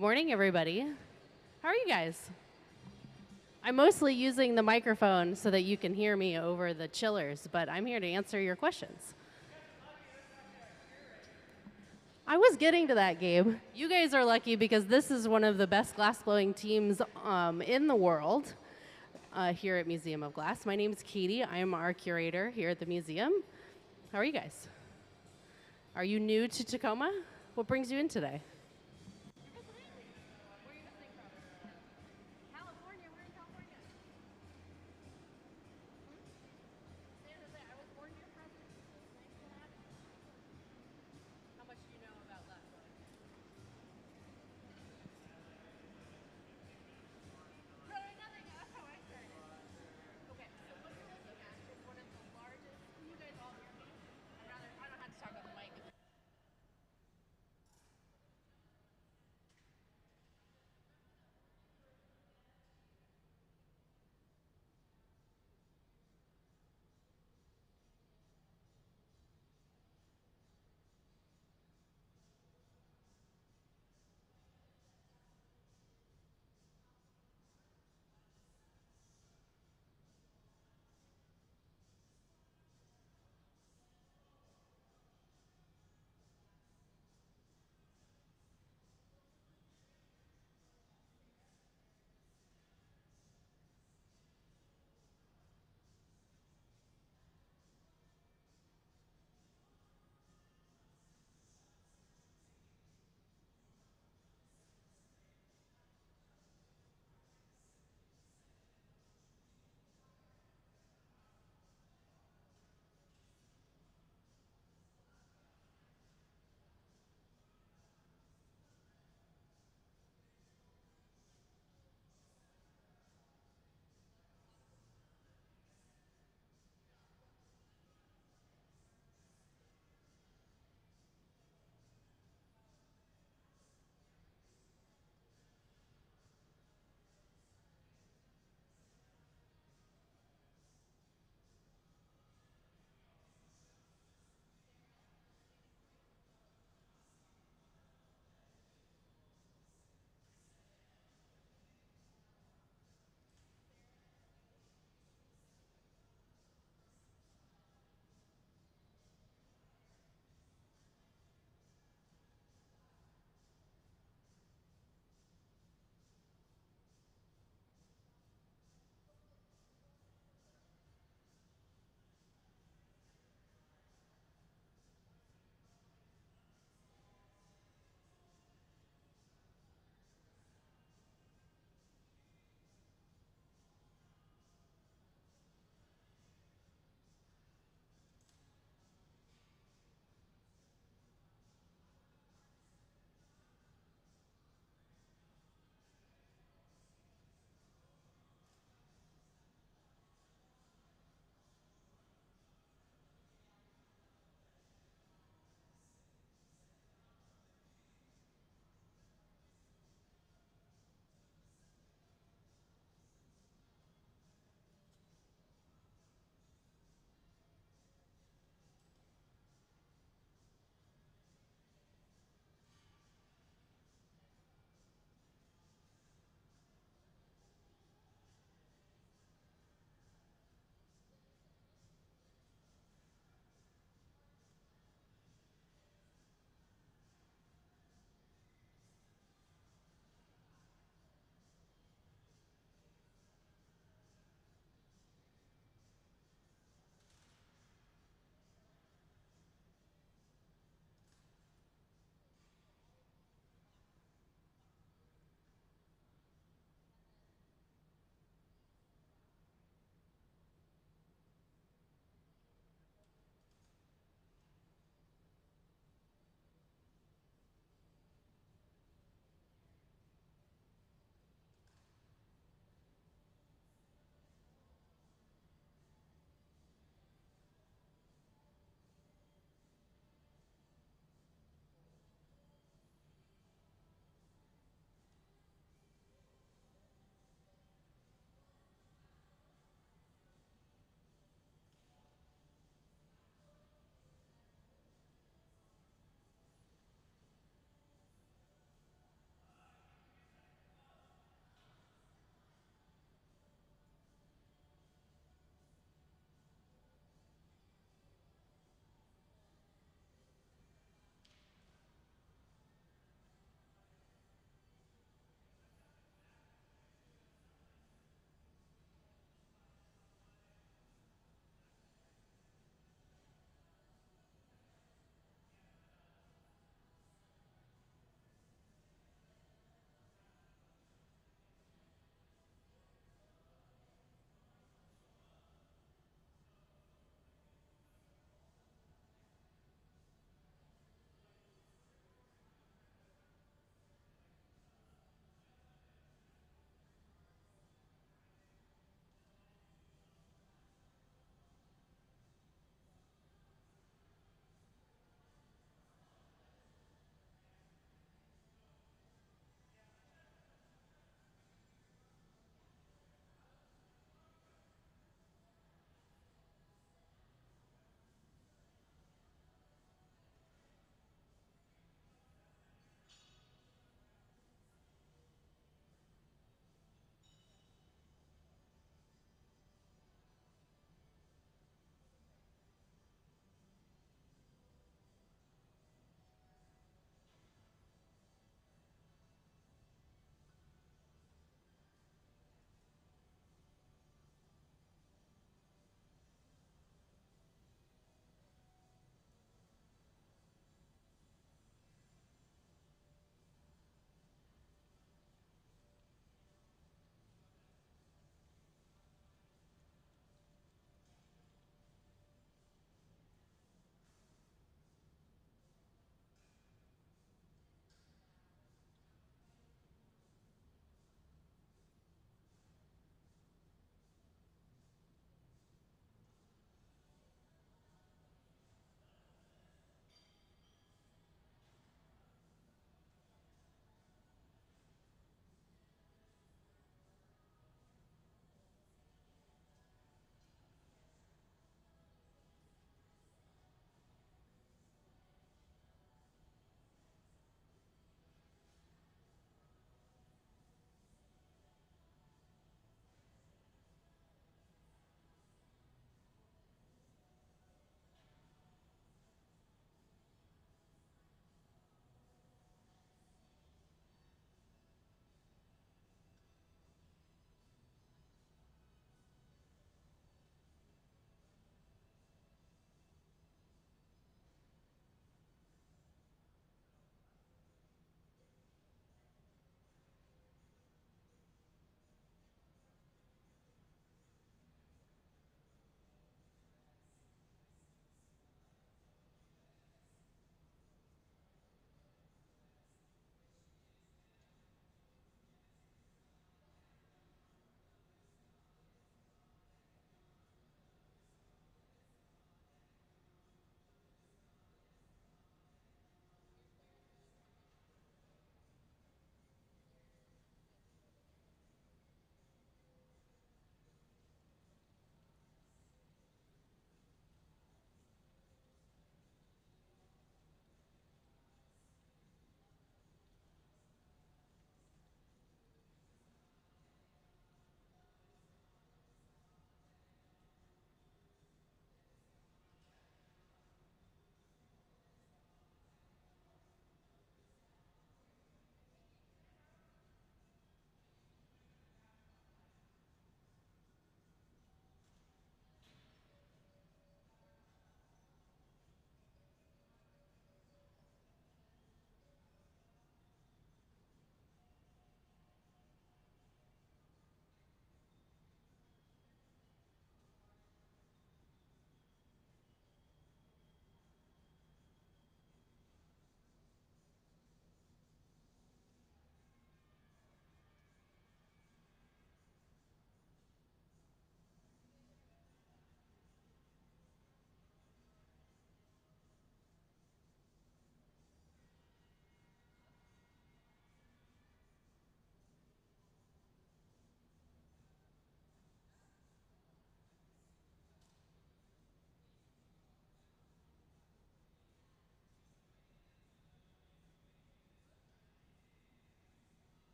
Good morning, everybody. How are you guys? I'm mostly using the microphone so that you can hear me over the chillers, but I'm here to answer your questions. I was getting to that, Gabe. You guys are lucky because this is one of the best glass-blowing teams in the world here at Museum of Glass. My name is Katie. I am our curator here at the museum. How are you guys? Are you new to Tacoma? What brings you in today?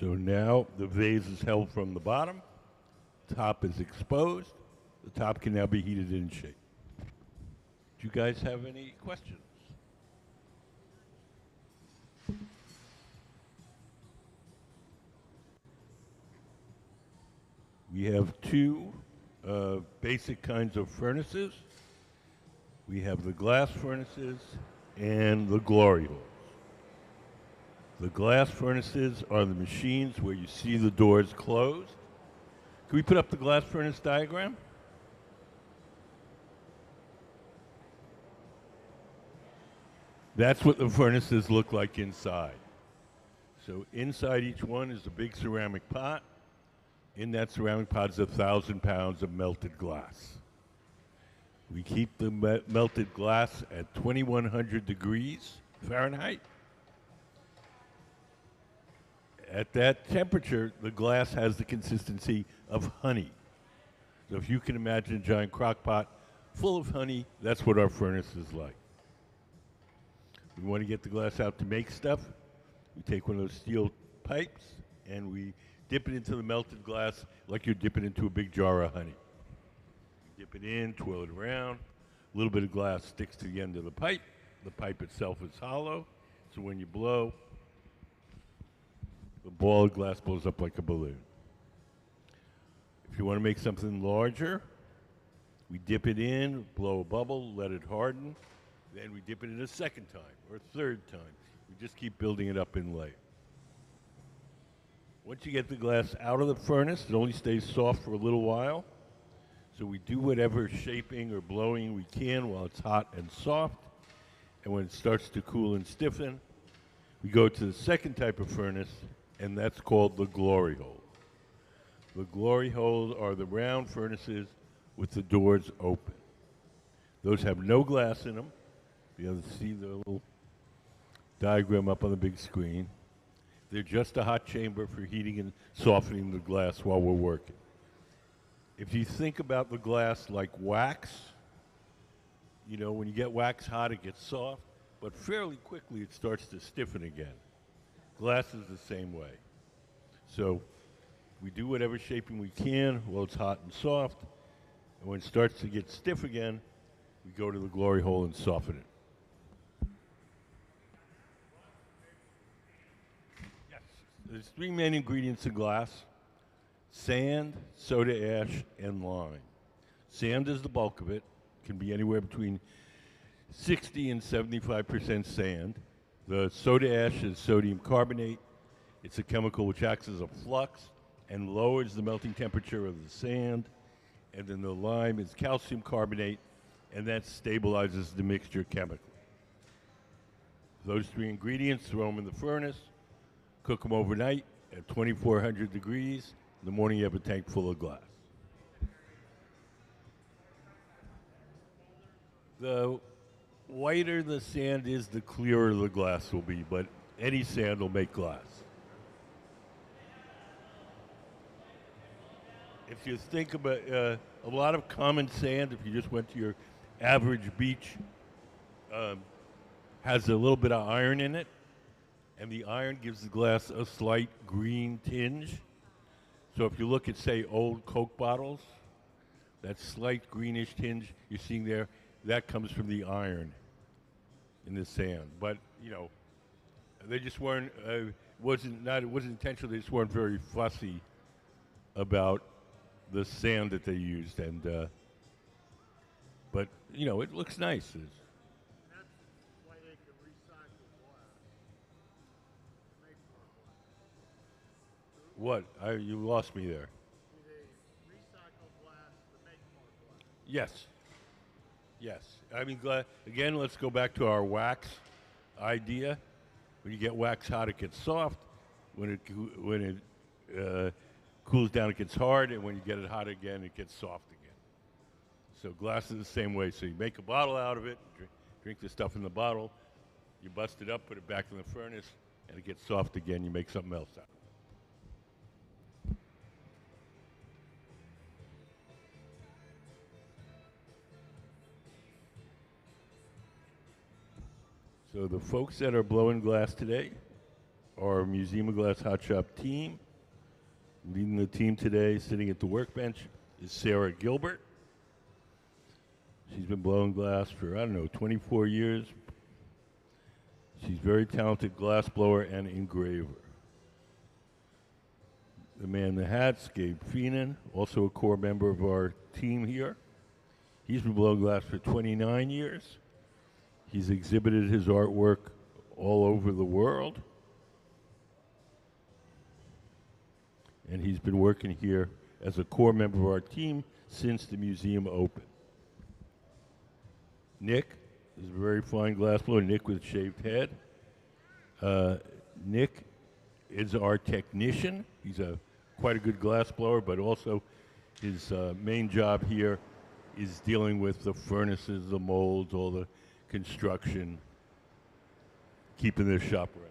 So now the vase is held from the bottom, top is exposed, the top can now be heated in shape. Do you guys have any questions? We have two basic kinds of furnaces. We have the glass furnaces and the glory holes. The glass furnaces are the machines where you see the doors closed. Can we put up the glass furnace diagram? That's what the furnaces look like inside. So inside each one is a big ceramic pot. In that ceramic pot is 1,000 pounds of melted glass. We keep the melted glass at 2,100 degrees Fahrenheit. At that temperature, the glass has the consistency of honey. So if you can imagine a giant crock pot full of honey, that's what our furnace is like. We want to get the glass out to make stuff. We take one of those steel pipes and we dip it into the melted glass like you're dipping into a big jar of honey. You dip it in, twirl it around. A little bit of glass sticks to the end of the pipe. The pipe itself is hollow, so when you blow, the ball of glass blows up like a balloon. If you want to make something larger, we dip it in, blow a bubble, let it harden. Then we dip it in a second time or a third time. We just keep building it up in layers. Once you get the glass out of the furnace, it only stays soft for a little while. So we do whatever shaping or blowing we can while it's hot and soft. And when it starts to cool and stiffen, we go to the second type of furnace, and that's called the glory hole. The glory holes are the round furnaces with the doors open. Those have no glass in them. You have to see the little diagram up on the big screen. They're just a hot chamber for heating and softening the glass while we're working. If you think about the glass like wax, you know, when you get wax hot, it gets soft, but fairly quickly it starts to stiffen again. Glass is the same way. So we do whatever shaping we can while it's hot and soft, and when it starts to get stiff again, we go to the glory hole and soften it. Yes, there's three main ingredients in glass: sand, soda ash, and lime. Sand is the bulk of it. Can be anywhere between 60 and 75% sand. The soda ash is sodium carbonate. It's a chemical which acts as a flux and lowers the melting temperature of the sand. And then the lime is calcium carbonate, and that stabilizes the mixture chemically. Those three ingredients, throw them in the furnace, cook them overnight at 2,400 degrees. In the morning, you have a tank full of glass. The whiter the sand is, the clearer the glass will be, but any sand will make glass. If you think about a lot of common sand, if you just went to your average beach, has a little bit of iron in it, and the iron gives the glass a slight green tinge. So if you look at, say, old Coke bottles, that slight greenish tinge you're seeing there, that comes from the iron in the sand. But, you know, they just weren't, it wasn't intentional, they just weren't very fussy about the sand that they used. And, but, you know, it looks nice. That's why they can recycle glass. Make more glass. What? You lost me there. Do they recycle glass to make more glass? Yes. Yes. I mean, again, let's go back to our wax idea. When you get wax hot, it gets soft. When it cools down, it gets hard. And when you get it hot again, it gets soft again. So glass is the same way. So you make a bottle out of it, drink the stuff in the bottle, you bust it up, put it back in the furnace, and it gets soft again. You make something else out of it. So the folks that are blowing glass today our Museum of Glass Hot Shop team. Leading the team today, sitting at the workbench, is Sarah Gilbert. She's been blowing glass for, I don't know, 24 years. She's a very talented glass blower and engraver. The man in the hat's Gabe Feenan, also a core member of our team here. He's been blowing glass for 29 years. He's exhibited his artwork all over the world. And he's been working here as a core member of our team since the museum opened. Nick is a very fine glass blower, Nick with a shaved head. Nick is our technician. He's quite a good glass blower, but also his main job here is dealing with the furnaces, the molds, all the construction, keeping the shop running.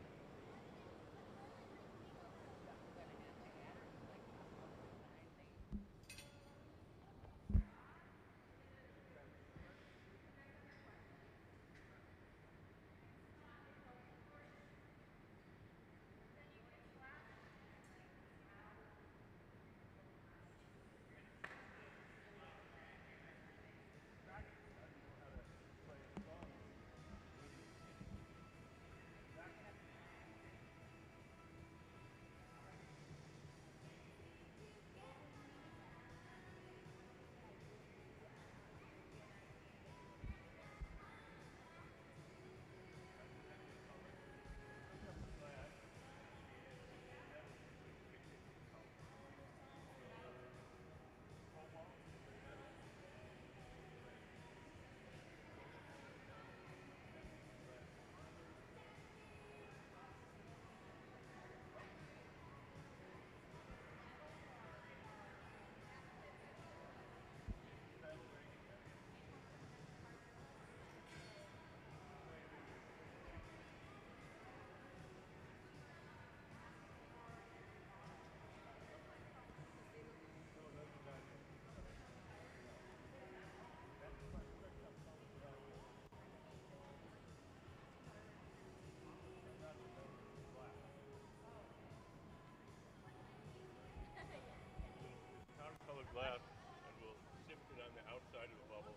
Colored glass, and we'll sift it on the outside of the bubble,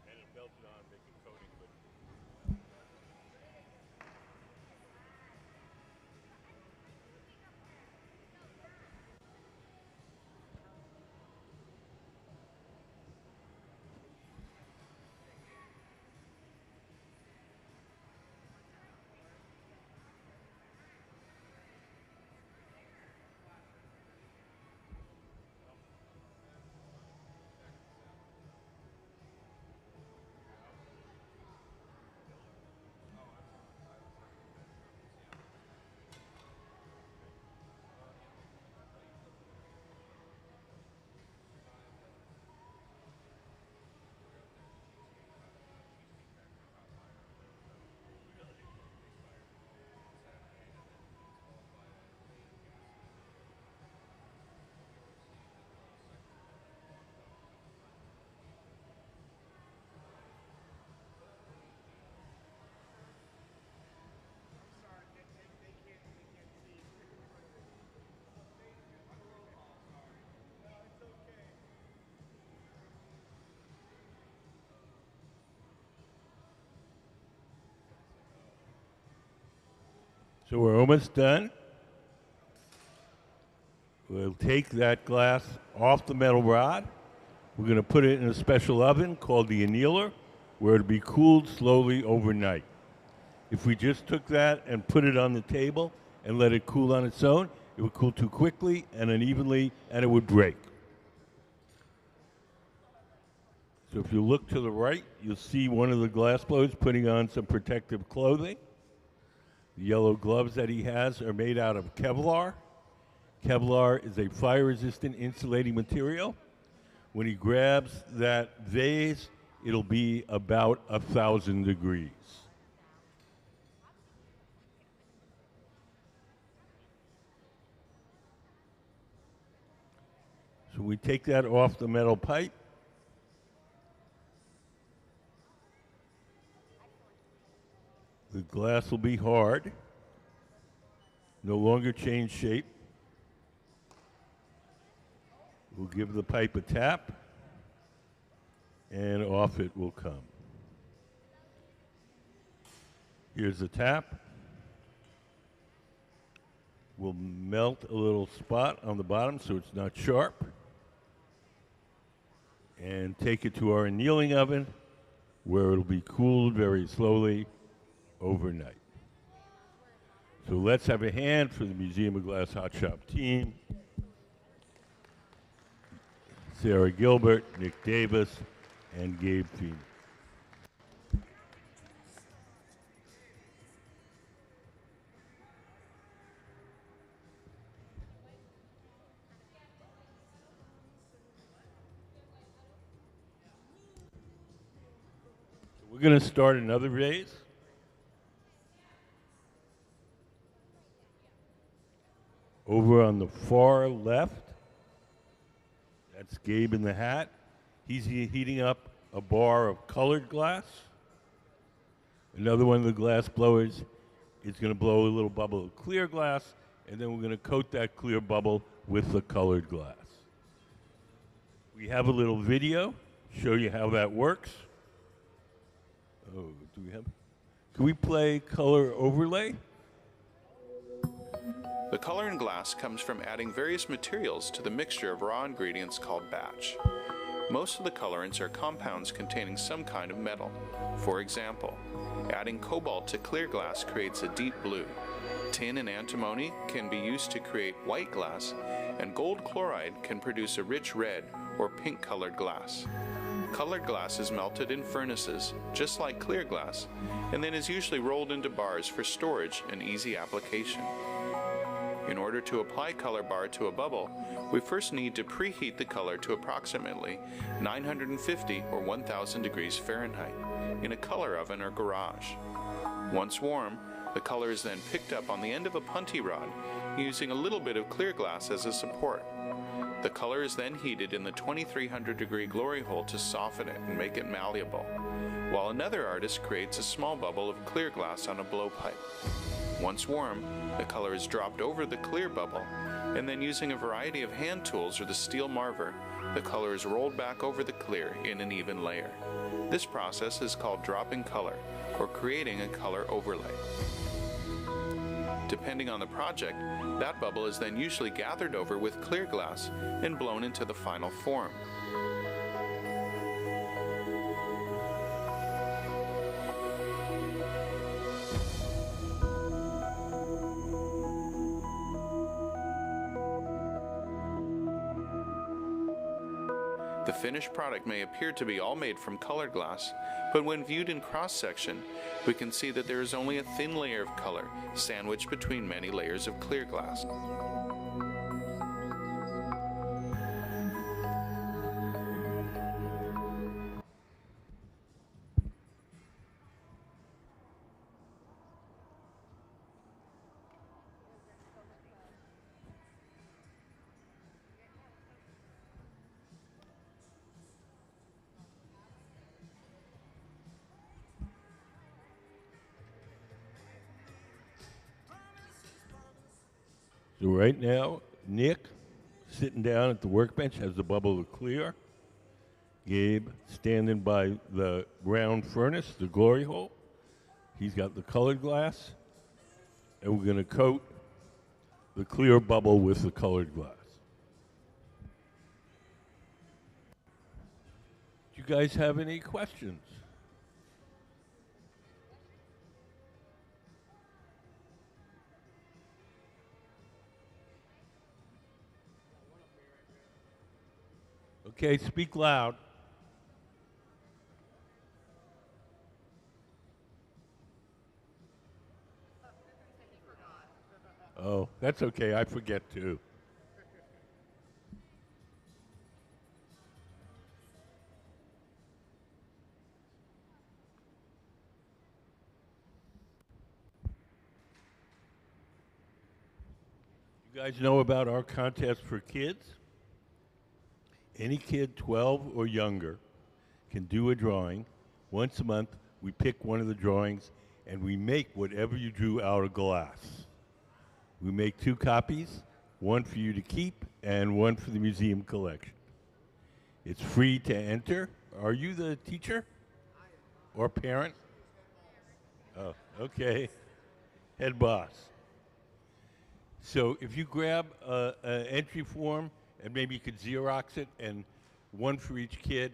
and it melt it on, make a coating with it. So we're almost done. We'll take that glass off the metal rod. We're going to put it in a special oven called the annealer, where it'll be cooled slowly overnight. If we just took that and put it on the table and let it cool on its own, it would cool too quickly and unevenly, and it would break. So if you look to the right, you'll see one of the glass blowers putting on some protective clothing. The yellow gloves that he has are made out of Kevlar. Kevlar is a fire-resistant insulating material. When he grabs that vase, it'll be about 1,000 degrees. So we take that off the metal pipe. The glass will be hard. no longer change shape. We'll give the pipe a tap, and off it will come. Here's the tap. We'll melt a little spot on the bottom so it's not sharp, and take it to our annealing oven where it'll be cooled very slowly overnight. So let's have a hand for the Museum of Glass Hot Shop team. Sarah Gilbert, Nick Davis, and Gabe Feeney. We're going to start another raise. Over on the far left, that's Gabe in the hat. He's heating up a bar of colored glass. Another one of the glass blowers is going to blow a little bubble of clear glass, and then we're going to coat that clear bubble with the colored glass. We have a little video, show you how that works. Oh, do we have? Can we play color overlay? The color in glass comes from adding various materials to the mixture of raw ingredients called batch. Most of the colorants are compounds containing some kind of metal. For example, adding cobalt to clear glass creates a deep blue. Tin and antimony can be used to create white glass, and gold chloride can produce a rich red or pink colored glass. Colored glass is melted in furnaces, just like clear glass, and then is usually rolled into bars for storage and easy application. In order to apply color bar to a bubble, we first need to preheat the color to approximately 950 or 1000 degrees Fahrenheit in a color oven or garage. Once warm, the color is then picked up on the end of a punty rod using a little bit of clear glass as a support. The color is then heated in the 2300 degree glory hole to soften it and make it malleable, while another artist creates a small bubble of clear glass on a blowpipe. Once warm, the color is dropped over the clear bubble, and then using a variety of hand tools or the steel marver, the color is rolled back over the clear in an even layer. This process is called dropping color, or creating a color overlay. Depending on the project, that bubble is then usually gathered over with clear glass and blown into the final form. The finished product may appear to be all made from colored glass, but when viewed in cross-section, we can see that there is only a thin layer of color sandwiched between many layers of clear glass. So right now, Nick, sitting down at the workbench, has the bubble of clear. Gabe, standing by the round furnace, the glory hole. He's got the colored glass. And we're going to coat the clear bubble with the colored glass. Do you guys have any questions? Okay, speak loud. Oh, that's okay. I forget too. You guys know about our contest for kids? Any kid 12 or younger can do a drawing. Once a month, we pick one of the drawings and we make whatever you drew out of glass. We make 2 copies, one for you to keep and one for the museum collection. It's free to enter. Are you the teacher or parent? Oh, okay. Head boss. So if you grab an entry form and maybe you could Xerox it and one for each kid,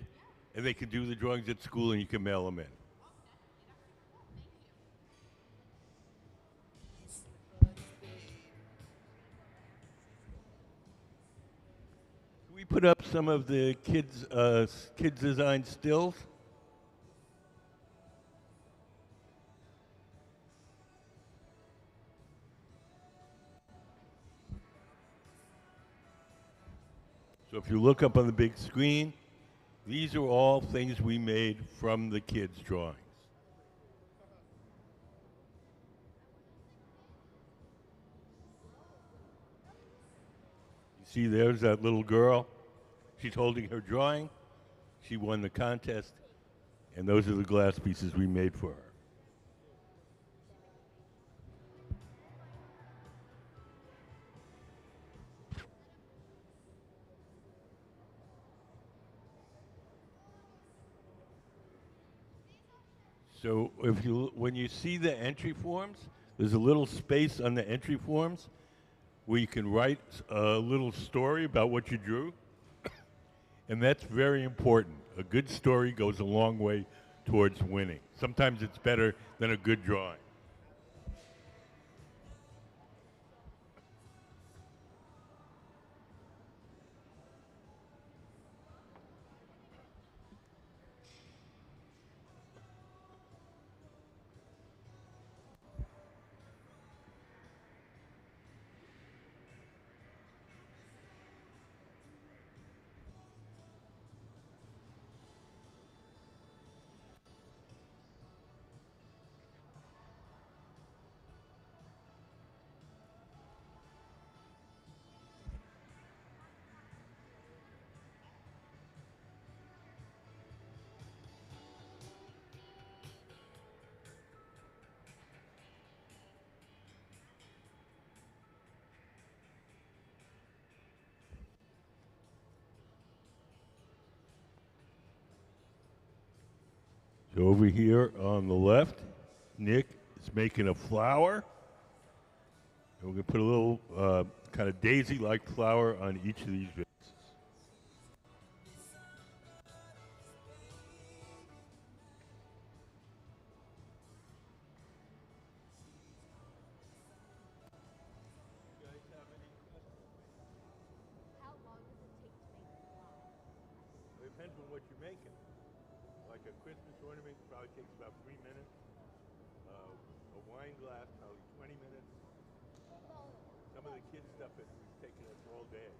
and they can do the drawings at school and you can mail them in. Can we put up some of the kids design stills? So if you look up on the big screen, these are all things we made from the kids' drawings. You see there's that little girl. She's holding her drawing. She won the contest, and those are the glass pieces we made for her. So when you see the entry forms, there's a little space on the entry forms where you can write a little story about what you drew. And that's very important. A good story goes a long way towards winning. Sometimes it's better than a good drawing. So over here on the left, Nick is making a flower. And we're going to put a little kind of daisy-like flower on each of these vases. It depends on what you're making. Like a Christmas ornament probably takes about 3 minutes. A wine glass probably 20 minutes. Some of the kids' stuff is taking us all day.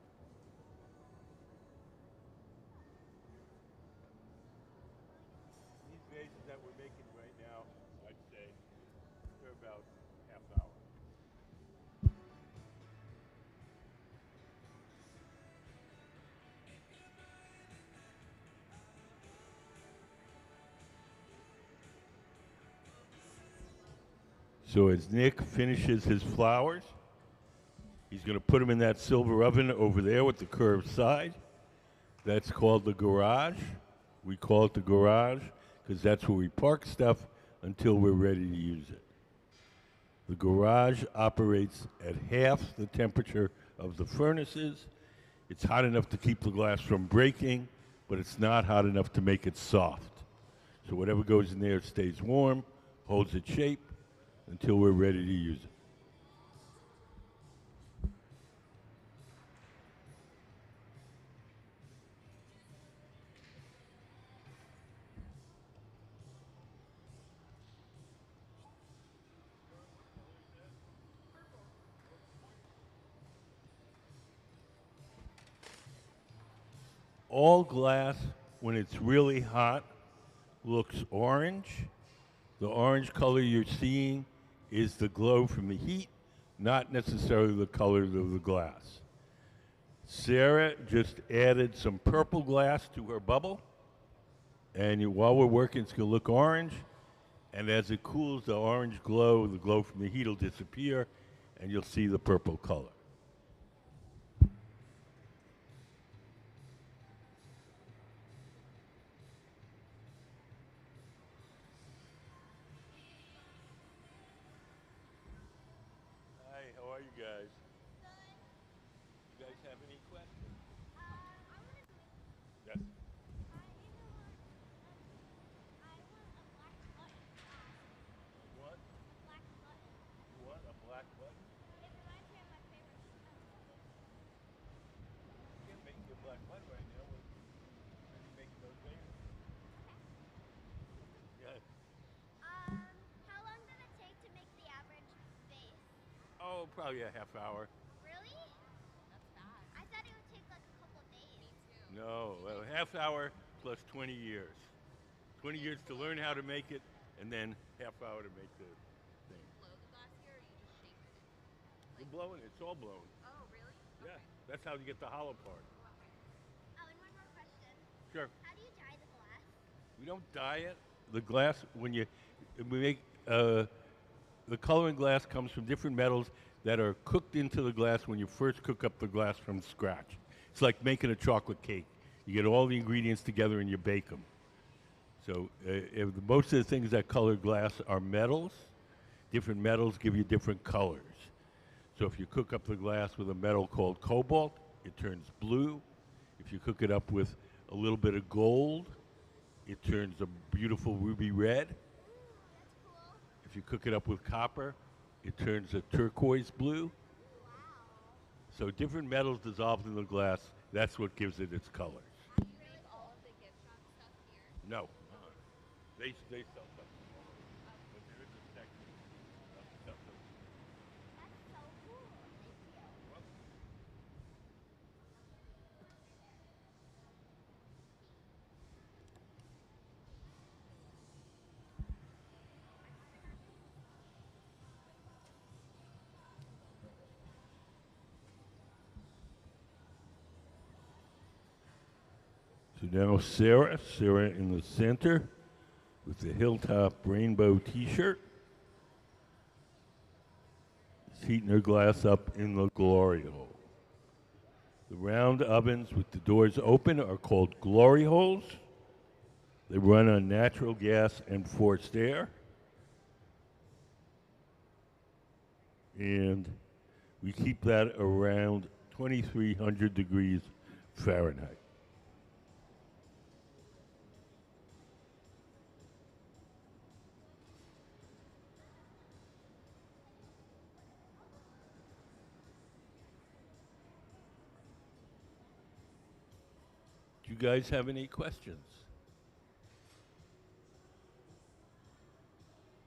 These vases that we're making right now, I'd say, they're about half hour. So as Nick finishes his flowers, he's going to put them in that silver oven over there with the curved side. That's called the garage. We call it the garage because that's where we park stuff until we're ready to use it. The garage operates at half the temperature of the furnaces. It's hot enough to keep the glass from breaking, but it's not hot enough to make it soft. So whatever goes in there stays warm, holds its shape until we're ready to use it. All glass, when it's really hot, looks orange. The orange color you're seeing is the glow from the heat, not necessarily the color of the glass. Sarah just added some purple glass to her bubble, and while we're working, it's going to look orange. And as it cools, the orange glow, the glow from the heat will disappear, and you'll see the purple color. Hi, how are you guys? You guys have any questions? Yes. What? You want a black button? You can't make you a black button right now. We're busy making those babies. Yeah. How long does it take to make the average vase? Oh, probably a half hour. Really? That's fast. I thought it would take like a couple of days. Me too. No, a half hour plus 20 years. 20 years to learn how to make it, and then half hour to make the thing. Blow the glass here, or you just shape it? We're blowing it. It's all blown. Oh, really? Yeah, that's how you get the hollow part. Oh, and one more question. Sure. How do you dye the glass? We don't dye it. The glass, when we make, the coloring glass comes from different metals that are cooked into the glass when you first cook up the glass from scratch. It's like making a chocolate cake. You get all the ingredients together and you bake them. So most of the things that color glass are metals. Different metals give you different colors. So if you cook up the glass with a metal called cobalt, it turns blue. If you cook it up with a little bit of gold, it turns a beautiful ruby red. That's cool. If you cook it up with copper, it turns a turquoise blue. Wow. So different metals dissolved in the glass, that's what gives it its colors. Do you make all of the gift shop stuff here? No. They sell stuff. But there is a section of stuff that That's so cool. Thank you. So now Sarah in the center with the Hilltop Rainbow t-shirt. She's heating her glass up in the glory hole. The round ovens with the doors open are called glory holes. They run on natural gas and forced air. And we keep that around 2,300 degrees Fahrenheit. Do you guys have any questions?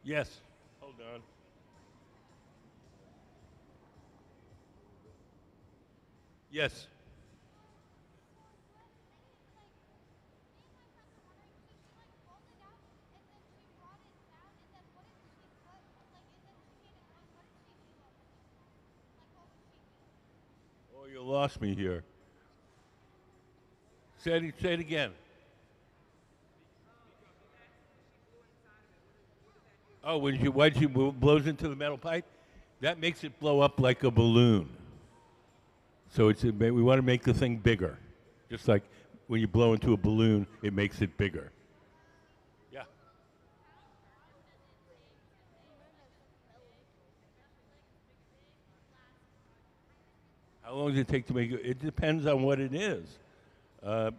Yes. Hold on. Yes. Oh, you lost me here. Say it again. Oh, when she blows into the metal pipe, that makes it blow up like a balloon. So we want to make the thing bigger, just like when you blow into a balloon, it makes it bigger. Yeah. How long does it take to make it? It depends on what it is.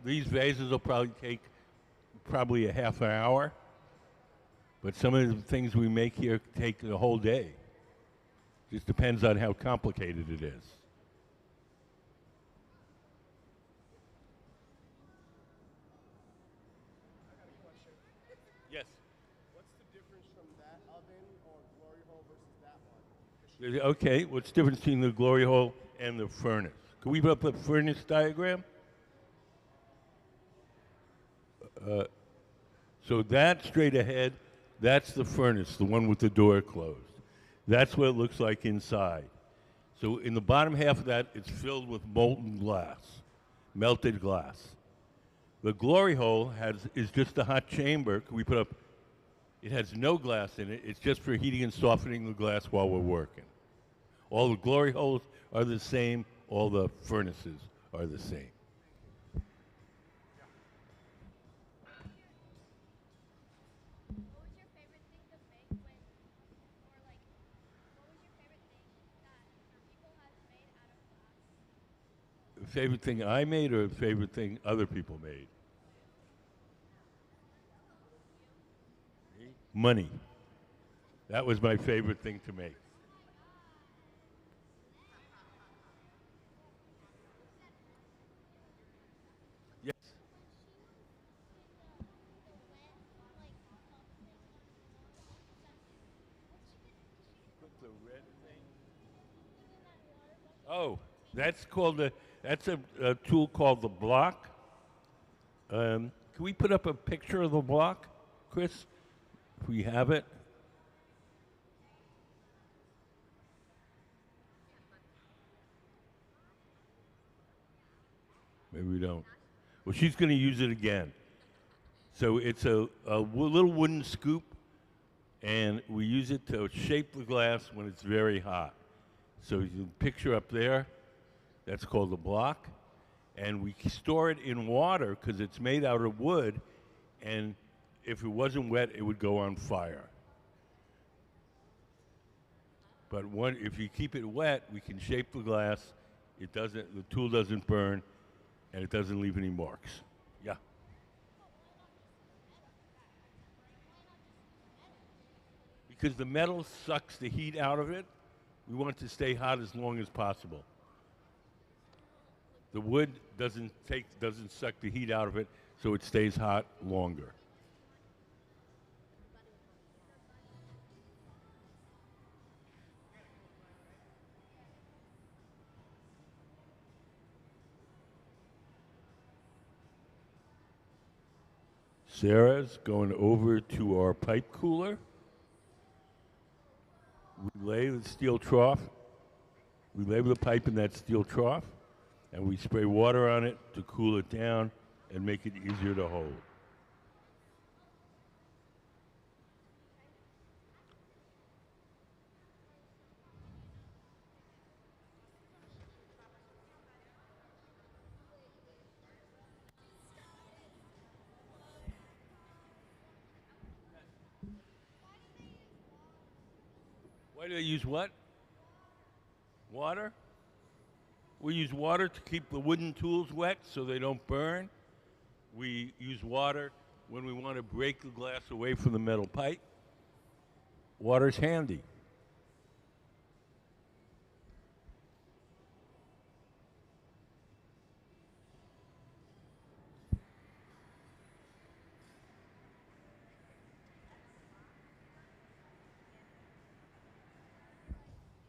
These vases will probably take a half an hour, but some of the things we make here take the whole day. Just depends on how complicated it is. Yes. What's the difference from that oven or glory hole versus that one? Okay, what's the difference between the glory hole and the furnace? Can we put up a furnace diagram? So that straight ahead, that's the furnace, the one with the door closed. That's what it looks like inside. So in the bottom half of that, it's filled with molten glass, melted glass. The glory hole is just a hot chamber. We put up, it has no glass in it. It's just for heating and softening the glass while we're working. All the glory holes are the same. All the furnaces are the same. What was your favorite thing to make when, or like, what was your favorite thing that people have made out of glass? Favorite thing I made or favorite thing other people made? Money. That was my favorite thing to make. Yes. Put the red thing. Oh, that's a tool called the block. Can we put up a picture of the block, Chris? If we have it. Maybe we don't. Well, she's going to use it again. So it's little wooden scoop, and we use it to shape the glass when it's very hot. So you can picture up there, that's called the block. And we store it in water because it's made out of wood, and if it wasn't wet, it would go on fire. But if you keep it wet, we can shape the glass. The tool doesn't burn, and it doesn't leave any marks. Yeah. Because the metal sucks the heat out of it, we want it to stay hot as long as possible. The wood doesn't suck the heat out of it, so it stays hot longer. Sarah's going over to our pipe cooler. We lay the steel trough. We lay the pipe in that steel trough, and we spray water on it to cool it down and make it easier to hold. Why do they use what? Water? We use water to keep the wooden tools wet so they don't burn. We use water when we want to break the glass away from the metal pipe. Water's handy.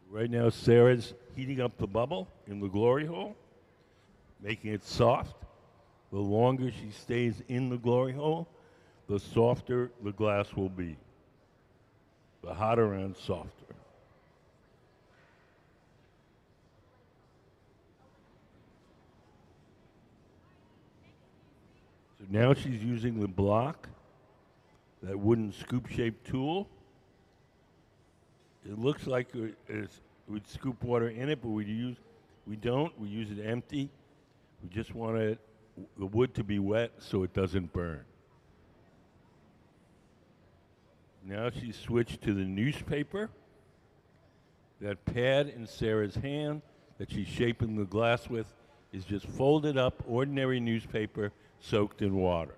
Right now, Sarah's heating up the bubble in the glory hole, making it soft. The longer she stays in the glory hole, the softer the glass will be. The hotter and softer. So now she's using the block, that wooden scoop-shaped tool. It looks like we'd scoop water in it, but we don't. We use it empty. We just want the wood to be wet so it doesn't burn. Now she's switched to the newspaper. That pad in Sarah's hand that she's shaping the glass with is just folded up, ordinary newspaper soaked in water.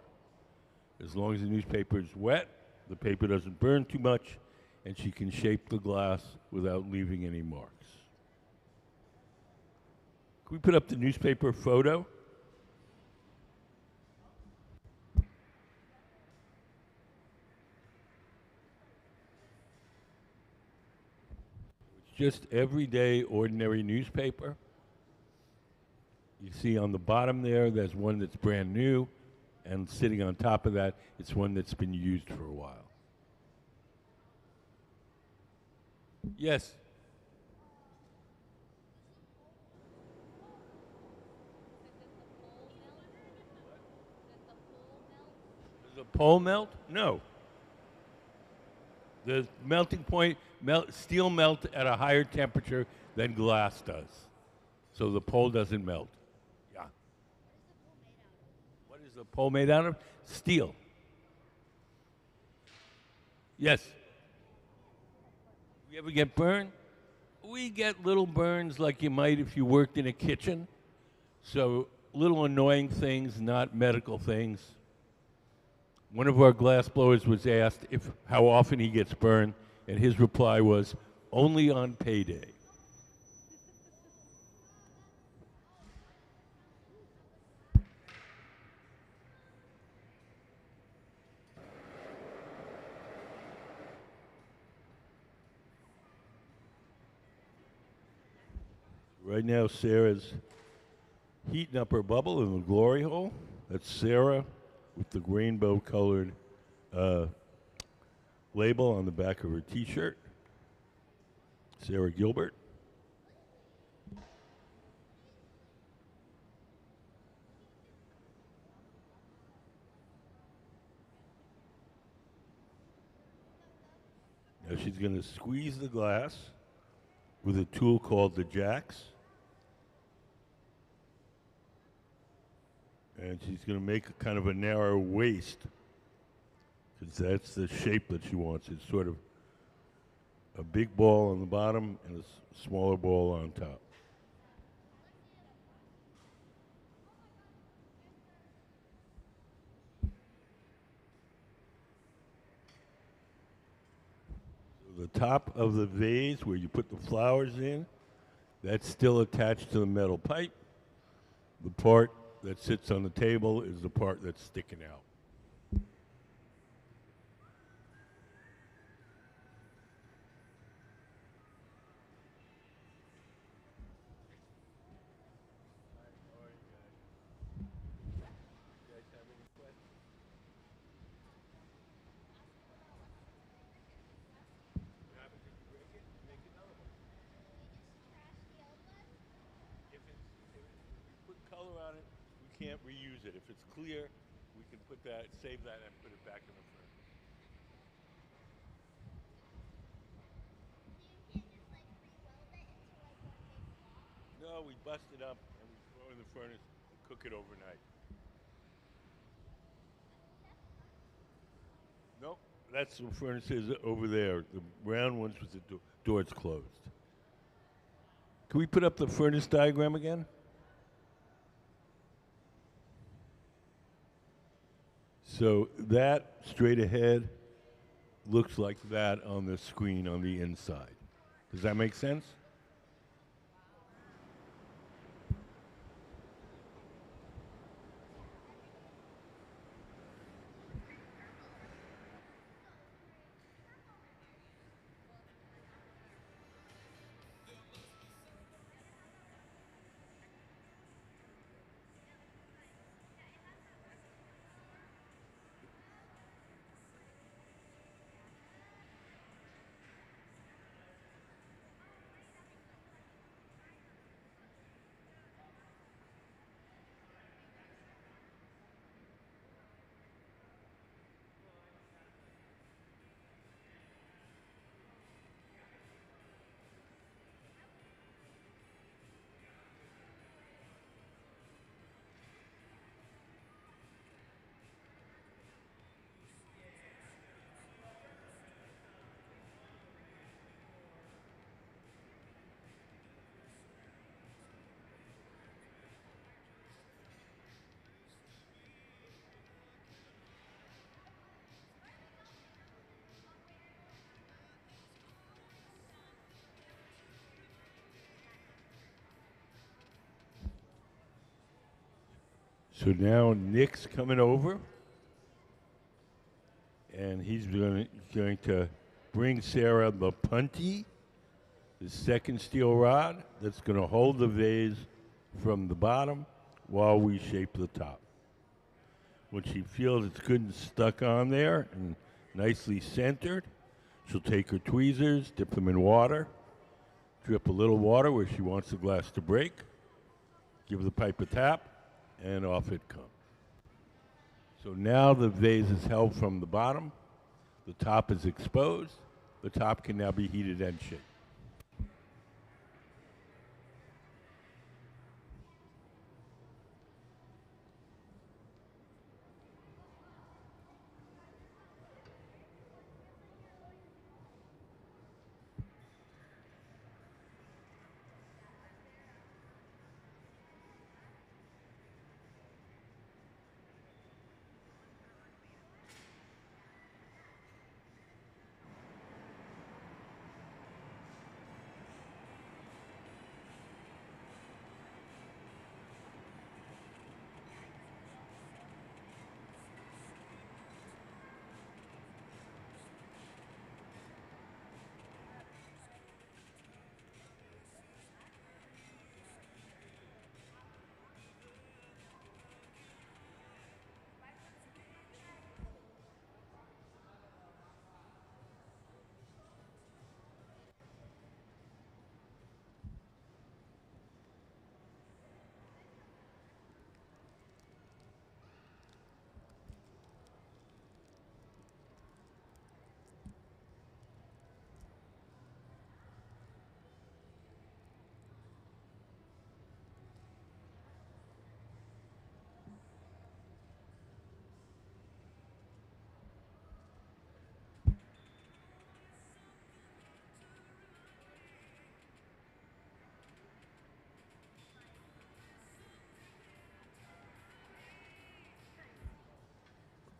As long as the newspaper is wet, the paper doesn't burn too much, and she can shape the glass without leaving any marks. Can we put up the newspaper photo? It's just everyday, ordinary newspaper. You see on the bottom there's one that's brand new, and sitting on top of that, it's one that's been used for a while. Yes. Does the pole melt? No. The melting point, steel melt at a higher temperature than glass does. So the pole doesn't melt. Yeah. What is the pole made out of? Steel. Yes. You ever get burned? We get little burns like you might if you worked in a kitchen. So little annoying things, not medical things. One of our glass blowers was asked how often he gets burned, and his reply was, only on payday. Right now, Sarah's heating up her bubble in the glory hole. That's Sarah with the rainbow-colored label on the back of her T-shirt. Sarah Gilbert. Now she's going to squeeze the glass with a tool called the jacks. And she's going to make a kind of a narrow waist, because that's the shape that she wants. It's sort of a big ball on the bottom and a smaller ball on top. So the top of the vase where you put the flowers in, that's still attached to the metal pipe. The part that sits on the table is the part that's sticking out. Color on it, we can't reuse it. If it's clear, we can put that, save that, and put it back in the furnace. You can't just like re-weld it into like one big block. No, we bust it up and we throw it in the furnace and cook it overnight. Nope, that's the furnace is over there. The round ones with the doors closed. Can we put up the furnace diagram again? So that straight ahead looks like that on the screen on the inside. Does that make sense? So now Nick's coming over, and he's going to bring Sarah the punty, the second steel rod that's going to hold the vase from the bottom while we shape the top. When she feels it's good and stuck on there and nicely centered, she'll take her tweezers, dip them in water, drip a little water where she wants the glass to break, give the pipe a tap, and off it comes. So now the vase is held from the bottom, the top is exposed, The top can now be heated and shaped.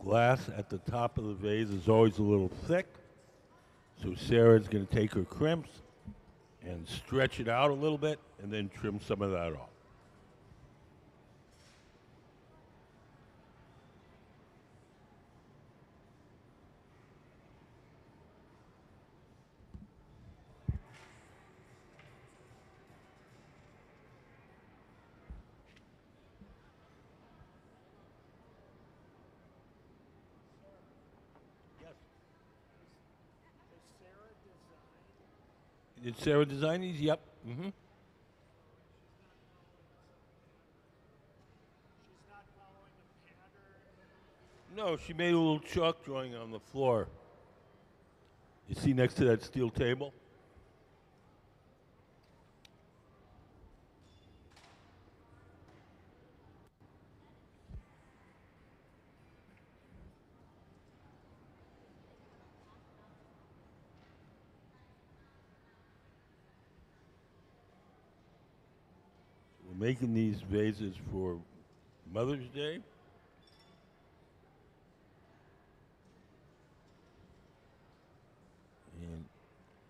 Glass at the top of the vase is always a little thick, so Sarah's going to take her crimps and stretch it out a little bit and then trim some of that off. Did Sarah design these? Yep. She's not following a pattern. No, she made a little chalk drawing on the floor. You see next to that steel table? We're making these vases for Mother's Day. And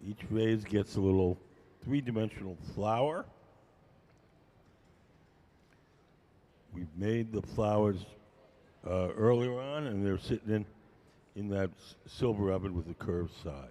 each vase gets a little three-dimensional flower. We've made the flowers earlier on, and they're sitting in that silver oven with the curved side.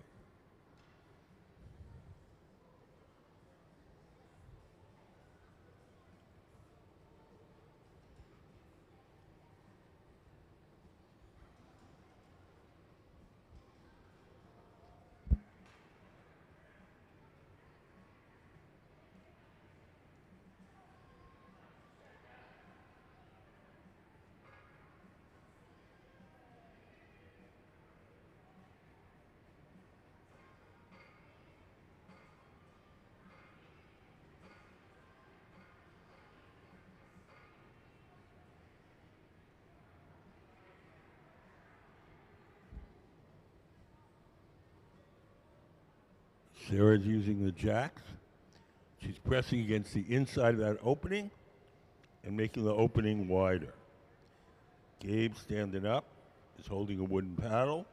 Sarah's using the jacks. She's pressing against the inside of that opening and making the opening wider. Gabe, standing up, is holding a wooden paddle.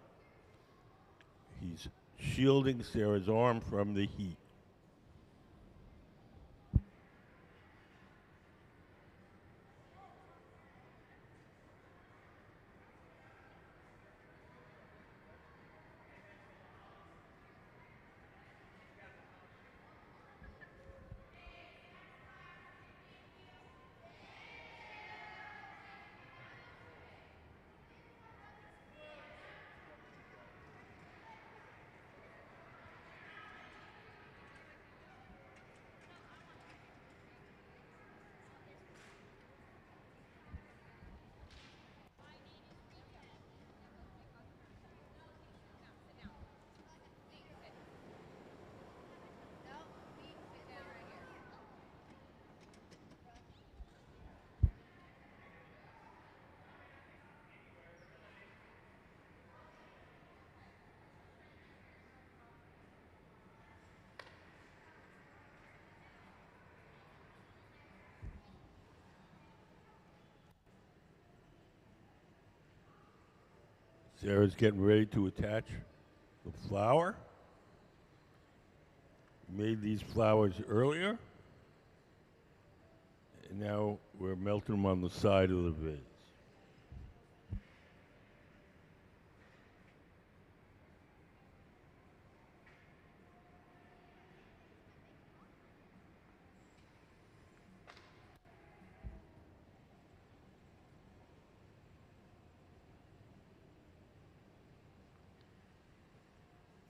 He's shielding Sarah's arm from the heat. Sarah's getting ready to attach the flower. We made these flowers earlier, and now we're melting them on the side of the vase.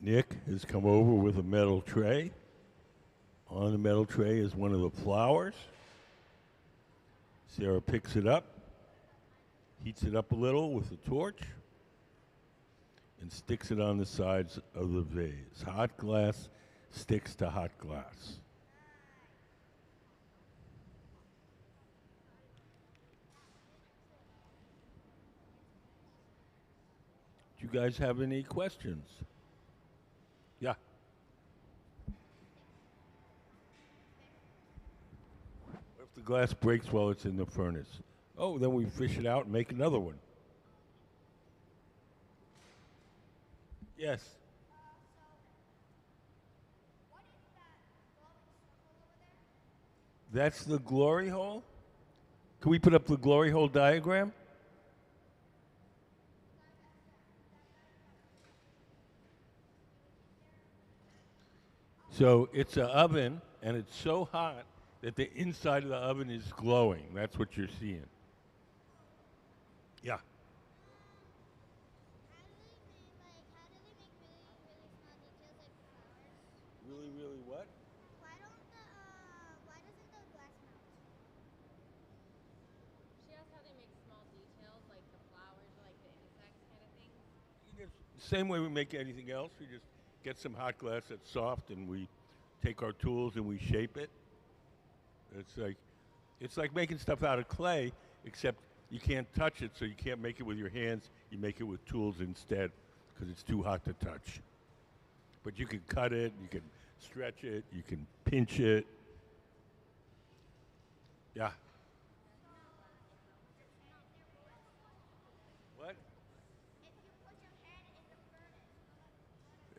Nick has come over with a metal tray. On the metal tray is one of the flowers. Sarah picks it up, heats it up a little with a torch, and sticks it on the sides of the vase. Hot glass sticks to hot glass. Do you guys have any questions? Yeah. What if the glass breaks while it's in the furnace? Oh, then we fish it out and make another one. Yes. That's the glory hole? Can we put up the glory hole diagram? So it's an oven, and it's so hot that the inside of the oven is glowing. That's what you're seeing. Yeah. Really, really what? Why doesn't the glass melt? She asked how they make small details, like the flowers, like the insects kind of thing. Same way we make anything else. We just get some hot glass that's soft, and we take our tools and we shape it. It's like making stuff out of clay, except you can't touch it, so you can't make it with your hands. You make it with tools instead, because it's too hot to touch. But you can cut it, you can stretch it, you can pinch it. Yeah. What?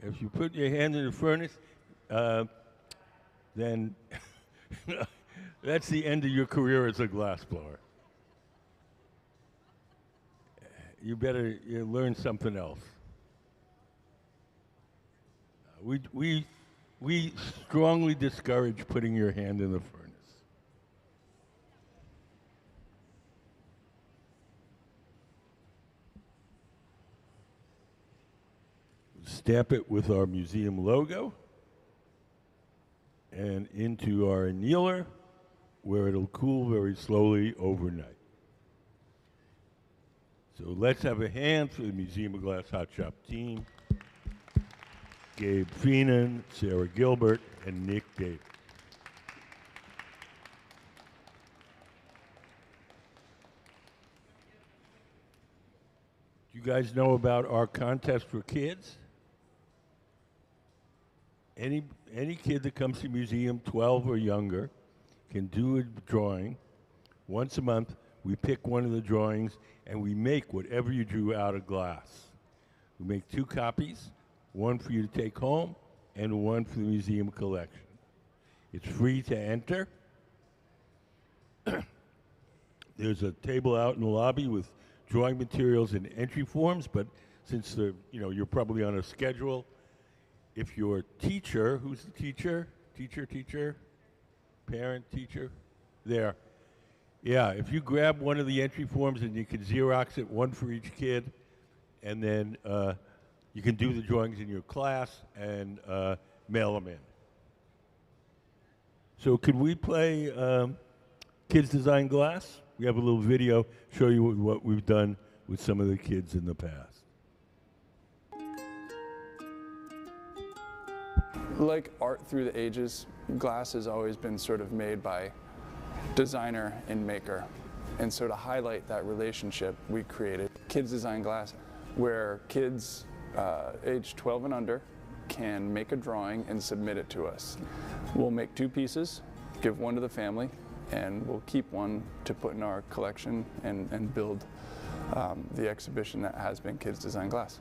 If you put your hand in the furnace, then that's the end of your career as a glassblower. You better learn something else. We strongly discourage putting your hand in the furnace. Stamp it with our museum logo and into our annealer, where it'll cool very slowly overnight. So let's have a hand for the Museum of Glass Hot Shop team. Gabe Feenan, Sarah Gilbert, and Nick Davis. Do you guys know about our contest for kids? Any kid that comes to the museum, 12 or younger, can do a drawing. Once a month, we pick one of the drawings and we make whatever you drew out of glass. We make 2 copies, one for you to take home and one for the museum collection. It's free to enter. There's a table out in the lobby with drawing materials and entry forms, but since you're probably on a schedule, if your teacher, who's the teacher? Teacher? Parent, teacher? There. Yeah, if you grab one of the entry forms and you can Xerox it, one for each kid, and then you can do the drawings in your class and mail them in. So could we play Kids Design Glass? We have a little video, show you what we've done with some of the kids in the past. Like art through the ages, glass has always been sort of made by designer and maker. And so to highlight that relationship, we created Kids Design Glass, where kids age 12 and under can make a drawing and submit it to us. We'll make 2 pieces, give one to the family, and we'll keep one to put in our collection and build the exhibition that has been Kids Design Glass.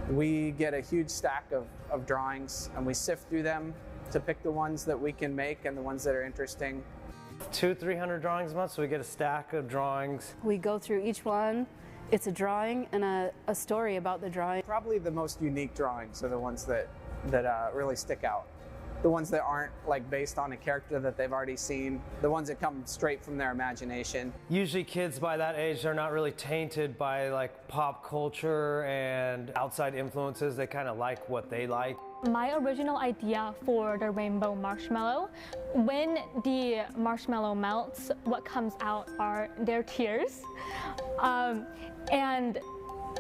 We get a huge stack of drawings and we sift through them to pick the ones that we can make and the ones that are interesting. 200-300 drawings a month, so we get a stack of drawings. We go through each one. It's a drawing and a story about the drawing. Probably the most unique drawings are the ones that really stick out. The ones that aren't like based on a character that they've already seen. The ones that come straight from their imagination. Usually kids by that age, they're not really tainted by like pop culture and outside influences. They kind of like what they like. My original idea for the rainbow marshmallow, when the marshmallow melts, what comes out are their tears. And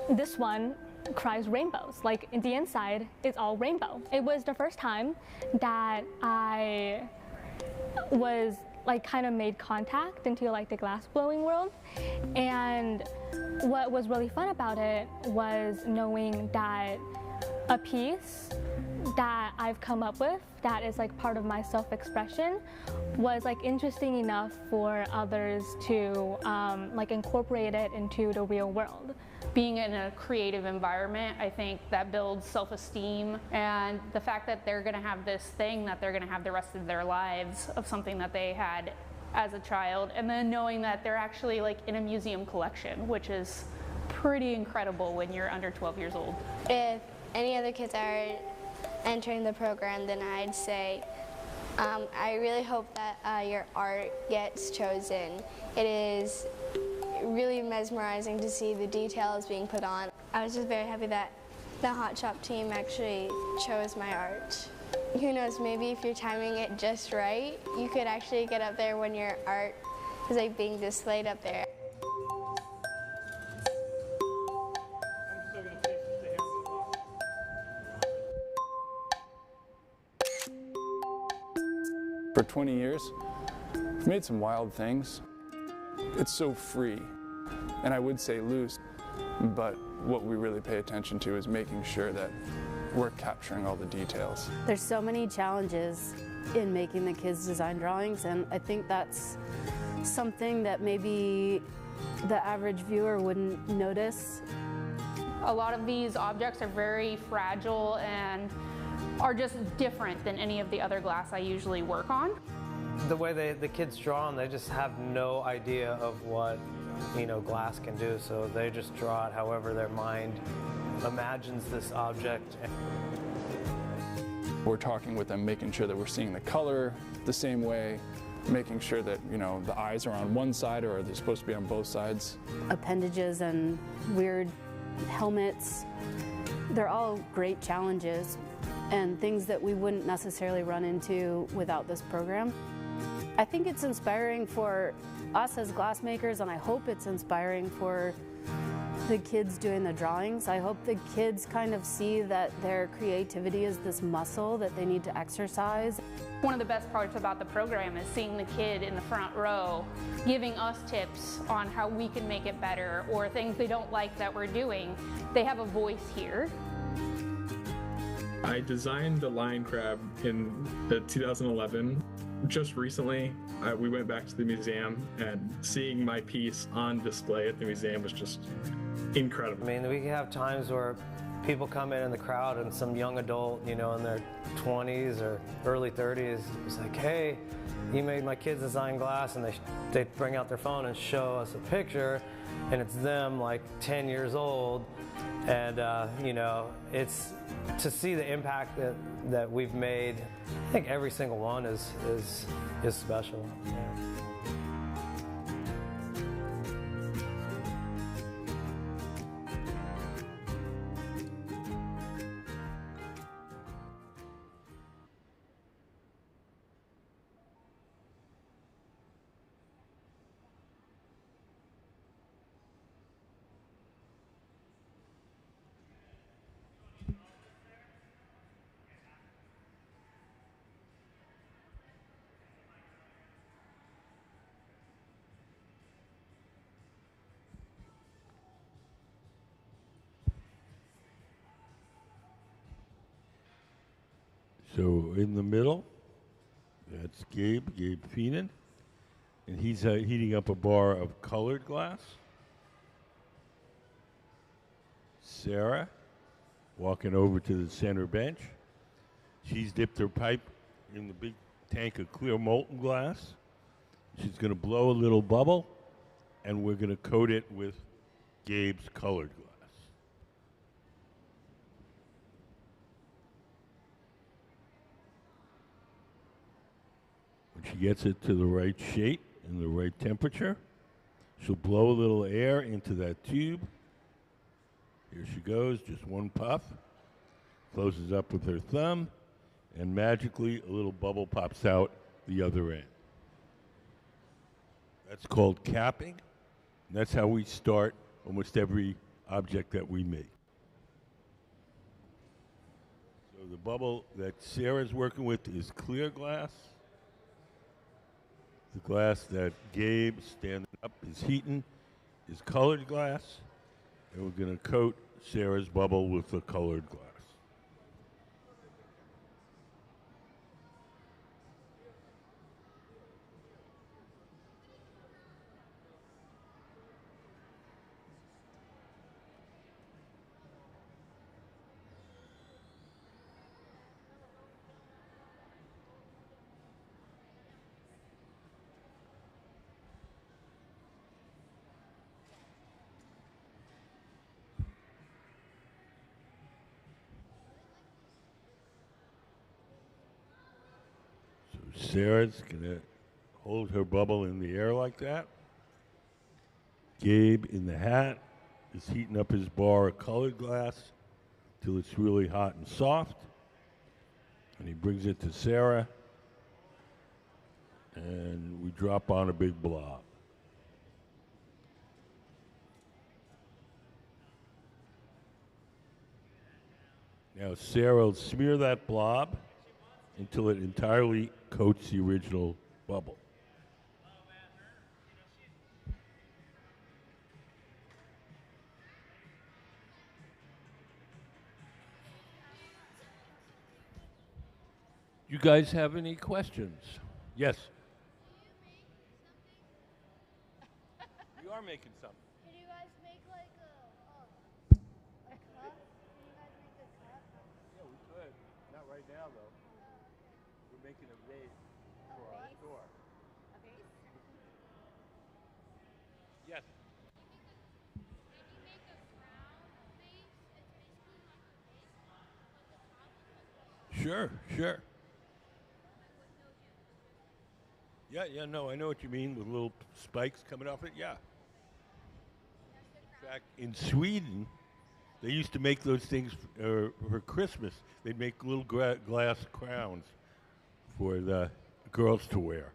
this one cries rainbows. Like in the inside, it's all rainbow. It was the first time that I was like kind of made contact into like the glass blowing world. And what was really fun about it was knowing that a piece that I've come up with that is like part of my self-expression was like interesting enough for others to like incorporate it into the real world. Being in a creative environment, I think that builds self-esteem, and the fact that they're going to have this thing that they're going to have the rest of their lives of something that they had as a child, and then knowing that they're actually like in a museum collection, which is pretty incredible when you're under 12 years old. If any other kids are entering the program, then I'd say I really hope that your art gets chosen. It is really mesmerizing to see the details being put on. I was just very happy that the Hot Shop team actually chose my art. Who knows, maybe if you're timing it just right, you could actually get up there when your art is like being displayed up there. For 20 years, I've made some wild things. It's so free, and I would say loose, but what we really pay attention to is making sure that we're capturing all the details. There's so many challenges in making the kids design drawings, and I think that's something that maybe the average viewer wouldn't notice. A lot of these objects are very fragile and are just different than any of the other glass I usually work on. The way the kids draw them, they just have no idea of what, you know, glass can do, so they just draw it however their mind imagines this object. We're talking with them, making sure that we're seeing the color the same way, making sure that, you know, the eyes are on one side or are they supposed to be on both sides. Appendages and weird helmets, they're all great challenges and things that we wouldn't necessarily run into without this program. I think it's inspiring for us as glassmakers, and I hope it's inspiring for the kids doing the drawings. I hope the kids kind of see that their creativity is this muscle that they need to exercise. One of the best parts about the program is seeing the kid in the front row giving us tips on how we can make it better or things they don't like that we're doing. They have a voice here. I designed the lion crab in 2011. Just recently, we went back to the museum, and seeing my piece on display at the museum was just incredible. I mean, we have times where people come in the crowd and some young adult, you know, in their 20s or early 30s, is like, hey, you made my kids design glass, and they bring out their phone and show us a picture, and it's them like 10 years old, and you know, it's to see the impact that we've made. I think every single one is special. Yeah. So in the middle, that's Gabe Feenan, and he's heating up a bar of colored glass. Sarah walking over to the center bench. She's dipped her pipe in the big tank of clear molten glass. She's going to blow a little bubble, and we're going to coat it with Gabe's colored glass. When she gets it to the right shape and the right temperature, she'll blow a little air into that tube. Here she goes, just one puff. Closes up with her thumb, and magically a little bubble pops out the other end. That's called capping, and that's how we start almost every object that we make. So the bubble that Sarah's working with is clear glass. The glass that Gabe, standing up, is heating is colored glass, and we're going to coat Sarah's bubble with the colored glass. Sarah's going to hold her bubble in the air like that. Gabe in the hat is heating up his bar of colored glass till it's really hot and soft. And he brings it to Sarah, and we drop on a big blob. Now Sarah will smear that blob until it entirely coats the original bubble. You guys have any questions? Yes. We are making something. Did you guys make like a cup? Did you guys make a cup? Yeah, we could. Not right now, though. We're making a vase for our store. A vase? Yes. Sure, sure. Yeah, no, I know what you mean with little spikes coming off it, yeah. In fact, in Sweden, they used to make those things for Christmas. They'd make little glass crowns for the girls to wear.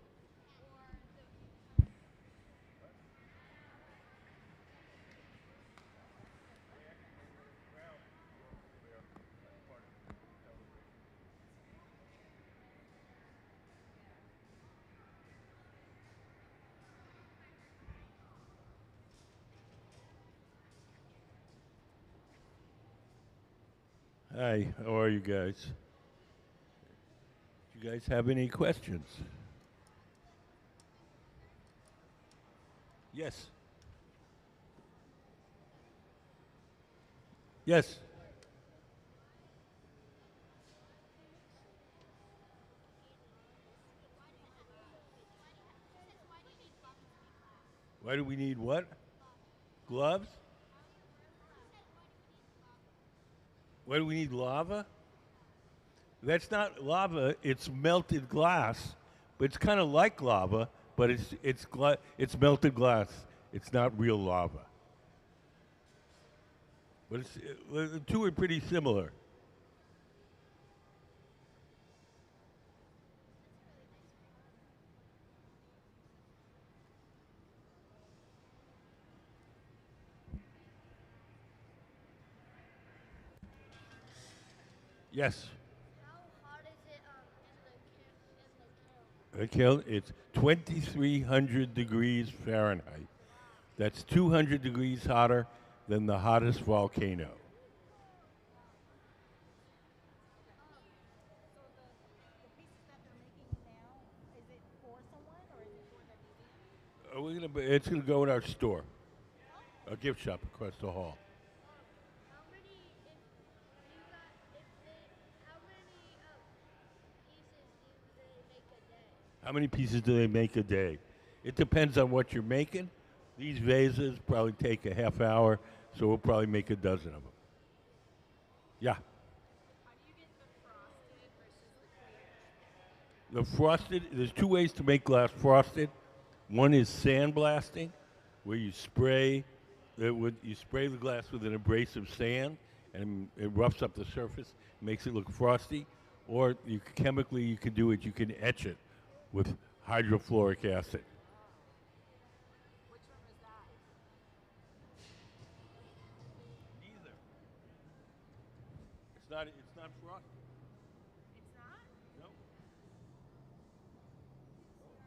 Hi, how are you guys? Do you guys have any questions? Yes. Yes. Why do we need what? Gloves? Why do we need lava? That's not lava, it's melted glass, but it's kind of like lava, but it's melted glass. It's not real lava. But the two are pretty similar. Yes. How hot is it in the kiln? It's 2,300 degrees Fahrenheit. That's 200 degrees hotter than the hottest volcano. It's going to go in our store, a gift shop across the hall. How big How many pieces do they make a day? It depends on what you're making. These vases probably take a half hour, so we'll probably make a dozen of them. Yeah. The frosted, there's two ways to make glass frosted. One is sandblasting, where you spray you spray the glass with an abrasive sand, and it roughs up the surface, makes it look frosty. Or chemically, you can do it. You can etch it with hydrofluoric acid. Neither. It's not. It's not frosted. It's not. No.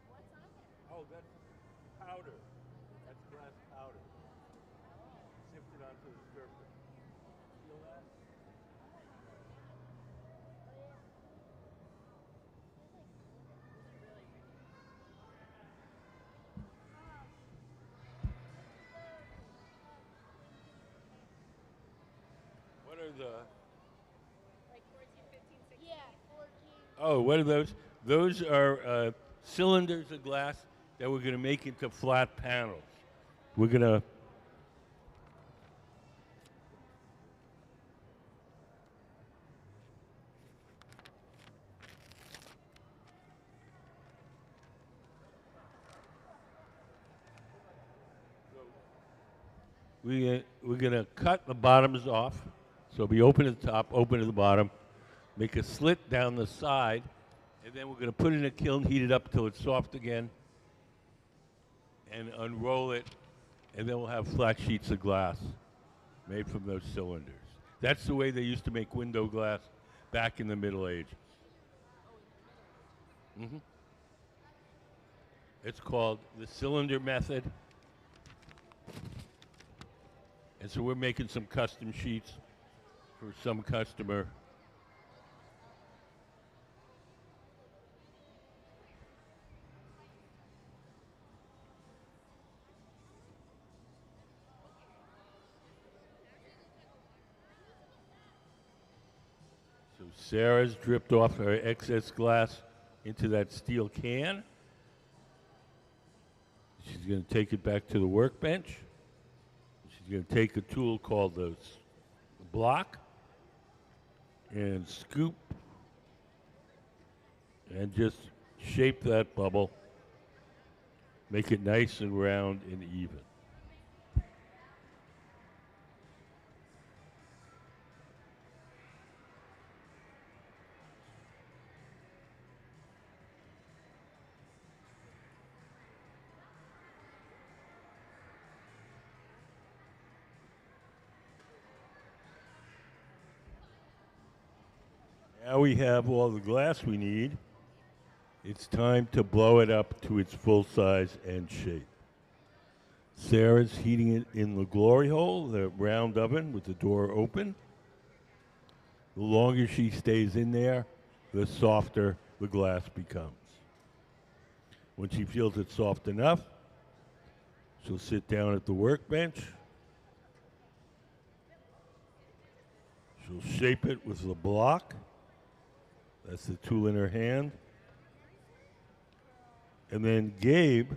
What's on there? Oh, that's powder. That's glass powder. Sifted onto the surface. Feel that? What are the? Like 14, 15, 16? Yeah, 14. Oh, what are those? Those are cylinders of glass that we're going to make into flat panels. We're going to. We're going to cut the bottoms off. So it'll be open at the top, open at the bottom. Make a slit down the side. And then we're going to put it in a kiln, heat it up until it's soft again. And unroll it. And then we'll have flat sheets of glass made from those cylinders. That's the way they used to make window glass back in the Middle Ages. Mm-hmm. It's called the cylinder method. And so we're making some custom sheets for some customer. So Sarah's dripped off her excess glass into that steel can. She's going to take it back to the workbench. She's going to take a tool called the block and scoop and just shape that bubble. Make it nice and round and even. Now we have all the glass we need. It's time to blow it up to its full size and shape. Sarah's heating it in the glory hole, the round oven with the door open. The longer she stays in there, the softer the glass becomes. When she feels it's soft enough, she'll sit down at the workbench. She'll shape it with the block. That's the tool in her hand. And then Gabe,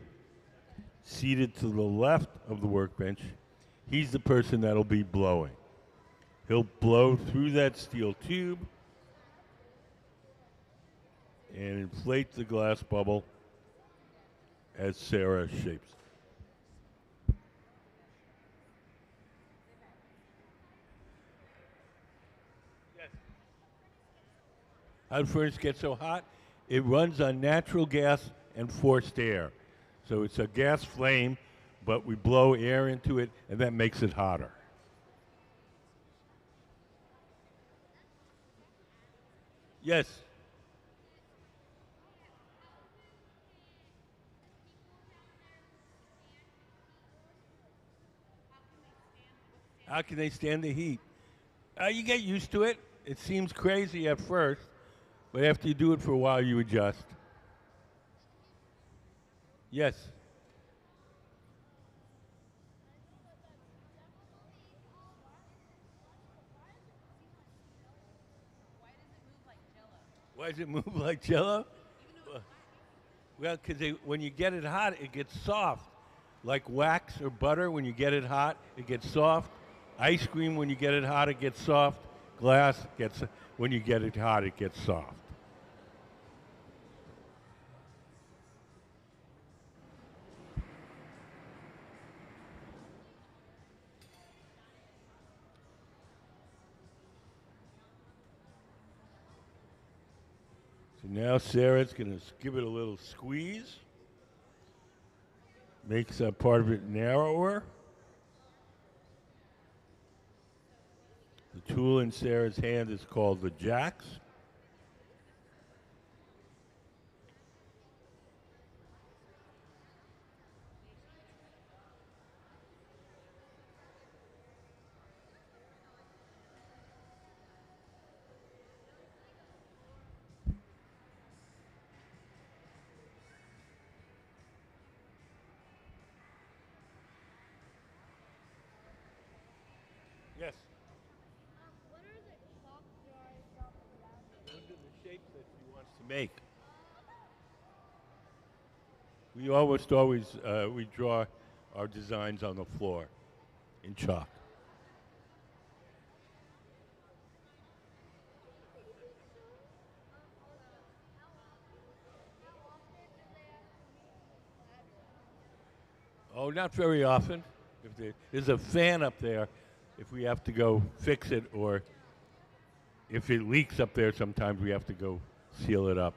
seated to the left of the workbench, he's the person that'll be blowing. He'll blow through that steel tube and inflate the glass bubble as Sarah shapes. How the furnace gets so hot? It runs on natural gas and forced air. So it's a gas flame, but we blow air into it, and that makes it hotter. Yes? How can they stand the heat? You get used to it. It seems crazy at first, but after you do it for a while, you adjust. Yes? Why does it move like Jell-O? Well, because when you get it hot, it gets soft. Like wax or butter, when you get it hot, it gets soft. Ice cream, when you get it hot, it gets soft. Glass gets, when you get it hot, it gets soft. So now Sarah's going to give it a little squeeze. Makes that part of it narrower. The tool in Sarah's hand is called the jacks. Yes. What are the chalk drawings Those are the shapes that she wants to make. We always we draw our designs on the floor in chalk. Oh, not very often. If there's a fan up there, if we have to go fix it, or if it leaks up there, sometimes we have to go seal it up.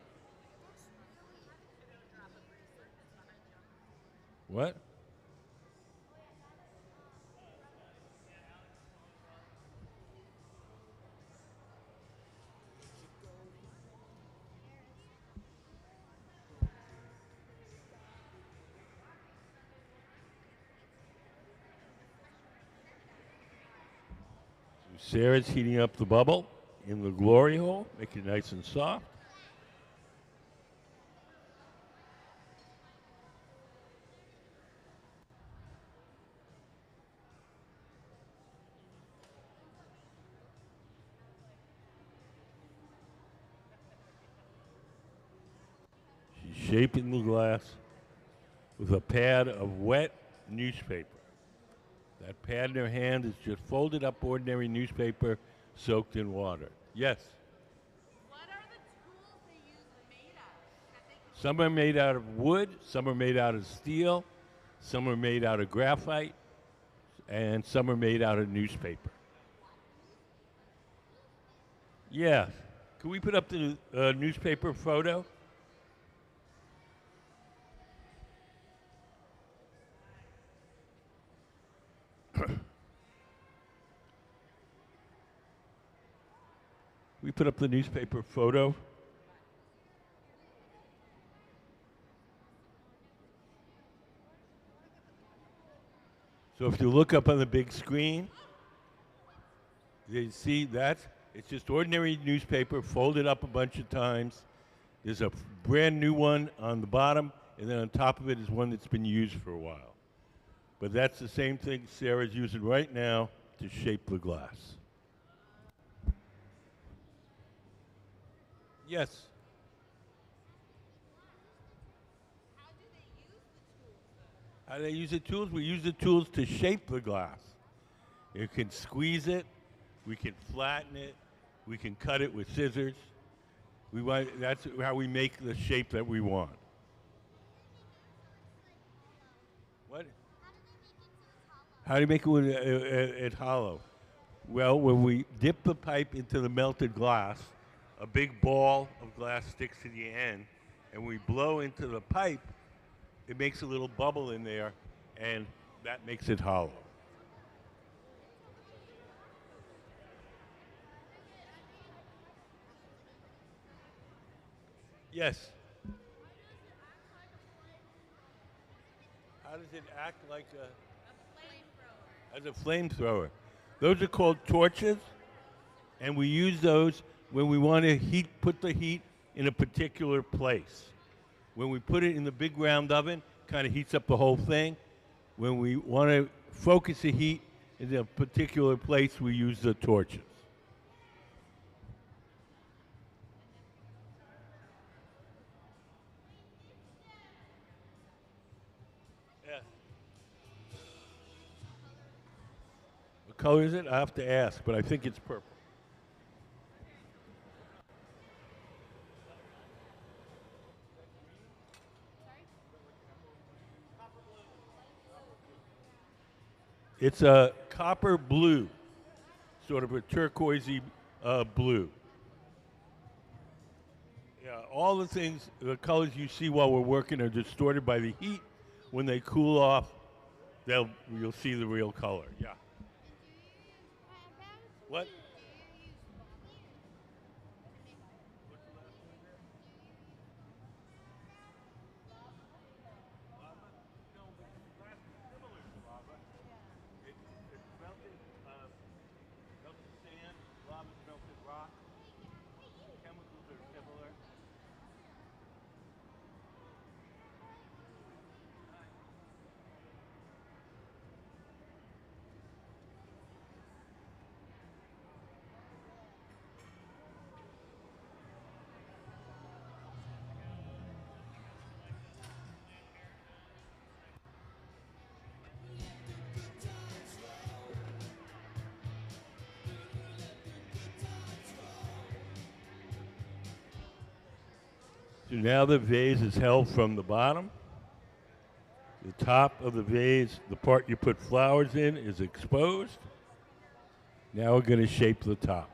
What? Sarah's heating up the bubble in the glory hole, make it nice and soft. She's shaping the glass with a pad of wet newspaper. That pad in her hand is just folded up ordinary newspaper soaked in water. Yes? What are the tools they use made of? Some are made out of wood, some are made out of steel, some are made out of graphite, and some are made out of newspaper. Yeah. Can we put up the newspaper photo? We put up the newspaper photo. So if you look up on the big screen, you see that it's just ordinary newspaper folded up a bunch of times. There's a brand new one on the bottom, and then on top of it is one that's been used for a while. But that's the same thing Sarah's using right now to shape the glass. Yes. How do they use the tools? We use the tools to shape the glass. You can squeeze it, we can flatten it, we can cut it with scissors. That's how we make the shape that we want. What? How do you make it hollow? Well, when we dip the pipe into the melted glass, a big ball of glass sticks to the end, and we blow into the pipe, it makes a little bubble in there, and that makes it hollow. Yes. How does it act like as a flamethrower? Those are called torches, and we use those when we want to put the heat in a particular place. When we put it in the big round oven, kind of heats up the whole thing. When we want to focus the heat in a particular place, we use the torches. Yes. What color is it? I have to ask, but I think it's purple. It's a copper blue, sort of a turquoisey blue. Yeah, all the things, the colors you see while we're working are distorted by the heat. When they cool off, you'll see the real color. Yeah. What? So now the vase is held from the bottom. The top of the vase, the part you put flowers in, is exposed. Now we're going to shape the top.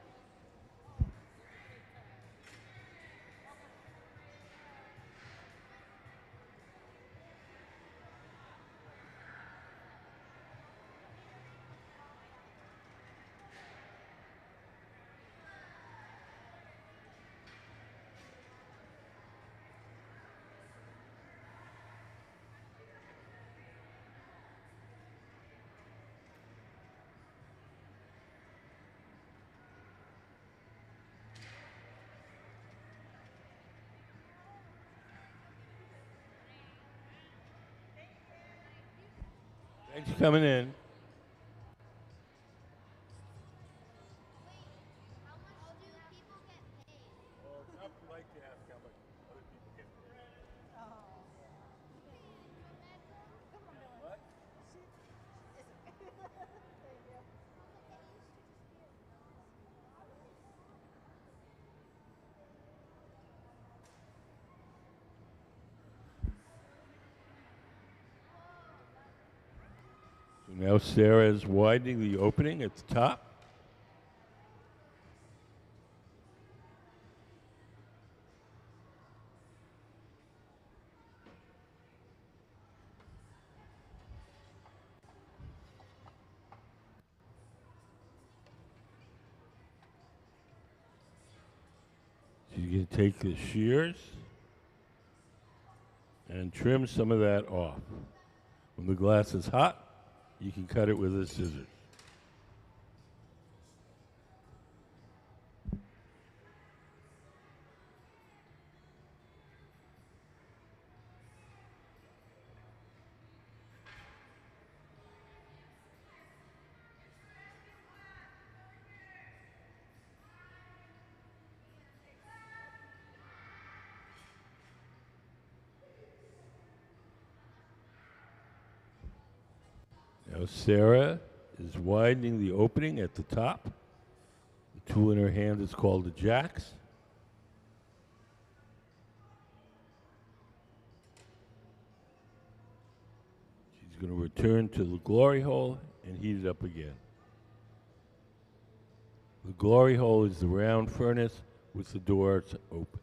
Thanks for coming in. So now Sarah is widening the opening at the top. She's going to take the shears and trim some of that off. When the glass is hot, you can cut it with a scissors. Now Sarah is widening the opening at the top. The tool in her hand is called a jacks. She's going to return to the glory hole and heat it up again. The glory hole is the round furnace with the doors open.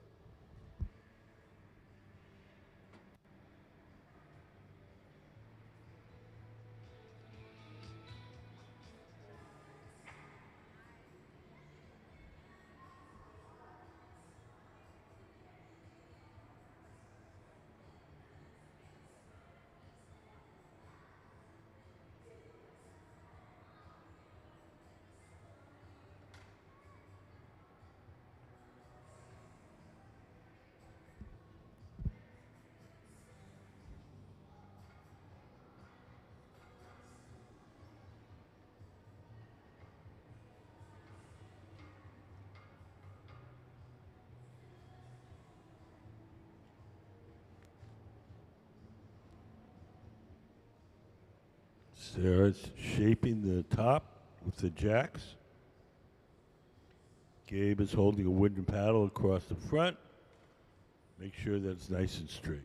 Sarah's shaping the top with the jacks. Gabe is holding a wooden paddle across the front. Make sure that's nice and straight.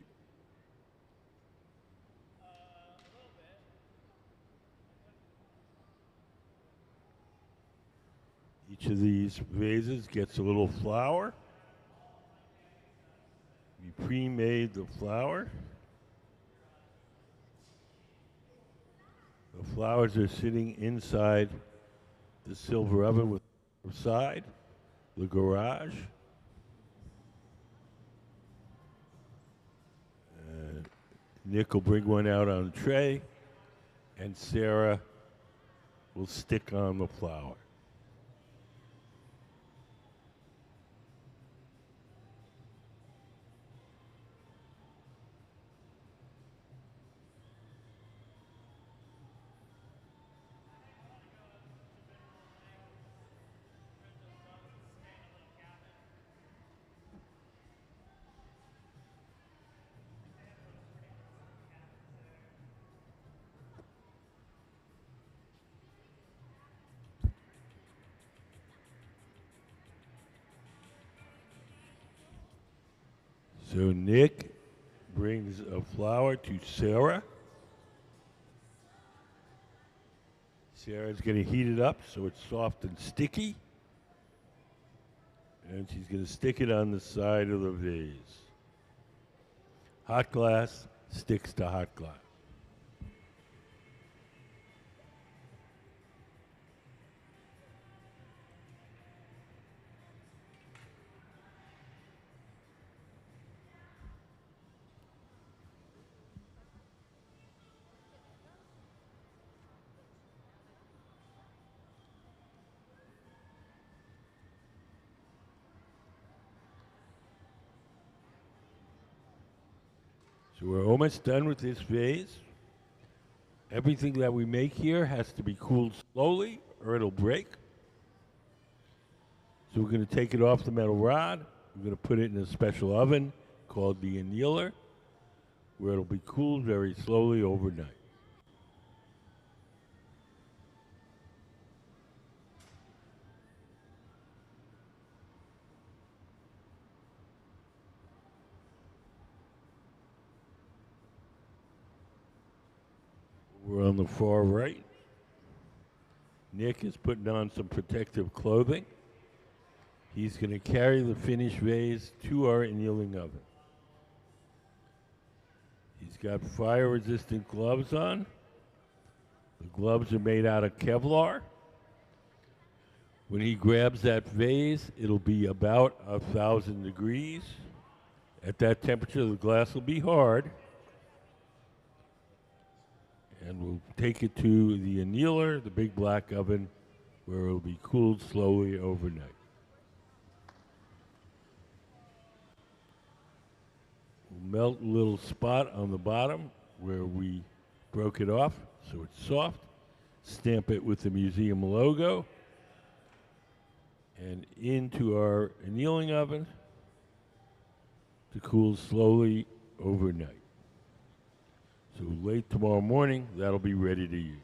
Each of these vases gets a little flower. We pre-made the flower. The flowers are sitting inside the silver oven with the side, the garage. Nick will bring one out on a tray, and Sarah will stick on the flower. So Nick brings a flower to Sarah. Sarah's going to heat it up so it's soft and sticky. And she's going to stick it on the side of the vase. Hot glass sticks to hot glass. So we're almost done with this vase. Everything that we make here has to be cooled slowly or it'll break. So we're going to take it off the metal rod. We're going to put it in a special oven called the annealer, where it'll be cooled very slowly overnight. We're on the far right. Nick is putting on some protective clothing. He's going to carry the finished vase to our annealing oven. He's got fire-resistant gloves on. The gloves are made out of Kevlar. When he grabs that vase, it'll be about 1,000 degrees. At that temperature, the glass will be hard. And we'll take it to the annealer, the big black oven, where it'll be cooled slowly overnight. We'll melt a little spot on the bottom where we broke it off so it's soft. Stamp it with the museum logo. And into our annealing oven to cool slowly overnight. So late tomorrow morning, that'll be ready to use.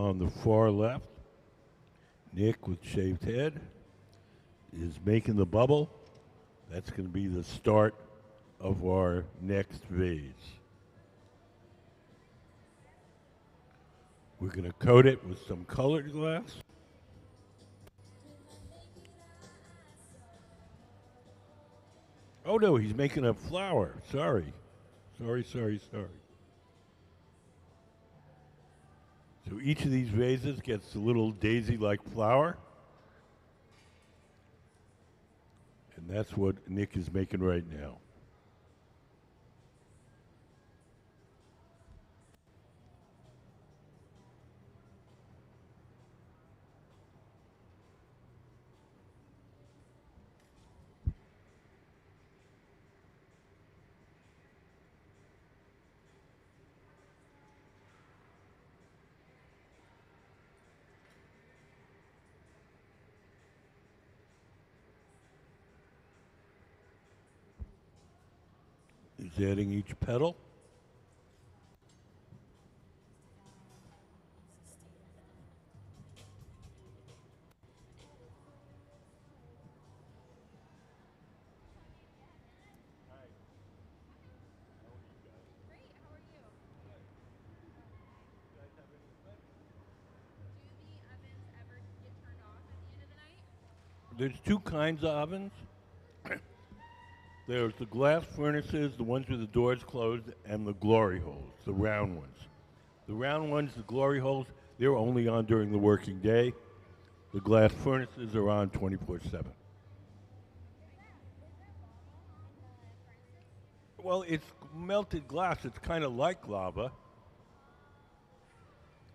on the far left, Nick with shaved head, is making the bubble. That's going to be the start of our next vase. We're going to coat it with some colored glass. Oh no, he's making a flower. Sorry. Sorry. So each of these vases gets a little daisy-like flower. And that's what Nick is making right now. He's adding each petal. There's two kinds of ovens. There's the glass furnaces, the ones with the doors closed, and the glory holes, the round ones. The round ones, the glory holes, they're only on during the working day. The glass furnaces are on 24/7. Well, it's melted glass. It's kind of like lava,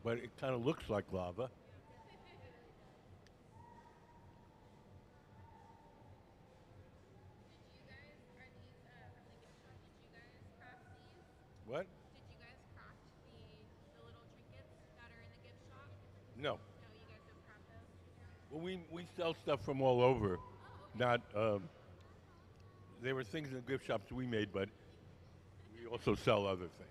but it kind of looks like lava. What? Did you guys craft the little trinkets that are in the gift shop? No. No, you guys don't craft those? Well, we sell stuff from all over. Not, there were things in the gift shops we made, but we also sell other things.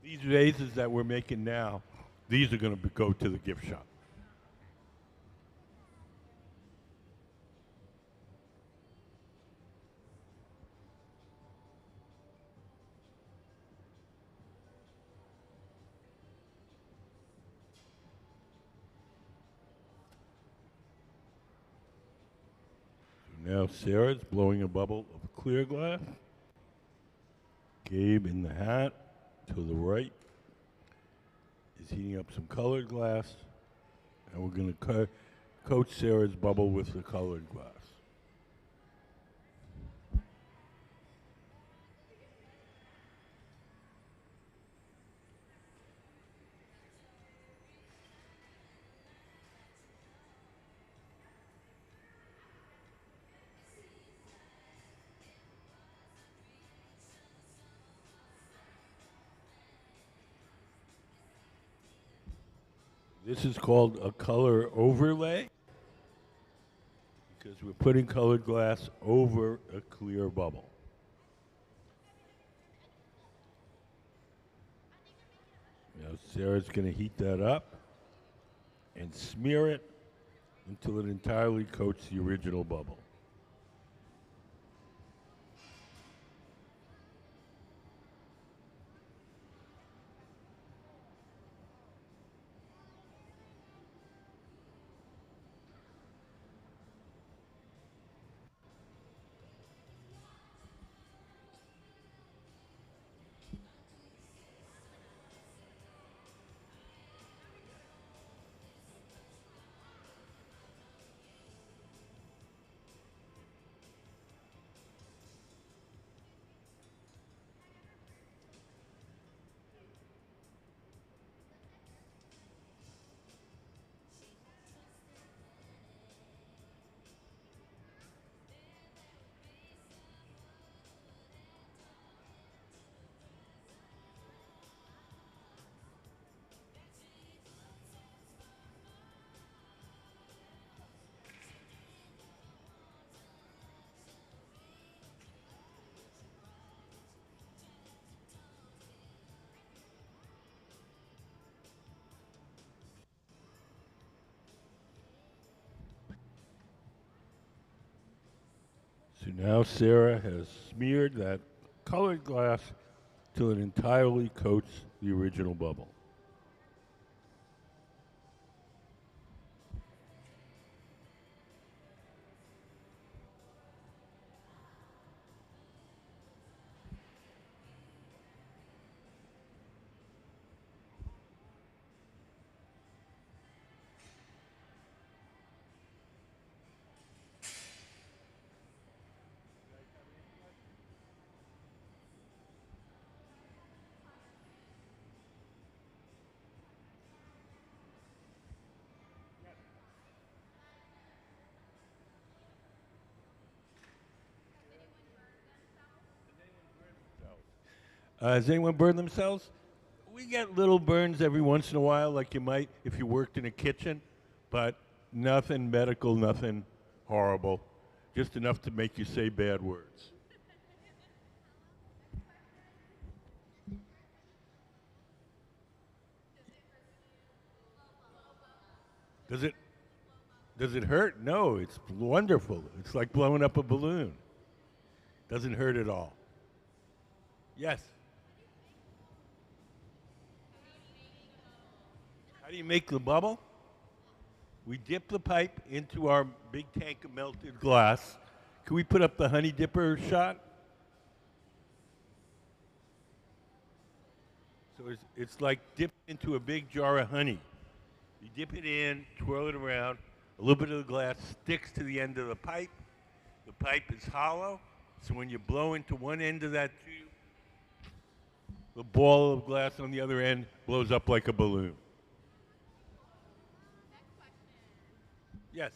These vases that we're making now, these are going to go to the gift shop. So now Sarah's blowing a bubble of clear glass. Gabe in the hat to the right is heating up some colored glass, and we're going to coat Sarah's bubble with the colored glass. This is called a color overlay because we're putting colored glass over a clear bubble. Now Sarah's going to heat that up and smear it until it entirely coats the original bubble. So now Sarah has smeared that colored glass till it entirely coats the original bubble. Has anyone burned themselves? We get little burns every once in a while, like you might if you worked in a kitchen, but nothing medical, nothing horrible. Just enough to make you say bad words. Does it? Does it hurt? No, it's wonderful. It's like blowing up a balloon. Doesn't hurt at all. Yes. How do you make the bubble? We dip the pipe into our big tank of melted glass. Can we put up the honey dipper shot? So it's like dipping into a big jar of honey. You dip it in, twirl it around. A little bit of the glass sticks to the end of the pipe. The pipe is hollow, so when you blow into one end of that tube, the ball of glass on the other end blows up like a balloon. Yes.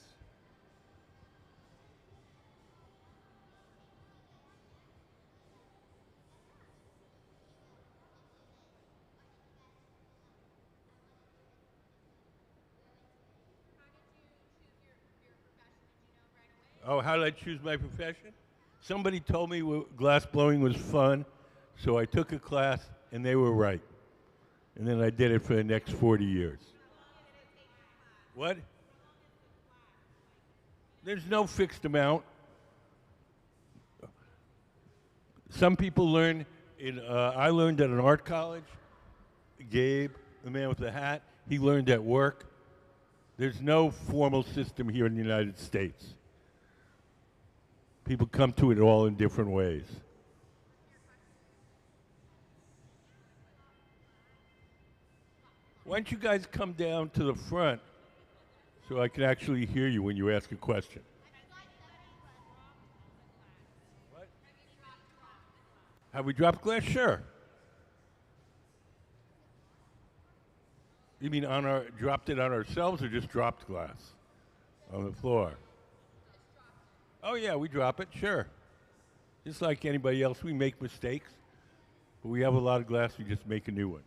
Oh, how did I choose my profession? Somebody told me glass blowing was fun, so I took a class and they were right. And then I did it for the next 40 years. What? There's no fixed amount. Some people learn I learned at an art college. Gabe, the man with the hat, he learned at work. There's no formal system here in the United States. People come to it all in different ways. Why don't you guys come down to the front so I can actually hear you when you ask a question? What? Have we dropped glass? Sure. You mean dropped it on ourselves or just dropped glass on the floor? Oh yeah, we drop it, sure. Just like anybody else, we make mistakes, but we have a lot of glass, we just make a new one.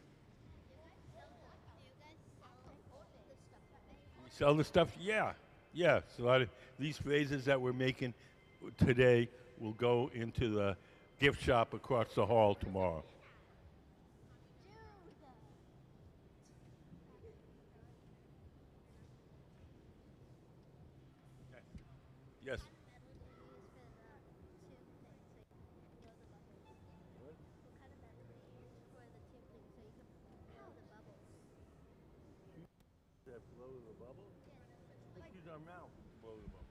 We sell the stuff? Yeah. Yeah, so a lot of these vases that we're making today will go into the gift shop across the hall tomorrow. Yes. That blow the bubble? Let's use our mouth to blow the bubble.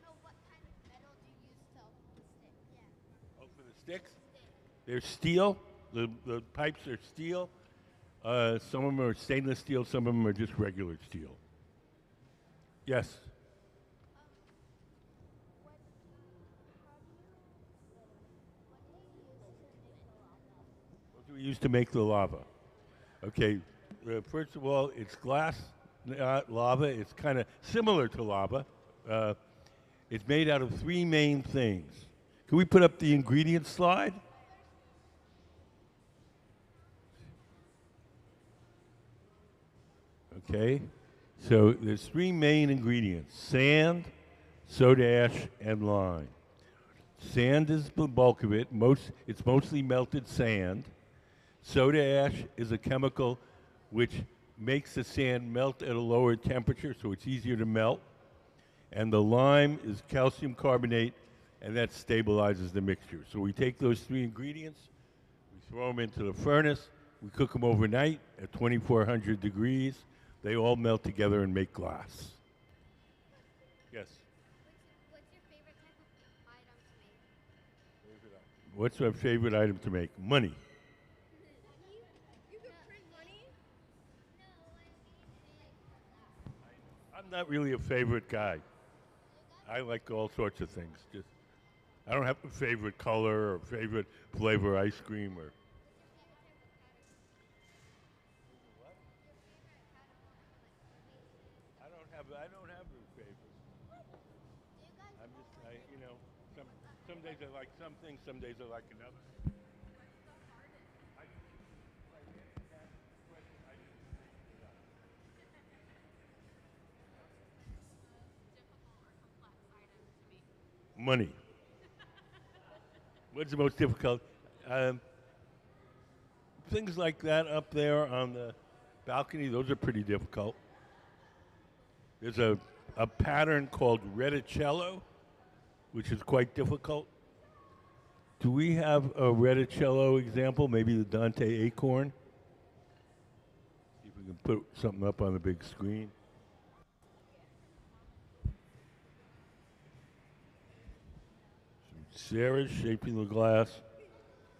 No, what kind of metal do you use to hold the stick? Yeah. Oh, for the sticks? They're steel. The pipes are steel. Some of them are stainless steel. Some of them are just regular steel. Yes. What do we use to make the lava? Okay, first of all, it's glass, not lava. It's kind of similar to lava. It's made out of three main things. Can we put up the ingredient slide? Okay, so there's three main ingredients: sand, soda ash, and lime. Sand is the bulk of it. It's mostly melted sand. Soda ash is a chemical which makes the sand melt at a lower temperature, so it's easier to melt. And the lime is calcium carbonate, and that stabilizes the mixture. So we take those three ingredients, we throw them into the furnace, we cook them overnight at 2,400 degrees. They all melt together and make glass. Yes? What's your favorite type of item to make? What's our favorite item to make? Money. You can print money? I'm not really a favorite guy. I like all sorts of things. Just I don't have a favorite color or favorite flavor ice cream or. I don't have a favorite. I'm just some days I like something, some days I like another. Money. What's the most difficult? Things like that up there on the balcony, those are pretty difficult. There's a pattern called reticello, which is quite difficult. Do we have a reticello example? Maybe the Dante acorn? See if we can put something up on the big screen. Sarah's shaping the glass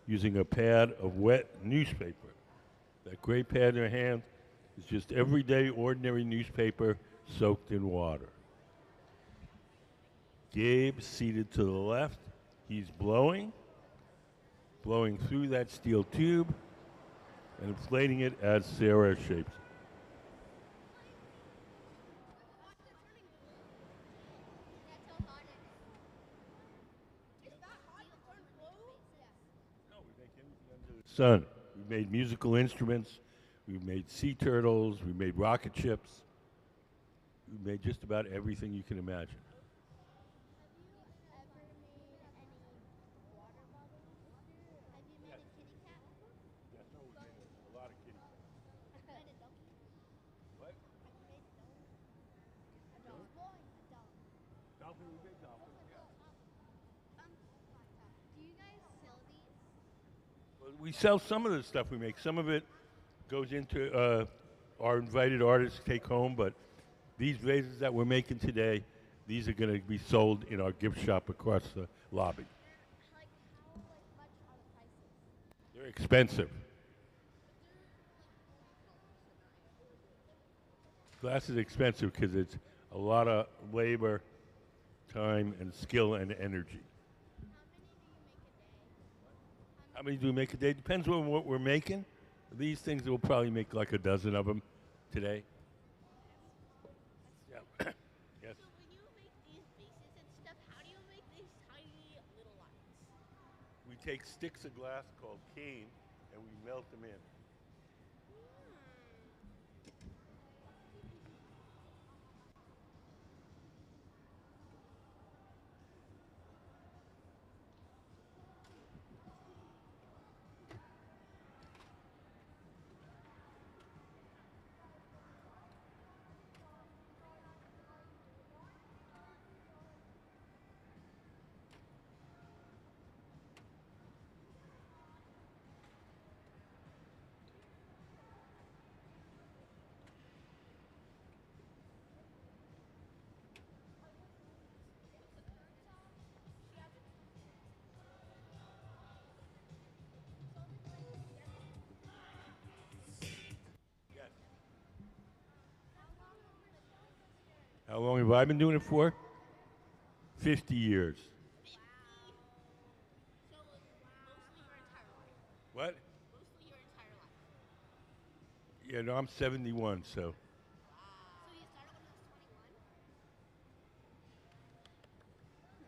using a pad of wet newspaper. That gray pad in her hand is just everyday, ordinary newspaper soaked in water. Gabe, seated to the left, he's blowing through that steel tube and inflating it as Sarah shapes it. Sun. We've made musical instruments. We've made sea turtles. We've made rocket ships. We've made just about everything you can imagine. We sell some of the stuff we make. Some of it goes into our invited artists take home, but these vases that we're making today, these are going to be sold in our gift shop across the lobby. They're expensive. Glass is expensive because it's a lot of labor, time, and skill and energy. How many do we make a day? Depends on what we're making. These things we'll probably make like a dozen of them today. Yeah. Yes. So when you make these bases and stuff, how do you make these tiny little lights? We take sticks of glass called cane and we melt them in. How long have I been doing it for? 50 years. So mostly your entire life. What? Mostly your entire life. Yeah, no, I'm 71, so. So you started when you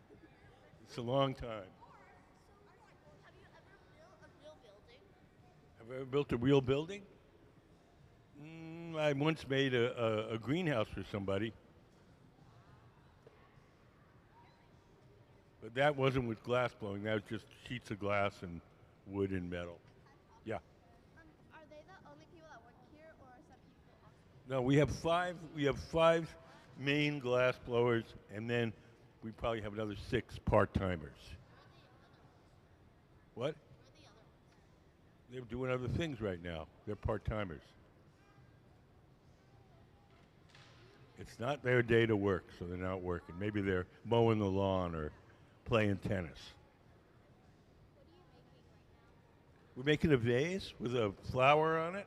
was 21? It's a long time. Have you ever built a real building? Have I ever built a real building? I once made a greenhouse for somebody. But that wasn't with glass blowing. That was just sheets of glass and wood and metal. Yeah. Are they the only people that work here, or are some people also? No, we have five. We have five main glass blowers, and then we probably have another 6 part-timers. What? They're doing other things right now. They're part-timers. It's not their day to work, so they're not working. Maybe they're mowing the lawn or playing tennis. We're making a vase with a flower on it.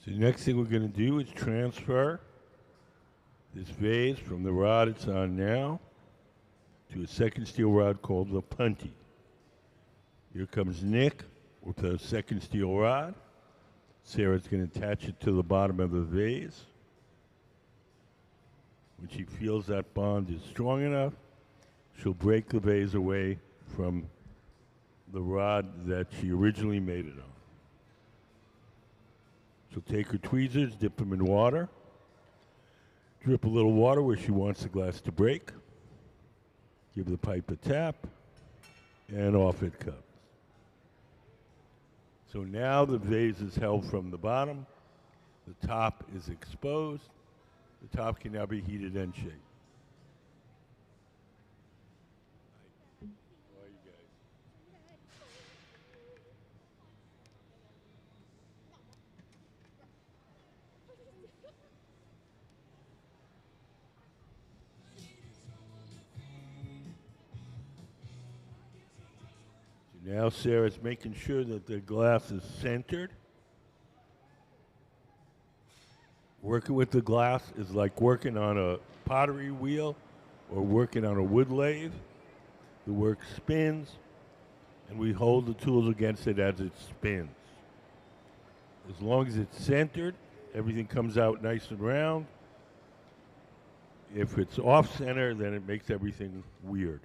So the next thing we're going to do is transfer this vase from the rod it's on now to a second steel rod called the punty. Here comes Nick with a second steel rod. Sarah's going to attach it to the bottom of the vase. When she feels that bond is strong enough, she'll break the vase away from the rod that she originally made it on. She'll take her tweezers, dip them in water, drip a little water where she wants the glass to break, give the pipe a tap, and off it comes. So now the vase is held from the bottom, the top is exposed, the top can now be heated and shaped. Now Sarah's making sure that the glass is centered. Working with the glass is like working on a pottery wheel or working on a wood lathe. The work spins, and we hold the tools against it as it spins. As long as it's centered, everything comes out nice and round. If it's off center, then it makes everything weird.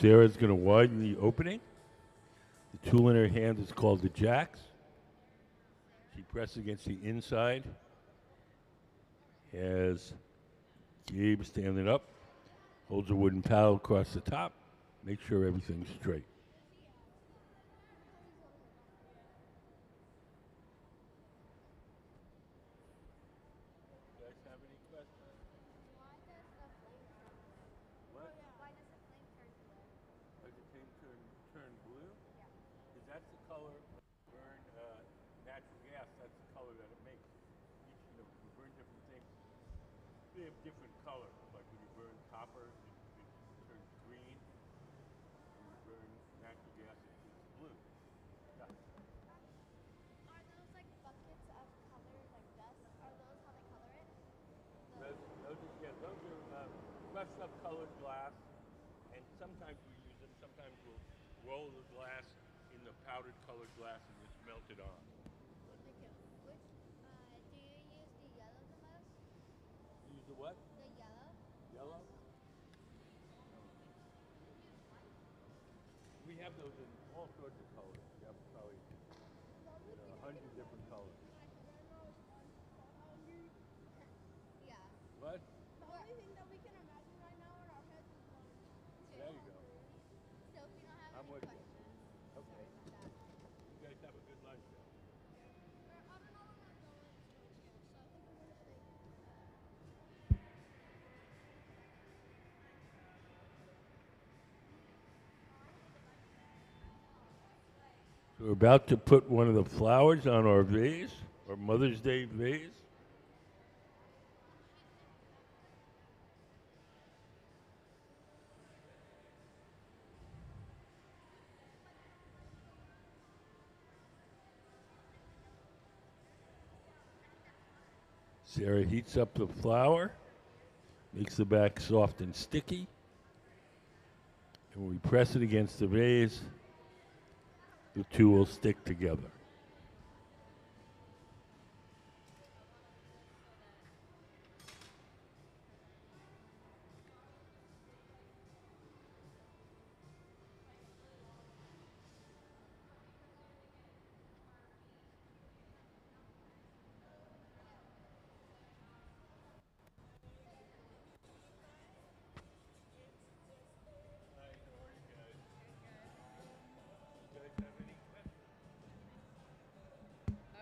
Sarah's going to widen the opening. The tool in her hand is called the jacks. She presses against the inside. Has Gabe standing up, holds a wooden paddle across the top, make sure everything's straight. You guys have any questions? Why does the flame turn blue? What? Why does the flame turn blue? Does the paint turn blue? Yeah. Because that's the color burned natural gas. That's the color that it makes. You burn different things. They have different colors. Like when you burn copper, it turns green. When you burn natural gas, it's blue. Yeah. Are those like buckets of color, like dust? Are those how they color it? Those are brushed up colored glass, and sometimes we use them. Sometimes we'll roll the glass in the powdered colored glass and just melt it on. Thank you. Which, do you use the yellow the most? Use the what? The yellow? Yellow? We have those in all sorts of colors. We have probably 100 different colors. Yeah. What? The only thing that we can imagine right now in our heads is one. There you go. So if we don't have I'm any with you. questions. Okay. Sorry about that. You guys have a good lunch. Then. I don't know when we're going to lunch yet, so I think we're gonna stay here. So we're about to put one of the flowers on our vase, our Mother's Day vase. Sarah heats up the flour, makes the back soft and sticky, and when we press it against the vase, the two will stick together.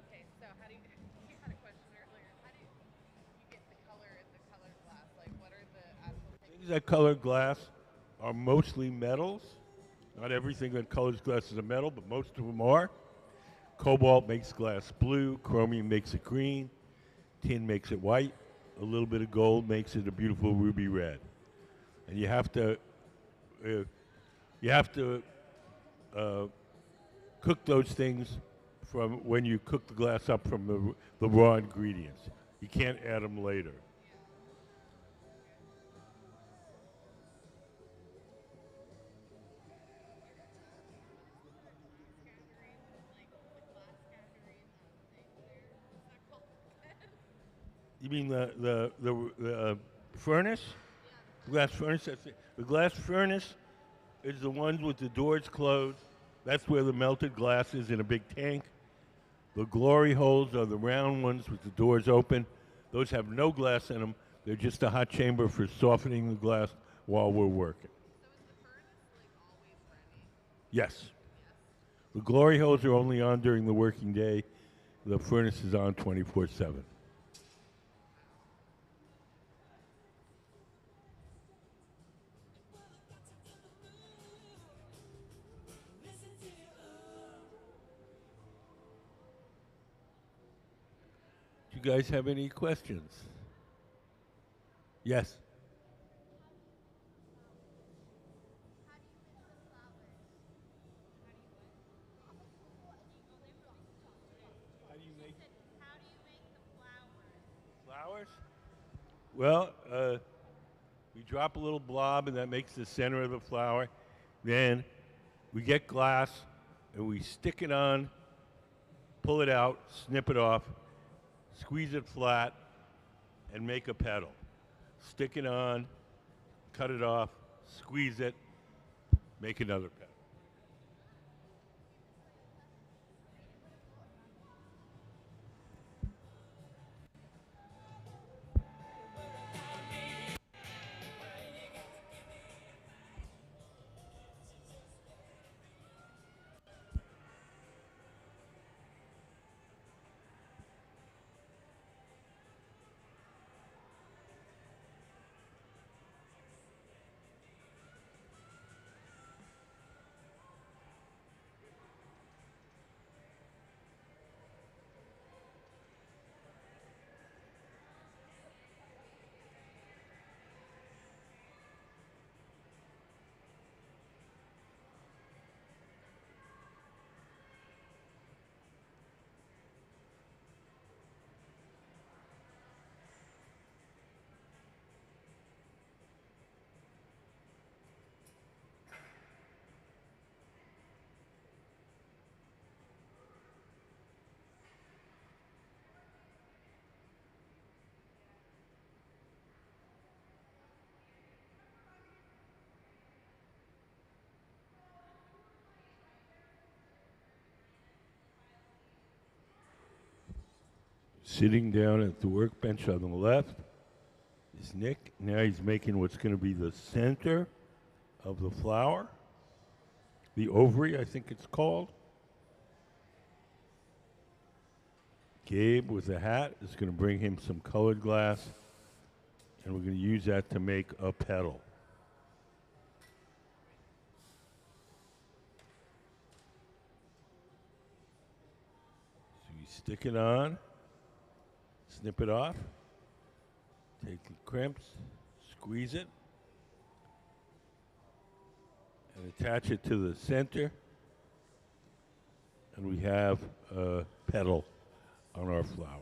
Okay, so how do you, you had a question earlier. How do you get the color in the colored glass? Like, what are the actual Things that color glass are mostly metals. Not everything that colors glass is a metal, but most of them are. Cobalt makes glass blue, chromium makes it green, tin makes it white, a little bit of gold makes it a beautiful ruby red. And you have to cook those things from when you cook the glass up from the raw ingredients. You can't add them later. You mean the furnace? Glass furnace. That's it. The glass furnace is the ones with the doors closed. That's where the melted glass is in a big tank. The glory holes are the round ones with the doors open. Those have no glass in them. They're just a hot chamber for softening the glass while we're working. So is the furnace like always running? Yes. The glory holes are only on during the working day. The furnace is on 24/7. Do you guys have any questions? Yes. How do you make flowers? Well, we drop a little blob, and that makes the center of the flower. Then we get glass, and we stick it on, pull it out, snip it off, squeeze it flat, and make a petal. Stick it on, cut it off, squeeze it, Make another petal. Sitting down at the workbench on the left is Nick. Now he's making what's going to be the center of the flower, the ovary, I think it's called. Gabe, with a hat, is going to bring him some colored glass, and we're going to use that to make a petal. So you stick it on. Snip it off, take the crimps, squeeze it, and attach it to the center, and we have a petal on our flower.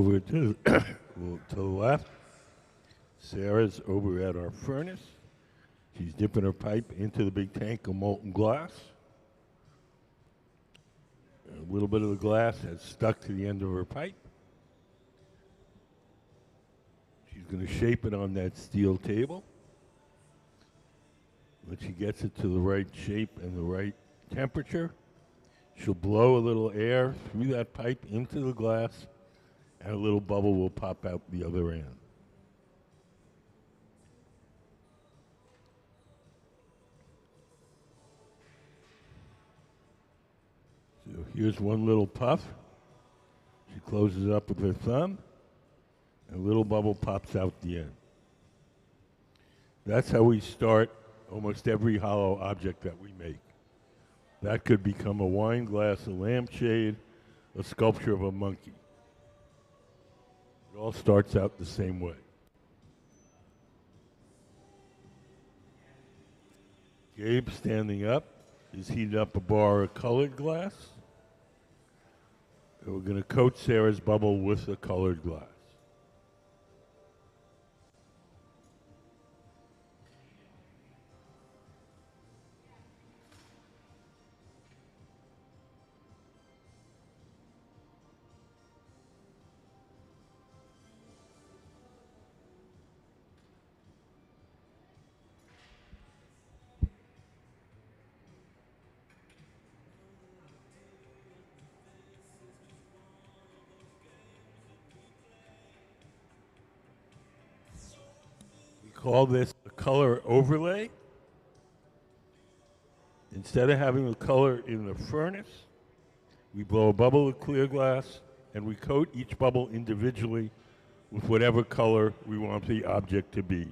over to to the left. Sarah's over at our furnace. She's dipping her pipe into the big tank of molten glass. A little bit of the glass has stuck to the end of her pipe. She's going to shape it on that steel table. When she gets it to the right shape and the right temperature, she'll blow a little air through that pipe into the glass, and a little bubble will pop out the other end. So here's one little puff. She closes it up with her thumb, and a little bubble pops out the end. That's how we start almost every hollow object that we make. That could become a wine glass, a lampshade, a sculpture of a monkey. It all starts out the same way. Gabe, standing up, is heating up a bar of colored glass. And we're going to coat Sarah's bubble with the colored glass. Call this a color overlay. Instead of having the color in the furnace, we blow a bubble of clear glass and we coat each bubble individually with whatever color we want the object to be.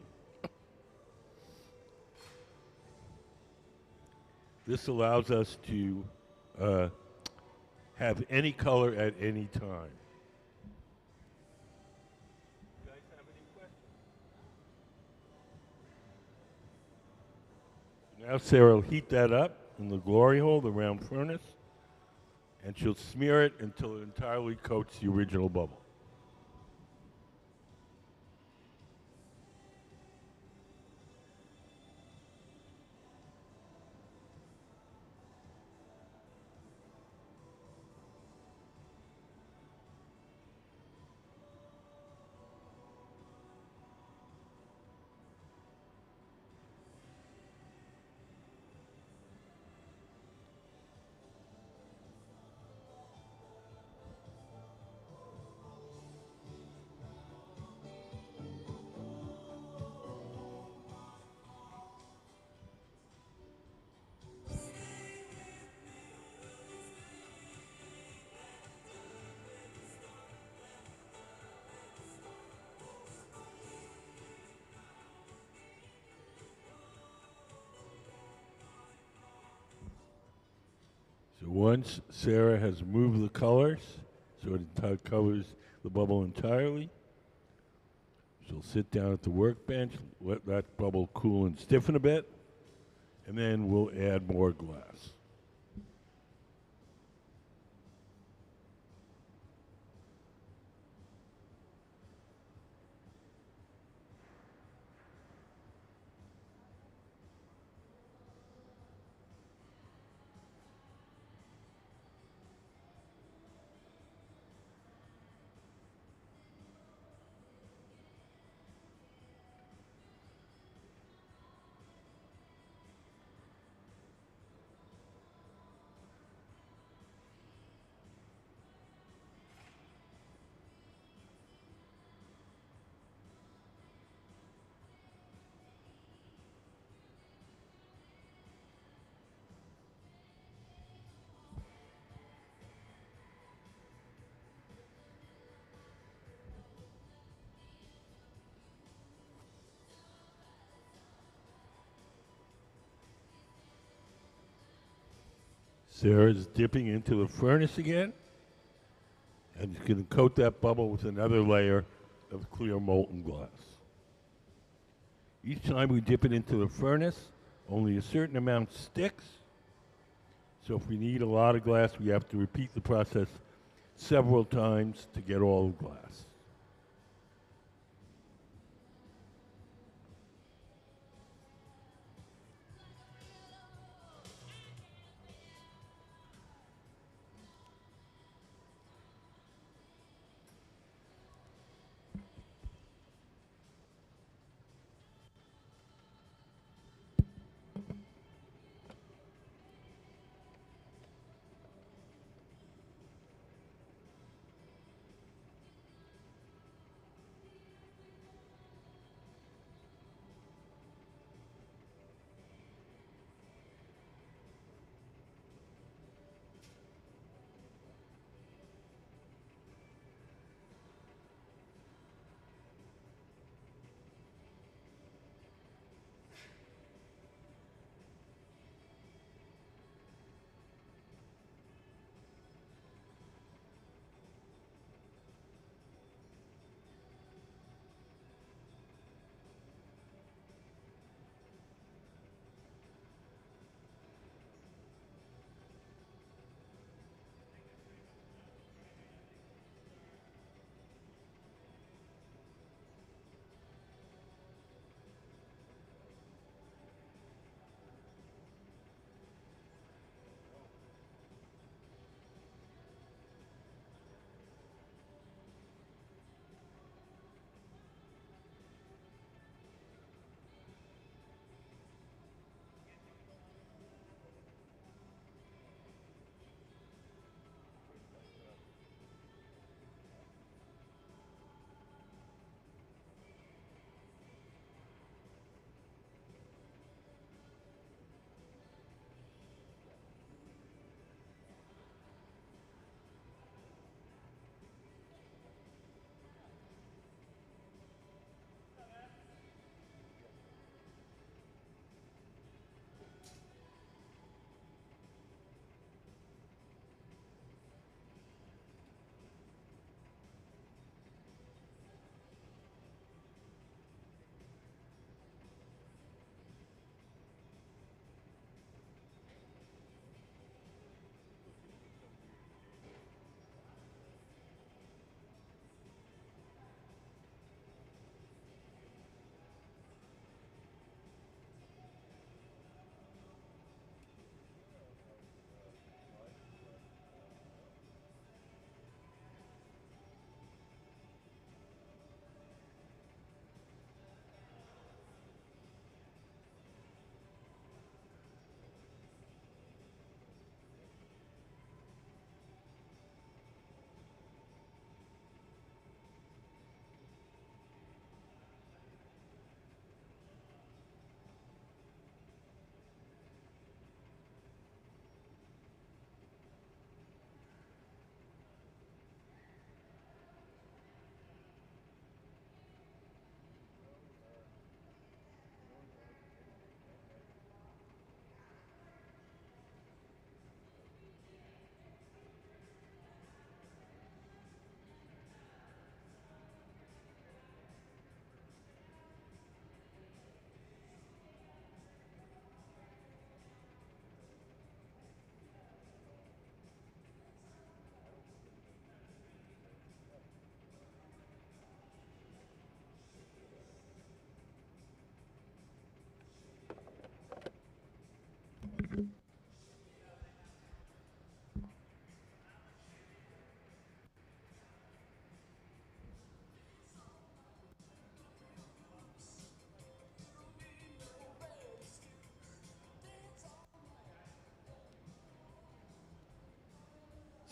This allows us to have any color at any time. Now Sarah will heat that up in the glory hole, the round furnace, and she'll smear it until it entirely coats the original bubble. So once Sarah has moved the colors, so it covers the bubble entirely, she'll sit down at the workbench, let that bubble cool and stiffen a bit, and then we'll add more glass. Sarah's dipping into the furnace again, and you can coat that bubble with another layer of clear molten glass. Each time we dip it into the furnace, only a certain amount sticks. So if we need a lot of glass, we have to repeat the process several times to get all the glass.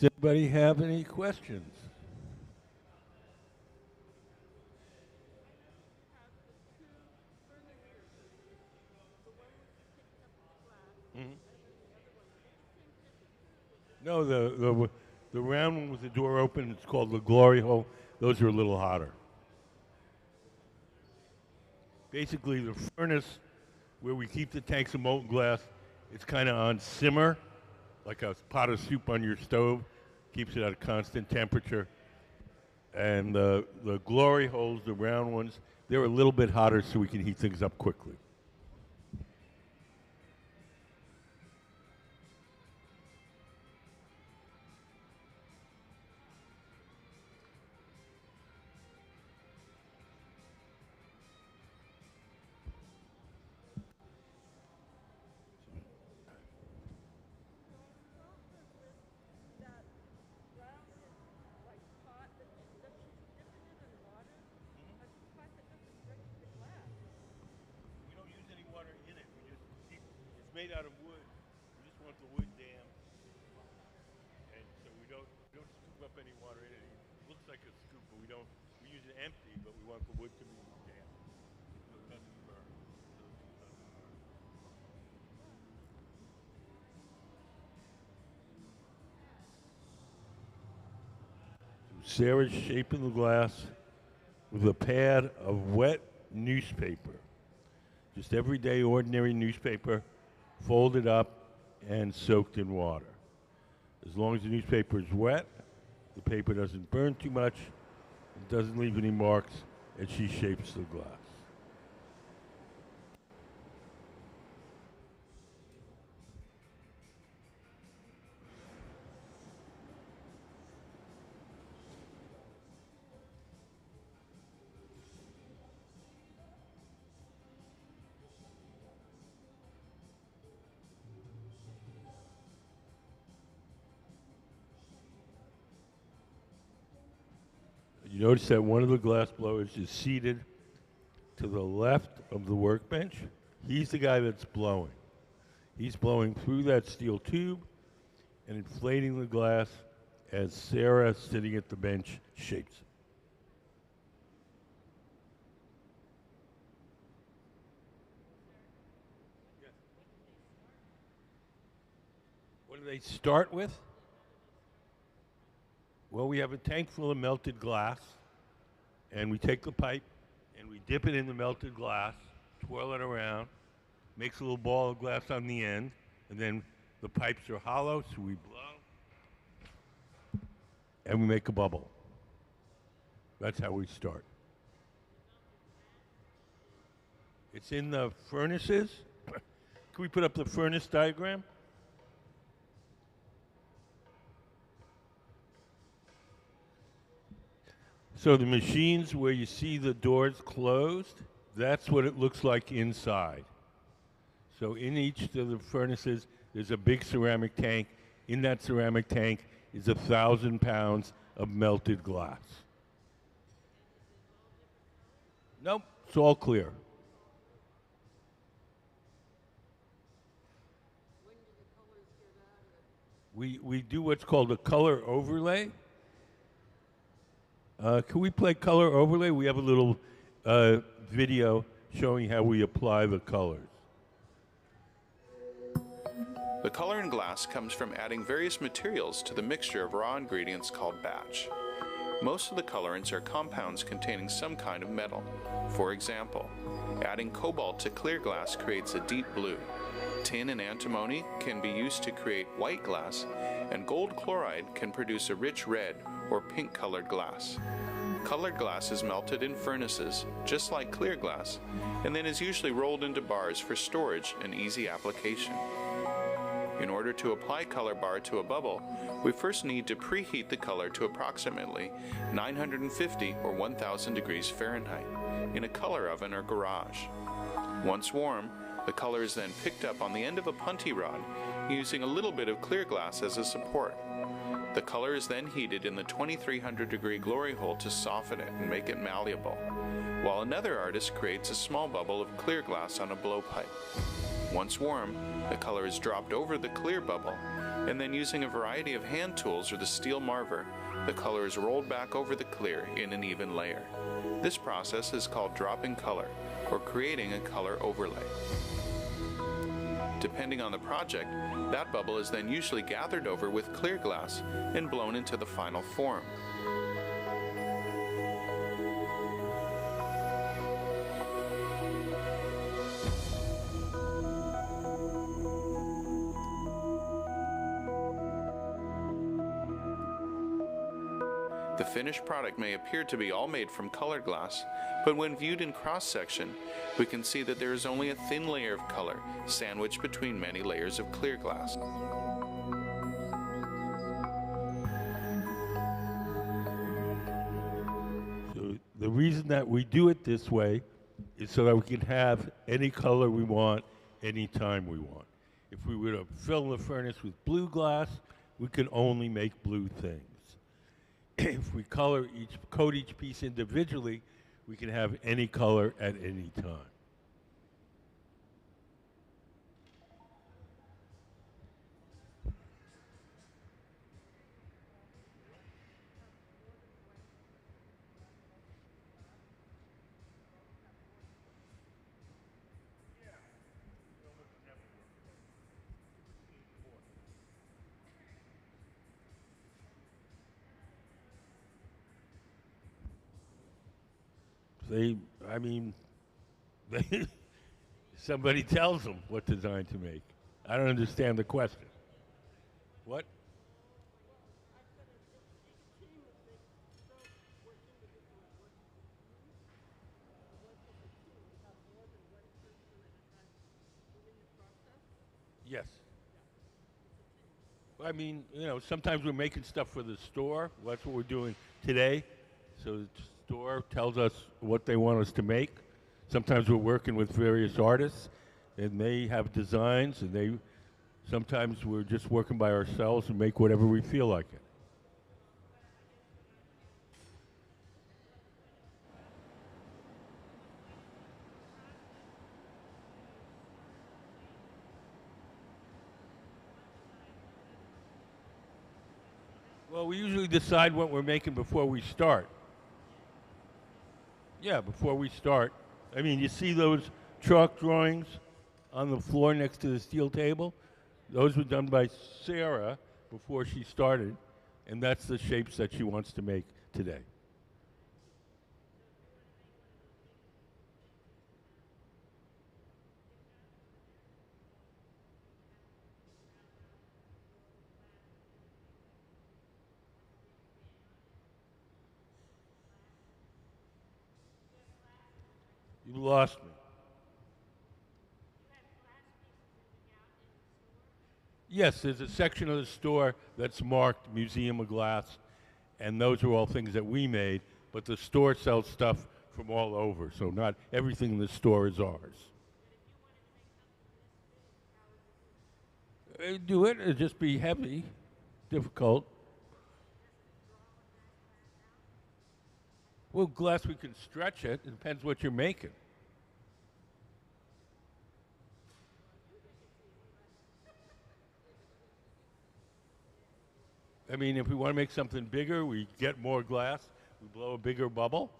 Does anybody have any questions? Mhm. No, the round one with the door open, it's called the glory hole. Those are a little hotter. Basically, the furnace where we keep the tanks of molten glass, it's kind of on simmer, like a pot of soup on your stove, keeps it at a constant temperature. And the glory holes, the round ones, they're a little bit hotter so we can heat things up quickly. made out of wood. We just want the wood dam, and so we don't scoop up any water in it. It looks like a scoop, but we don't. We use it empty, but we want the wood to be damp, so it doesn't burn. Sarah's shaping the glass with a pad of wet newspaper. Just everyday ordinary newspaper, folded up and soaked in water. As long as the newspaper is wet, the paper doesn't burn too much, it doesn't leave any marks, and she shapes the glass. You notice that one of the glass blowers is seated to the left of the workbench. He's the guy that's blowing. He's blowing through that steel tube and inflating the glass as Sarah, sitting at the bench, shapes it. What do they start with? Well, we have a tank full of melted glass, and we take the pipe and we dip it in the melted glass, twirl it around, makes a little ball of glass on the end, and then the pipes are hollow, so we blow, and we make a bubble. That's how we start. It's in the furnaces. Can we put up the furnace diagram? So the machines where you see the doors closed, that's what it looks like inside. So in each of the furnaces, there's a big ceramic tank. In that ceramic tank is 1,000 pounds of melted glass. Nope, it's all clear. We do what's called a color overlay. Can we play color overlay? We have a little video showing how we apply the colors. The color in glass comes from adding various materials to the mixture of raw ingredients called batch. Most of the colorants are compounds containing some kind of metal. For example, adding cobalt to clear glass creates a deep blue. Tin and antimony can be used to create white glass, and gold chloride can produce a rich red or pink colored glass. Colored glass is melted in furnaces, just like clear glass, and then is usually rolled into bars for storage and easy application. In order to apply color bar to a bubble, we first need to preheat the color to approximately 950 or 1000 degrees Fahrenheit in a color oven or garage. Once warm, the color is then picked up on the end of a punty rod using a little bit of clear glass as a support. The color is then heated in the 2300 degree glory hole to soften it and make it malleable, while another artist creates a small bubble of clear glass on a blowpipe. Once warm, the color is dropped over the clear bubble, and then using a variety of hand tools or the steel marver, the color is rolled back over the clear in an even layer. This process is called dropping color, or creating a color overlay. Depending on the project, that bubble is then usually gathered over with clear glass and blown into the final form. The finished product may appear to be all made from colored glass, but when viewed in cross-section, we can see that there is only a thin layer of color sandwiched between many layers of clear glass. So the reason that we do it this way is so that we can have any color we want, anytime we want. If we were to fill the furnace with blue glass, we can only make blue things. If we coat each piece individually, we can have any color at any time. They, I mean, they, somebody tells them what design to make. I don't understand the question. What? Yes. I mean, you know, sometimes we're making stuff for the store. That's what we're doing today. So the store tells us what they want us to make. Sometimes we're working with various artists, and they have designs, and they. Sometimes we're just working by ourselves and make whatever we feel like it. Well, we usually decide what we're making before we start. Yeah, before we start. I mean, you see those chalk drawings on the floor next to the steel table? Those were done by Sarah before she started, and that's the shapes that she wants to make today. You lost me. Yes, there's a section of the store that's marked Museum of Glass, and those are all things that we made, but the store sells stuff from all over, so not everything in the store is ours. Do it, it'd just be heavy, difficult. Well, glass, we can stretch it. It depends what you're making. I mean, if we want to make something bigger, we get more glass, we blow a bigger bubble.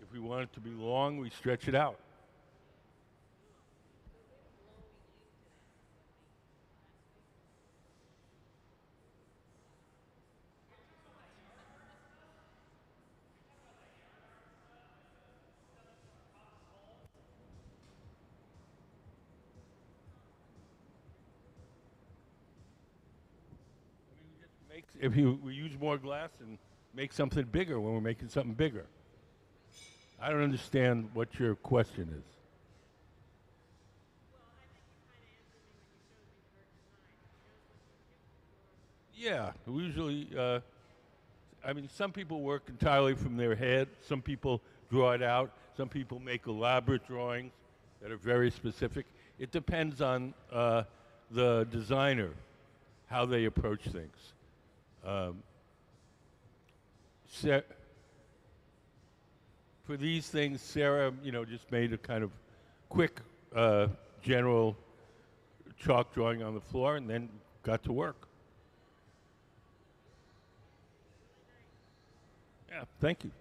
If we want it to be long, we stretch it out. If we use more glass and make something bigger when we're making something bigger. I don't understand what your question is. Yeah, we usually, I mean, some people work entirely from their head. Some people draw it out. Some people make elaborate drawings that are very specific. It depends on the designer, how they approach things. For these things, Sarah, you know, just made a kind of quick, general chalk drawing on the floor and then got to work. Yeah, thank you.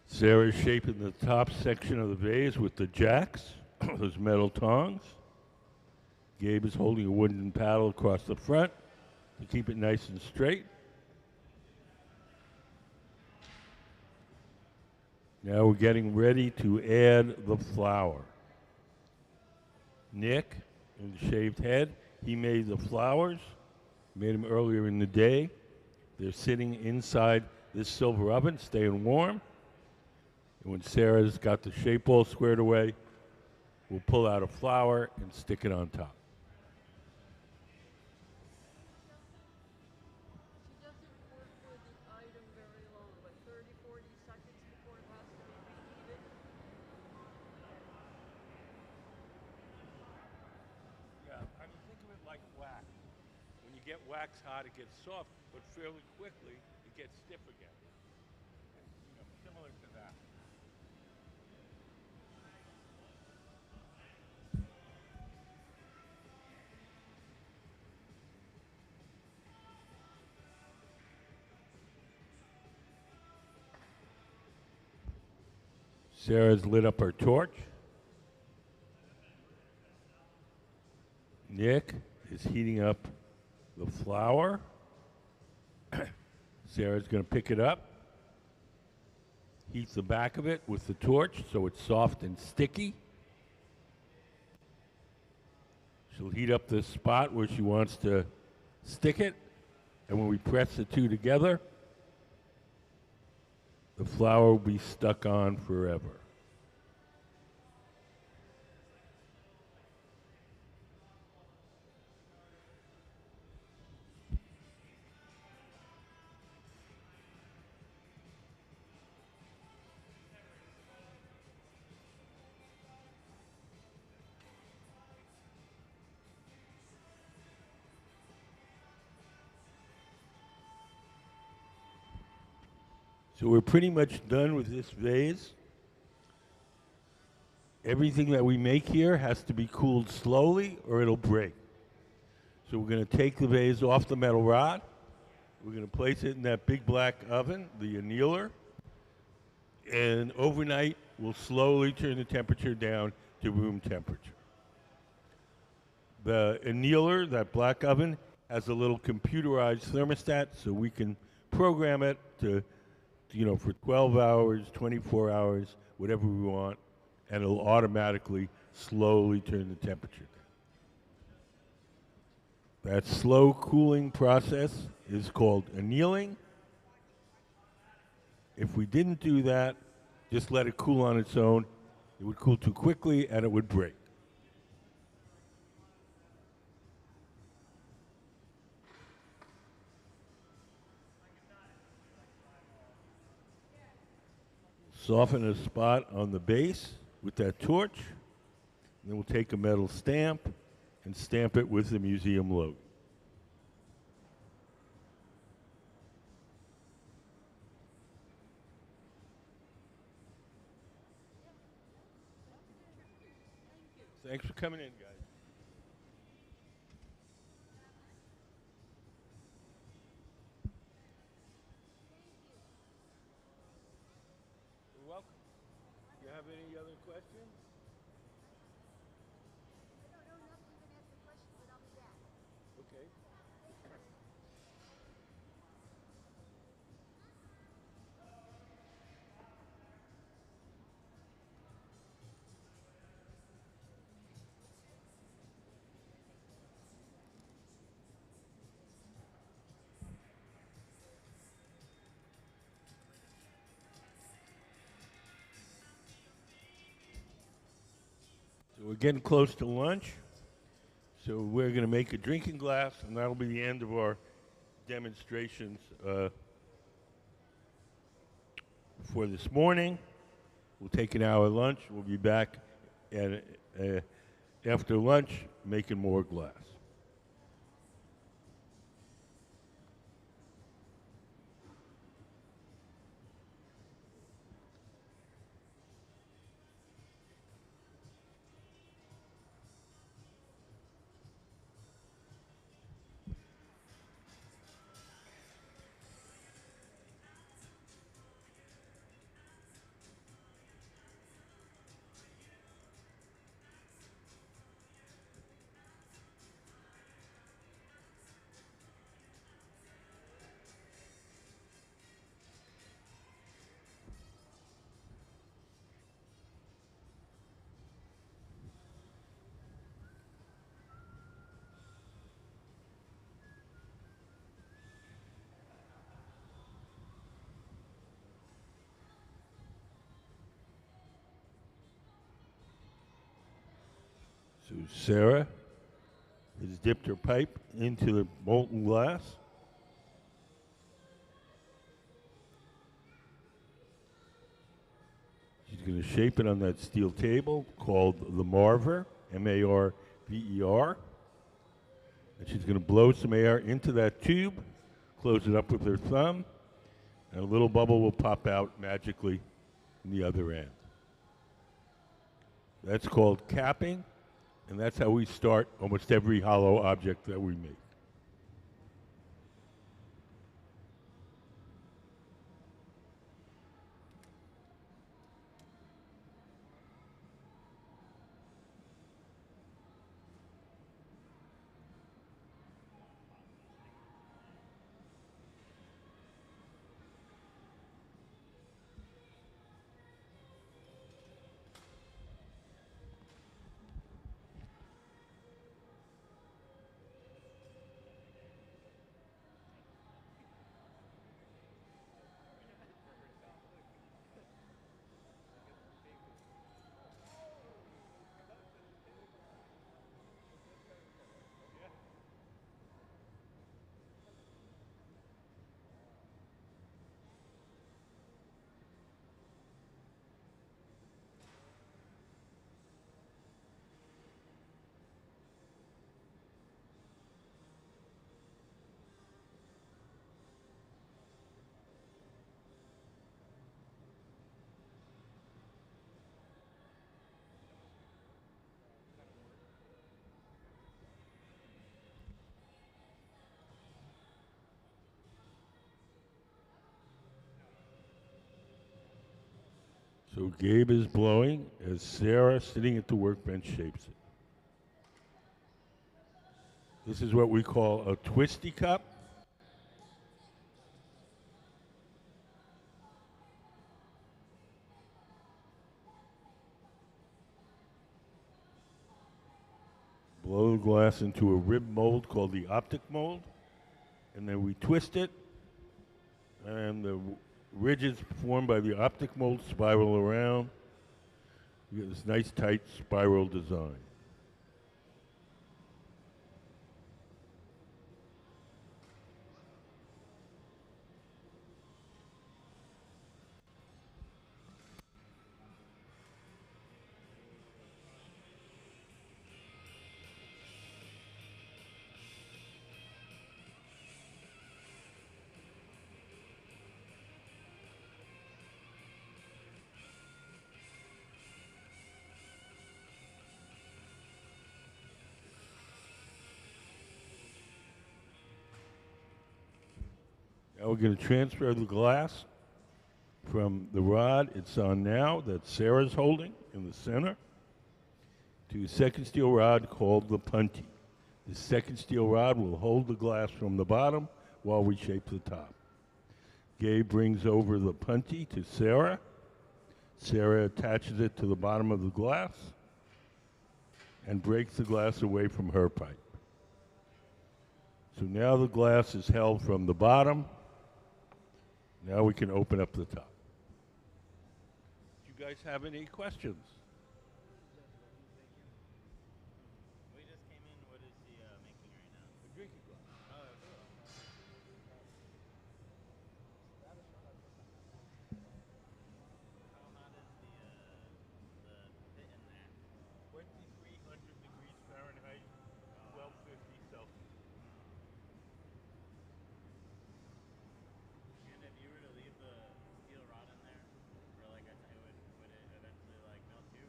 Sarah's shaping the top section of the vase with the jacks, those metal tongs. Gabe is holding a wooden paddle across the front to keep it nice and straight. Now we're getting ready to add the flower. Nick, in the shaved head, he made the flowers, made them earlier in the day. They're sitting inside this silver oven, staying warm. And when Sarah's got the shape all squared away, we'll pull out a flower and stick it on top. She doesn't work with the item very long, but 30, 40 seconds before it has to be reheated. Yeah, I mean, think of it like wax. When you get wax hot, it gets soft, but fairly quickly, it gets stiff again. It's, similar to that. Sarah's lit up her torch. Nick is heating up the flour. Sarah's going to pick it up, heat the back of it with the torch so it's soft and sticky. She'll heat up the spot where she wants to stick it, and when we press the two together, the flour will be stuck on forever. So we're pretty much done with this vase. Everything that we make here has to be cooled slowly or it'll break. So we're going to take the vase off the metal rod. We're going to place it in that big black oven, the annealer. And overnight, we'll slowly turn the temperature down to room temperature. The annealer, that black oven, has a little computerized thermostat so we can program it to for 12 hours, 24 hours, whatever we want, and it'll automatically slowly turn the temperature down. That slow cooling process is called annealing. If we didn't do that, just let it cool on its own, it would cool too quickly and it would break. Soften a spot on the base with that torch. And then we'll take a metal stamp and stamp it with the museum logo. Thanks for coming in, guys. You're welcome. Do you have any other questions? Okay. So we're getting close to lunch. So we're going to make a drinking glass, and that'll be the end of our demonstrations for this morning. We'll take an hour lunch. We'll be back at, after lunch making more glass. So Sarah has dipped her pipe into the molten glass. She's going to shape it on that steel table called the Marver, M-A-R-V-E-R. And she's going to blow some air into that tube, close it up with her thumb, and a little bubble will pop out magically in the other end. That's called capping, and that's how we start almost every hollow object that we make. So Gabe is blowing as Sarah, sitting at the workbench, shapes it. This is what we call a twisty cup. Blow the glass into a rib mold called the optic mold, and then we twist it, and the ridges formed by the optic mold spiral around. You get this nice tight spiral design. Now we're going to transfer the glass from the rod it's on now that Sarah's holding in the center to a second steel rod called the punty. The second steel rod will hold the glass from the bottom while we shape the top. Gabe brings over the punty to Sarah. Sarah attaches it to the bottom of the glass and breaks the glass away from her pipe. So now the glass is held from the bottom. Now we can open up the top. Do you guys have any questions? We just came in. What is he making right now? A drinking glass. Oh, cool. How hot is the pit in there? 2,300 degrees Fahrenheit, 1250 Celsius. And if you were to leave the steel rod in there for like a time, would it eventually like melt too,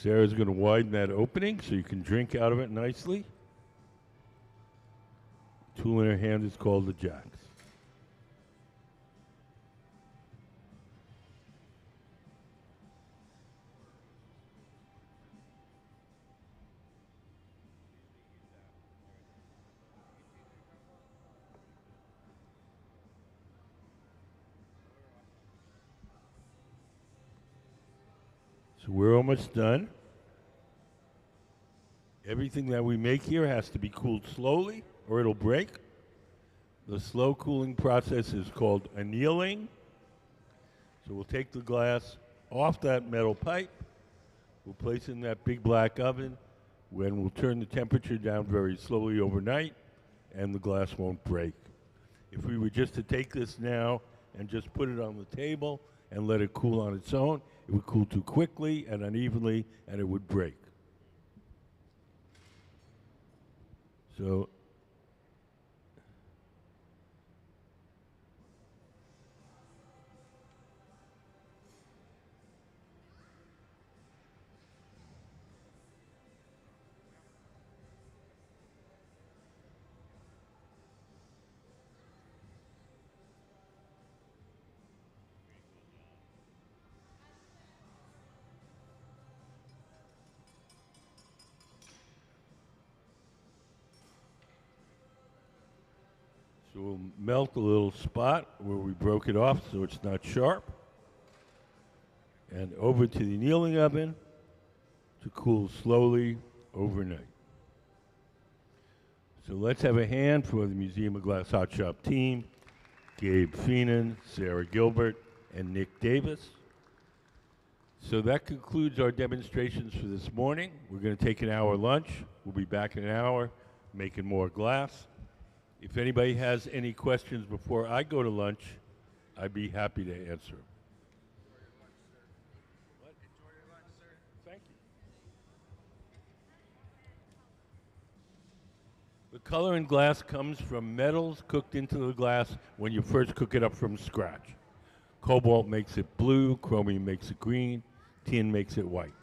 Sarah's going to widen that opening so you can drink out of it nicely. The tool in her hand is called the jacks. So we're almost done. Everything that we make here has to be cooled slowly or it'll break. The slow cooling process is called annealing. So we'll take the glass off that metal pipe, we'll place it in that big black oven, when we'll turn the temperature down very slowly overnight, and the glass won't break. If we were just to take this now and just put it on the table and let it cool on its own, it would cool too quickly and unevenly, and it would break. So So we'll melt a little spot where we broke it off so it's not sharp. And over to the annealing oven to cool slowly overnight. So let's have a hand for the Museum of Glass Hot Shop team, Gabe Feenan, Sarah Gilbert, and Nick Davis. So that concludes our demonstrations for this morning. We're going to take an hour lunch. We'll be back in an hour making more glass. If anybody has any questions before I go to lunch, I'd be happy to answer them. Thank you. The color in glass comes from metals cooked into the glass when you first cook it up from scratch. Cobalt makes it blue, chromium makes it green, tin makes it white.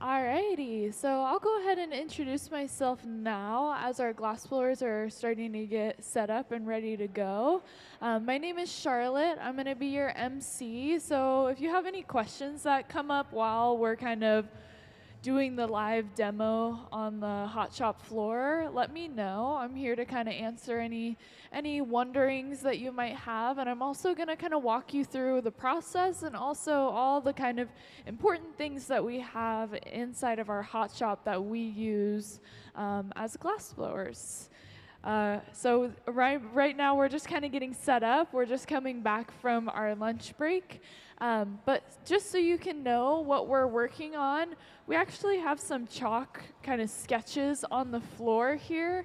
Alrighty, so I'll go ahead and introduce myself now as our glass blowers are starting to get set up and ready to go. My name is Charlotte. I'm going to be your MC, so if you have any questions that come up while we're kind of doing the live demo on the hot shop floor, let me know. I'm here to kind of answer any wonderings that you might have, and I'm also going to kind of walk you through the process and also all the kind of important things that we have inside of our hot shop that we use as glass blowers. So right now we're just kind of getting set up. We're just coming back from our lunch break. But just so you can know what we're working on, we actually have some chalk kind of sketches on the floor here.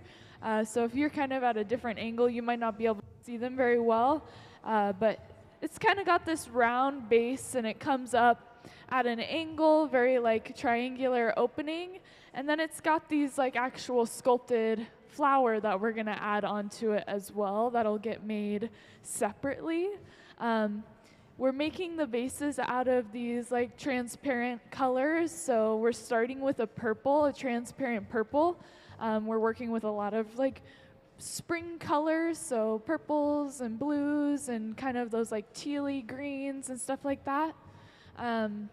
So if you're kind of at a different angle, you might not be able to see them very well. But it's kind of got this round base, and it comes up at an angle, very like triangular opening. And then it's got these like actual sculpted flower that we're going to add onto it as well. That'll get made separately. We're making the bases out of these like transparent colors. So we're starting with a purple, a transparent purple. We're working with a lot of like spring colors, so purples and blues and kind of those like tealy greens and stuff like that. And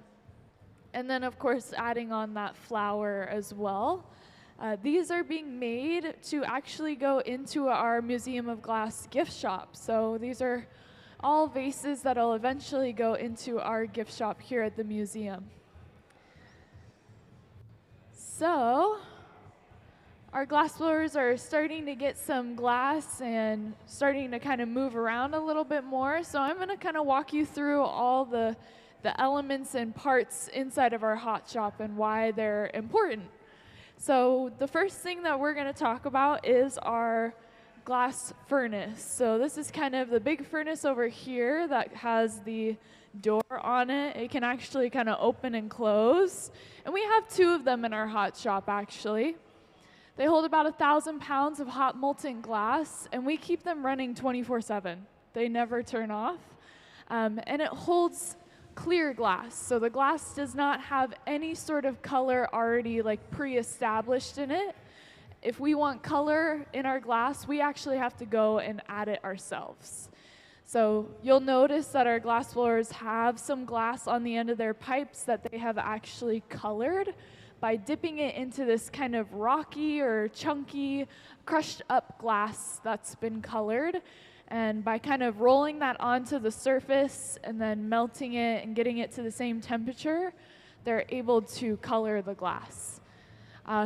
then of course adding on that flower as well. These are being made to actually go into our Museum of Glass gift shop. So these are all vases that'll eventually go into our gift shop here at the museum. So our glass blowers are starting to get some glass and starting to kind of move around a little bit more. So I'm going to kind of walk you through all the elements and parts inside of our hot shop and why they're important. So the first thing that we're going to talk about is our glass furnace. So this is kind of the big furnace over here that has the door on it. It can actually kind of open and close. And we have two of them in our hot shop actually. They hold about 1,000 pounds of hot molten glass, and we keep them running 24/7. They never turn off. And it holds clear glass. So the glass does not have any sort of color already like pre-established in it. If we want color in our glass, we actually have to go and add it ourselves. So you'll notice that our glass blowers have some glass on the end of their pipes that they have actually colored by dipping it into this kind of rocky or chunky, crushed up glass that's been colored. And by kind of rolling that onto the surface and then melting it and getting it to the same temperature, they're able to color the glass.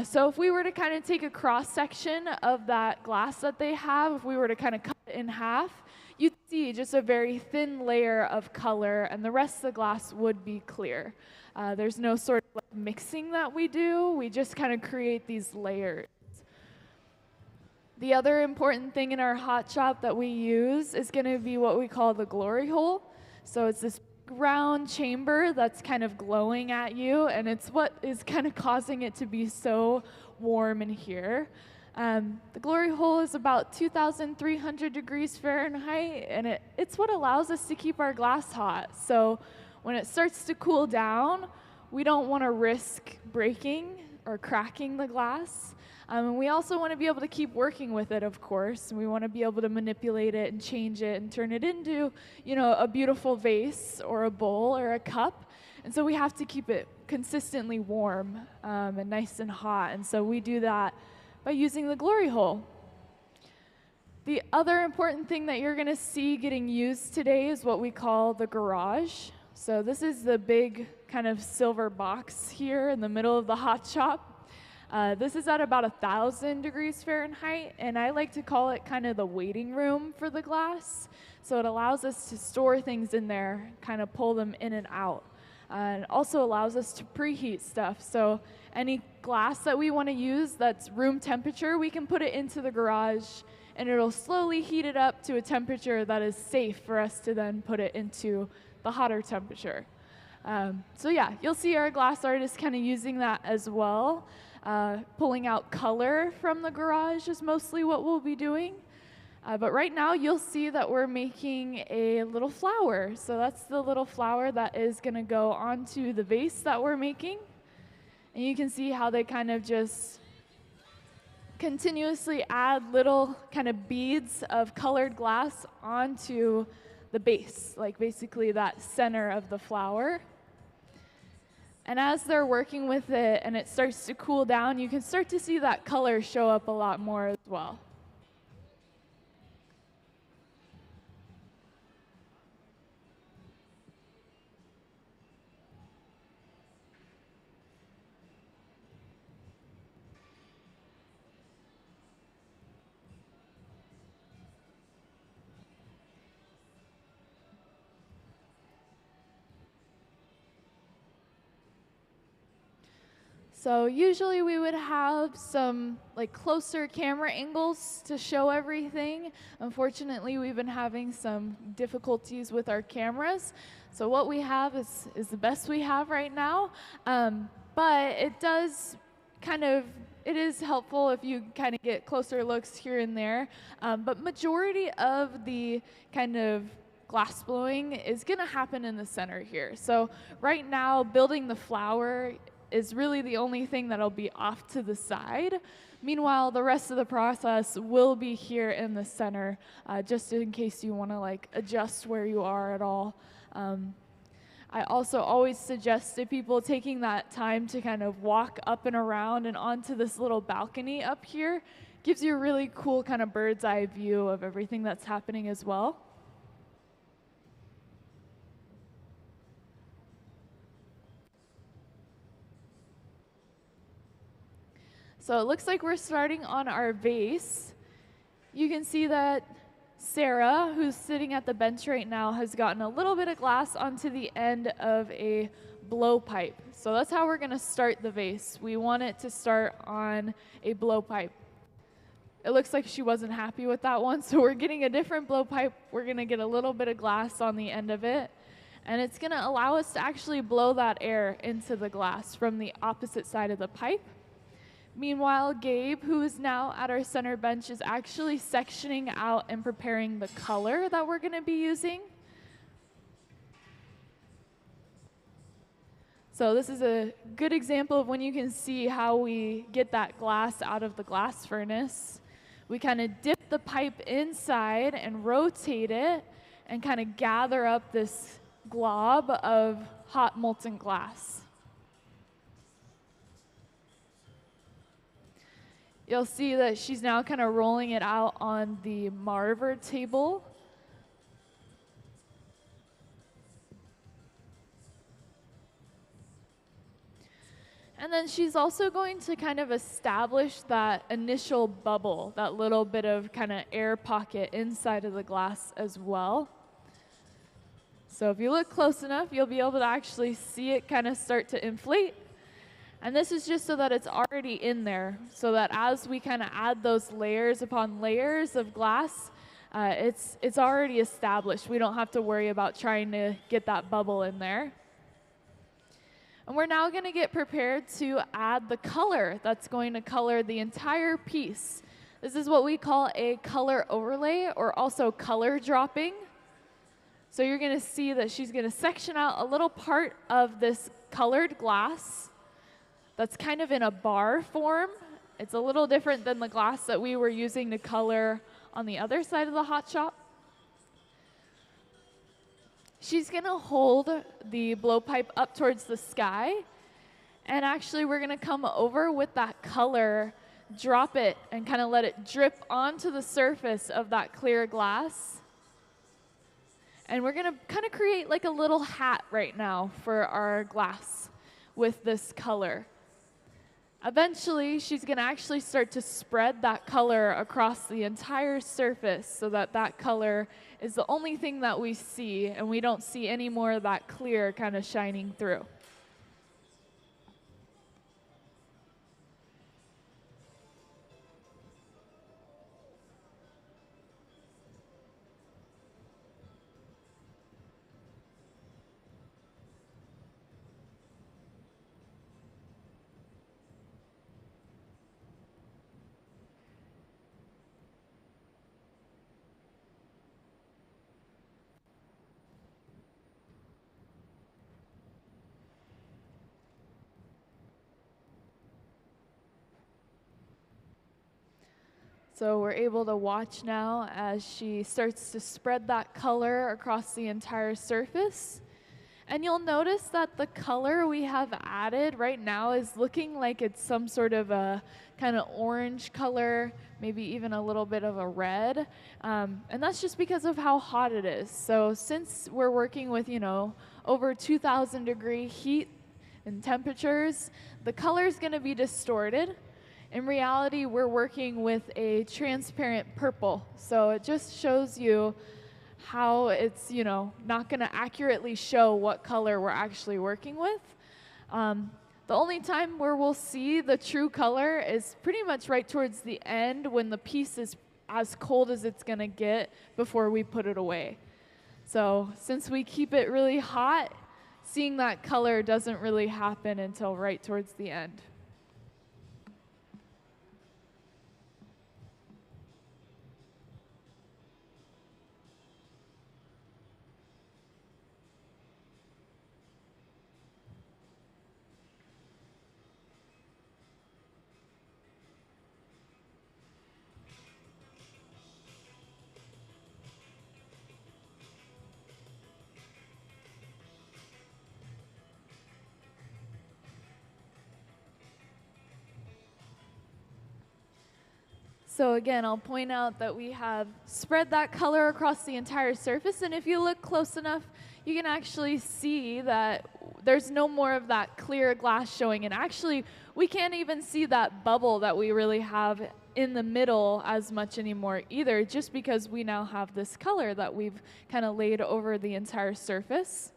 So if we were to kind of take a cross section of that glass that they have, if we were to kind of cut it in half, you'd see just a very thin layer of color, and the rest of the glass would be clear. There's no sort of like mixing that we do. We just kind of create these layers. The other important thing in our hot shop that we use is going to be what we call the glory hole. So it's this round chamber that's kind of glowing at you, and it's what is kind of causing it to be so warm in here. The glory hole is about 2,300 degrees Fahrenheit, and it's what allows us to keep our glass hot. So when it starts to cool down, we don't want to risk breaking or cracking the glass. We also want to be able to keep working with it, of course. We want to be able to manipulate it and change it and turn it into, a beautiful vase or a bowl or a cup. And so we have to keep it consistently warm and nice and hot. And so we do that by using the glory hole. The other important thing that you're going to see getting used today is what we call the garage. So this is the big kind of silver box here in the middle of the hot shop. This is at about 1,000 degrees Fahrenheit, and I like to call it kind of the waiting room for the glass. So it allows us to store things in there, kind of pull them in and out. And it also allows us to preheat stuff. So any glass that we want to use that's room temperature, we can put it into the garage, and it'll slowly heat it up to a temperature that is safe for us to then put it into the hotter temperature. So yeah, you'll see our glass artist kind of using that as well. Pulling out color from the garage is mostly what we'll be doing. But right now you'll see that we're making a little flower. So that's the little flower that is going to go onto the vase that we're making. And you can see how they kind of just continuously add little kind of beads of colored glass onto the base, like basically that center of the flower. And as they're working with it and it starts to cool down, you can start to see that color show up a lot more as well. So usually we would have some like closer camera angles to show everything. Unfortunately, we've been having some difficulties with our cameras. So what we have is the best we have right now. But it does it is helpful if you kind of get closer looks here and there. But majority of the kind of glass blowing is going to happen in the center here. So right now, building the flower is really the only thing that'll be off to the side. Meanwhile, the rest of the process will be here in the center, just in case you want to like adjust where you are at all. I also always suggest to people taking that time to kind of walk up and around and onto this little balcony up here. Gives you a really cool kind of bird's eye view of everything that's happening as well. So it looks like we're starting on our vase. You can see that Sarah, who's sitting at the bench right now, has gotten a little bit of glass onto the end of a blowpipe. So that's how we're going to start the vase. We want it to start on a blowpipe. It looks like she wasn't happy with that one, so we're getting a different blowpipe. We're going to get a little bit of glass on the end of it, and it's going to allow us to actually blow that air into the glass from the opposite side of the pipe. Meanwhile, Gabe, who is now at our center bench, is actually sectioning out and preparing the color that we're going to be using. So this is a good example of when you can see how we get that glass out of the glass furnace. We kind of dip the pipe inside and rotate it and kind of gather up this glob of hot molten glass. You'll see that she's now kind of rolling it out on the marver table. And then she's also going to kind of establish that initial bubble, that little bit of kind of air pocket inside of the glass as well. So if you look close enough, you'll be able to actually see it kind of start to inflate. And this is just so that it's already in there, so that as we kind of add those layers upon layers of glass, it's already established. We don't have to worry about trying to get that bubble in there. And we're now going to get prepared to add the color that's going to color the entire piece. This is what we call a color overlay, or also color dropping. So you're going to see that she's going to section out a little part of this colored glass that's kind of in a bar form. It's a little different than the glass that we were using to color on the other side of the hot shop. She's gonna hold the blowpipe up towards the sky, and actually we're gonna come over with that color, drop it, and kind of let it drip onto the surface of that clear glass. And we're gonna kind of create like a little hat right now for our glass with this color. Eventually, she's going to actually start to spread that color across the entire surface so that that color is the only thing that we see, and we don't see any more of that clear kind of shining through. So we're able to watch now as she starts to spread that color across the entire surface. And you'll notice that the color we have added right now is looking like it's some sort of a kind of orange color, maybe even a little bit of a red. And that's just because of how hot it is. So since we're working with, over 2,000 degree heat and temperatures, the color is going to be distorted. In reality, we're working with a transparent purple. So it just shows you how it's, not going to accurately show what color we're actually working with. The only time where we'll see the true color is pretty much right towards the end when the piece is as cold as it's going to get before we put it away. So since we keep it really hot, seeing that color doesn't really happen until right towards the end. So again, I'll point out that we have spread that color across the entire surface, and if you look close enough, you can actually see that there's no more of that clear glass showing, and actually, we can't even see that bubble that we really have in the middle as much anymore either, just because we now have this color that we've kind of laid over the entire surface.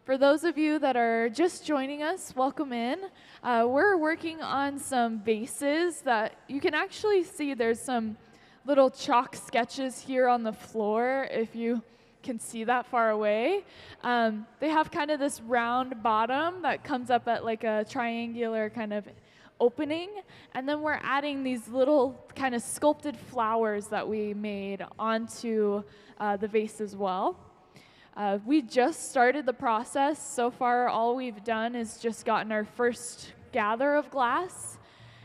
For those of you that are just joining us, welcome in. We're working on some vases that you can actually see there's some little chalk sketches here on the floor, if you can see that far away. They have kind of this round bottom that comes up at like a triangular kind of opening, and then we're adding these little kind of sculpted flowers that we made onto the vase as well. We just started the process. So far, all we've done is just gotten our first gather of glass,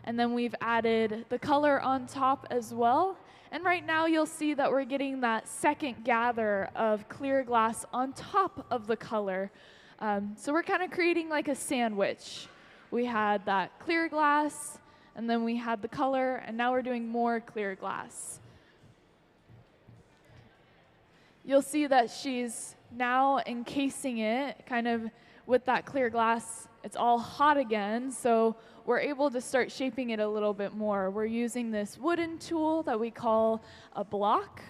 and then we've added the color on top as well. And right now, you'll see that we're getting that second gather of clear glass on top of the color. So we're kind of creating like a sandwich. We had that clear glass, and then we had the color, and now we're doing more clear glass. You'll see that she's now encasing it kind of with that clear glass. It's all hot again, so we're able to start shaping it a little bit more. We're using this wooden tool that we call a block.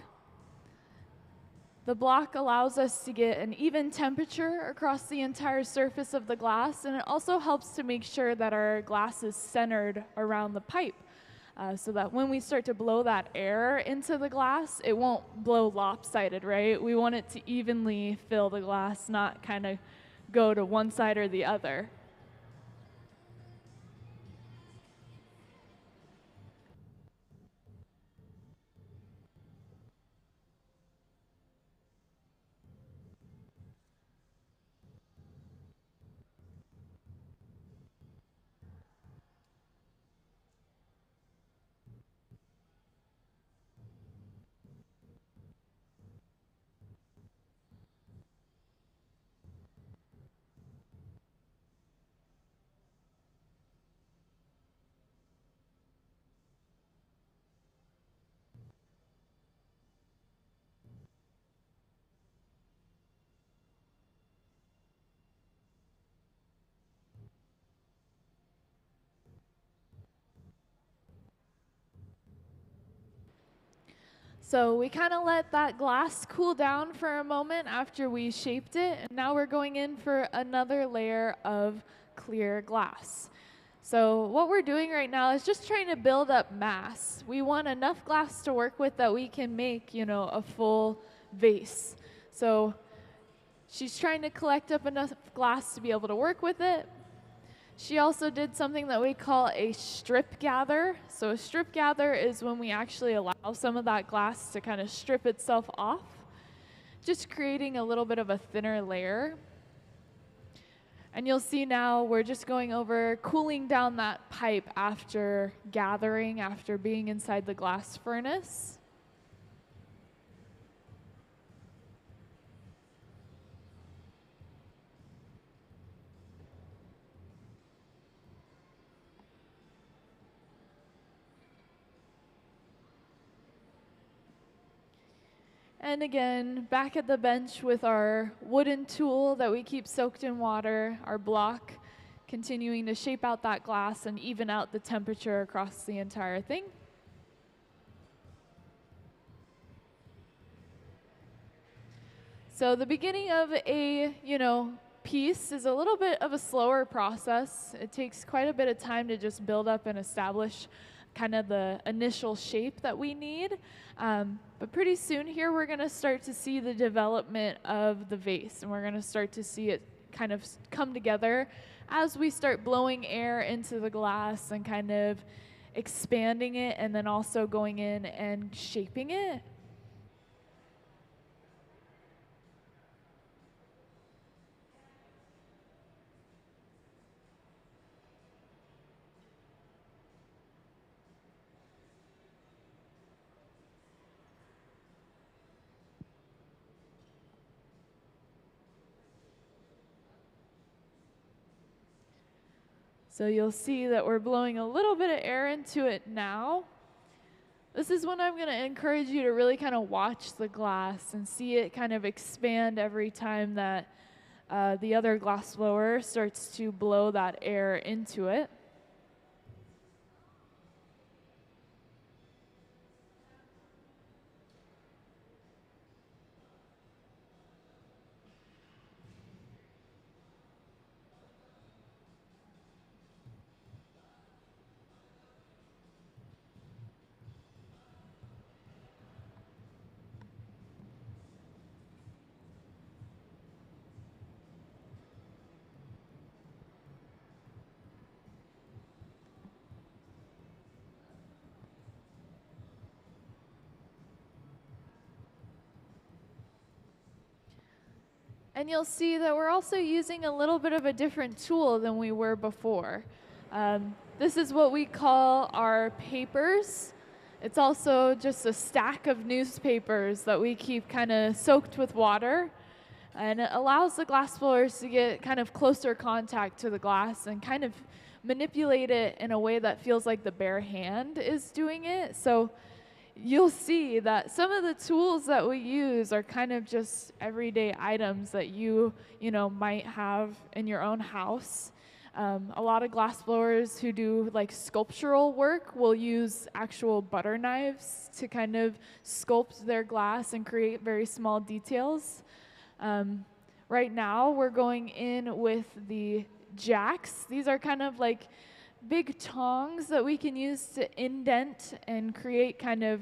The block allows us to get an even temperature across the entire surface of the glass, and it also helps to make sure that our glass is centered around the pipe. So that when we start to blow that air into the glass, it won't blow lopsided, right? We want it to evenly fill the glass, not kind of go to one side or the other. So we kind of let that glass cool down for a moment after we shaped it, and now we're going in for another layer of clear glass. So what we're doing right now is just trying to build up mass. We want enough glass to work with that we can make, a full vase. So she's trying to collect up enough glass to be able to work with it. She also did something that we call a strip gather. So a strip gather is when we actually allow some of that glass to kind of strip itself off, just creating a little bit of a thinner layer. And you'll see now we're just going over cooling down that pipe after gathering, after being inside the glass furnace. And again, back at the bench with our wooden tool that we keep soaked in water, our block, continuing to shape out that glass and even out the temperature across the entire thing. So the beginning of a, piece is a little bit of a slower process. It takes quite a bit of time to just build up and establish kind of the initial shape that we need. But pretty soon here, we're going to start to see the development of the vase, and we're going to start to see it kind of come together as we start blowing air into the glass and kind of expanding it, and then also going in and shaping it. So you'll see that we're blowing a little bit of air into it now. This is when I'm going to encourage you to really kind of watch the glass and see it kind of expand every time that the other glass blower starts to blow that air into it. And you'll see that we're also using a little bit of a different tool than we were before. This is what we call our papers. It's also just a stack of newspapers that we keep kind of soaked with water. And it allows the glass blowers to get kind of closer contact to the glass and kind of manipulate it in a way that feels like the bare hand is doing it. So you'll see that some of the tools that we use are kind of just everyday items that you might have in your own house. A lot of glass blowers who do like sculptural work will use actual butter knives to kind of sculpt their glass and create very small details. Right now we're going in with the jacks. These are kind of like big tongs that we can use to indent and create kind of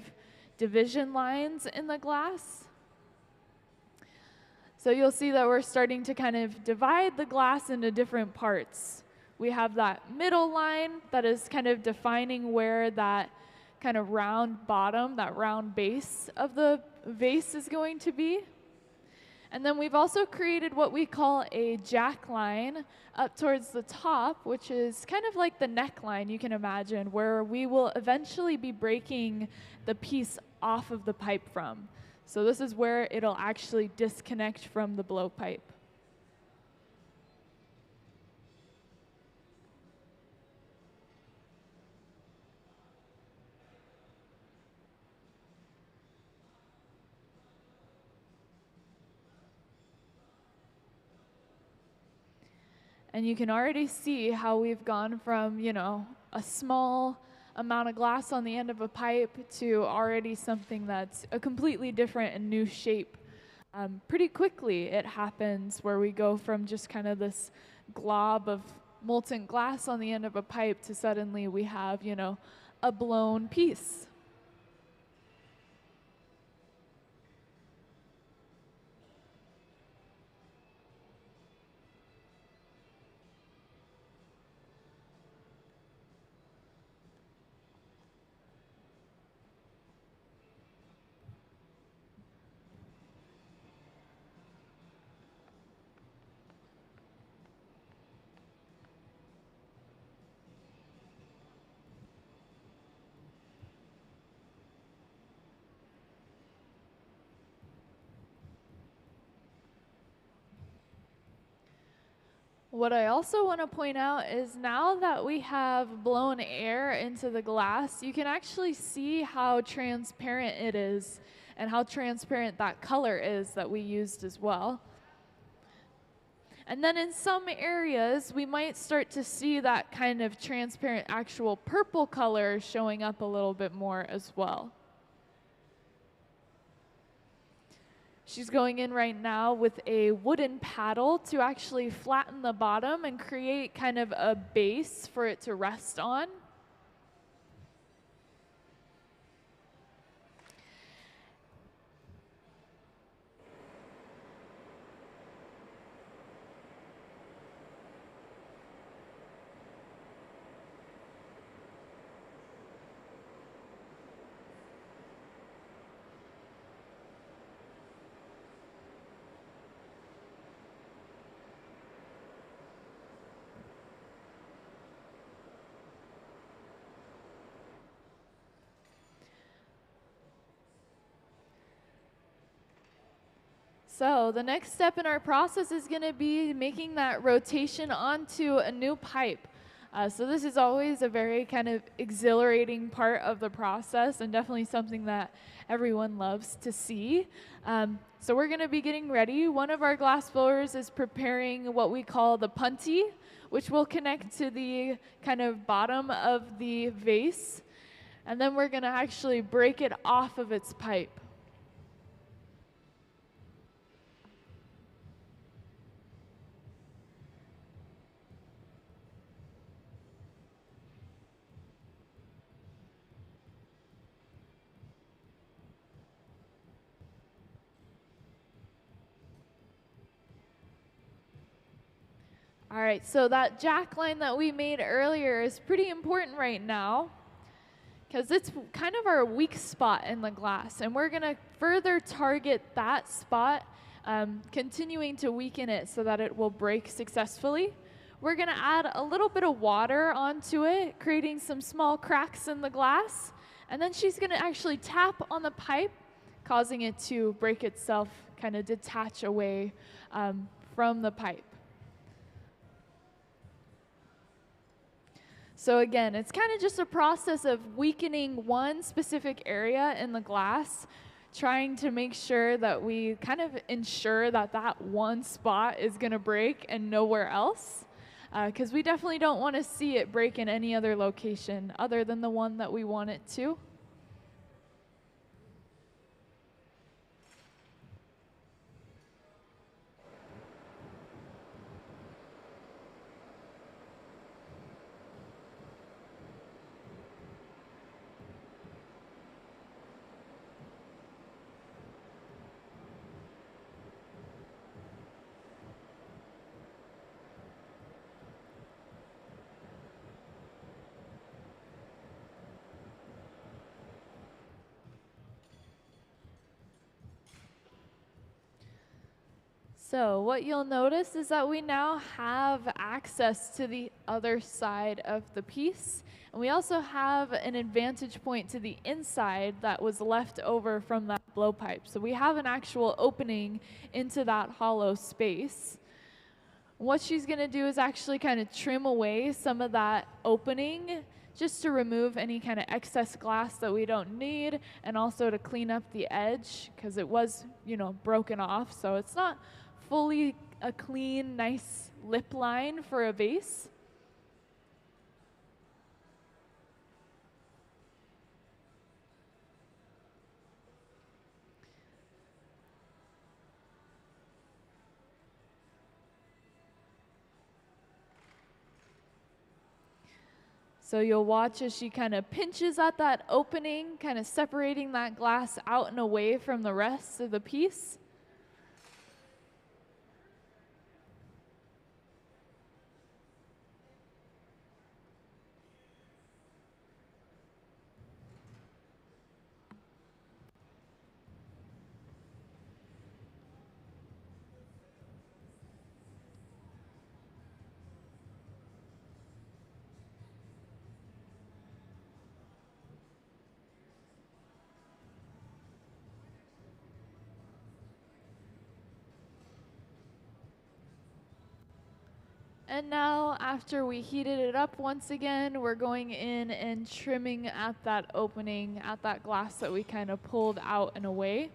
division lines in the glass. So you'll see that we're starting to kind of divide the glass into different parts. We have that middle line that is kind of defining where that kind of round bottom, that round base of the vase is going to be. And then we've also created what we call a jack line up towards the top, which is kind of like the neckline you can imagine, where we will eventually be breaking the piece off of the pipe from. So this is where it'll actually disconnect from the blowpipe. And you can already see how we've gone from, a small amount of glass on the end of a pipe to already something that's a completely different and new shape. Pretty quickly it happens where we go from just kind of this glob of molten glass on the end of a pipe to suddenly we have, a blown piece. What I also want to point out is now that we have blown air into the glass, you can actually see how transparent it is and how transparent that color is that we used as well. And then in some areas, we might start to see that kind of transparent actual purple color showing up a little bit more as well. She's going in right now with a wooden paddle to actually flatten the bottom and create kind of a base for it to rest on. So the next step in our process is going to be making that rotation onto a new pipe. So this is always a very kind of exhilarating part of the process and definitely something that everyone loves to see. So we're going to be getting ready. One of our glass blowers is preparing what we call the punty, which will connect to the kind of bottom of the vase. And then we're going to actually break it off of its pipe. All right, so that jack line that we made earlier is pretty important right now because it's kind of our weak spot in the glass, and we're going to further target that spot, continuing to weaken it so that it will break successfully. We're going to add a little bit of water onto it, creating some small cracks in the glass, and then she's going to actually tap on the pipe, causing it to break itself, kind of detach away from the pipe. So again, it's kind of just a process of weakening one specific area in the glass, trying to make sure that we kind of ensure that that one spot is going to break and nowhere else, because we definitely don't want to see it break in any other location other than the one that we want it to. So what you'll notice is that we now have access to the other side of the piece. And we also have an advantage point to the inside that was left over from that blowpipe. So we have an actual opening into that hollow space. What she's going to do is actually kind of trim away some of that opening just to remove any kind of excess glass that we don't need, and also to clean up the edge because it was, broken off. So it's not fully a clean, nice lip line for a vase. So you'll watch as she kind of pinches at that opening, kind of separating that glass out and away from the rest of the piece. And now, after we heated it up once again, we're going in and trimming at that opening, at that glass that we kind of pulled out and away.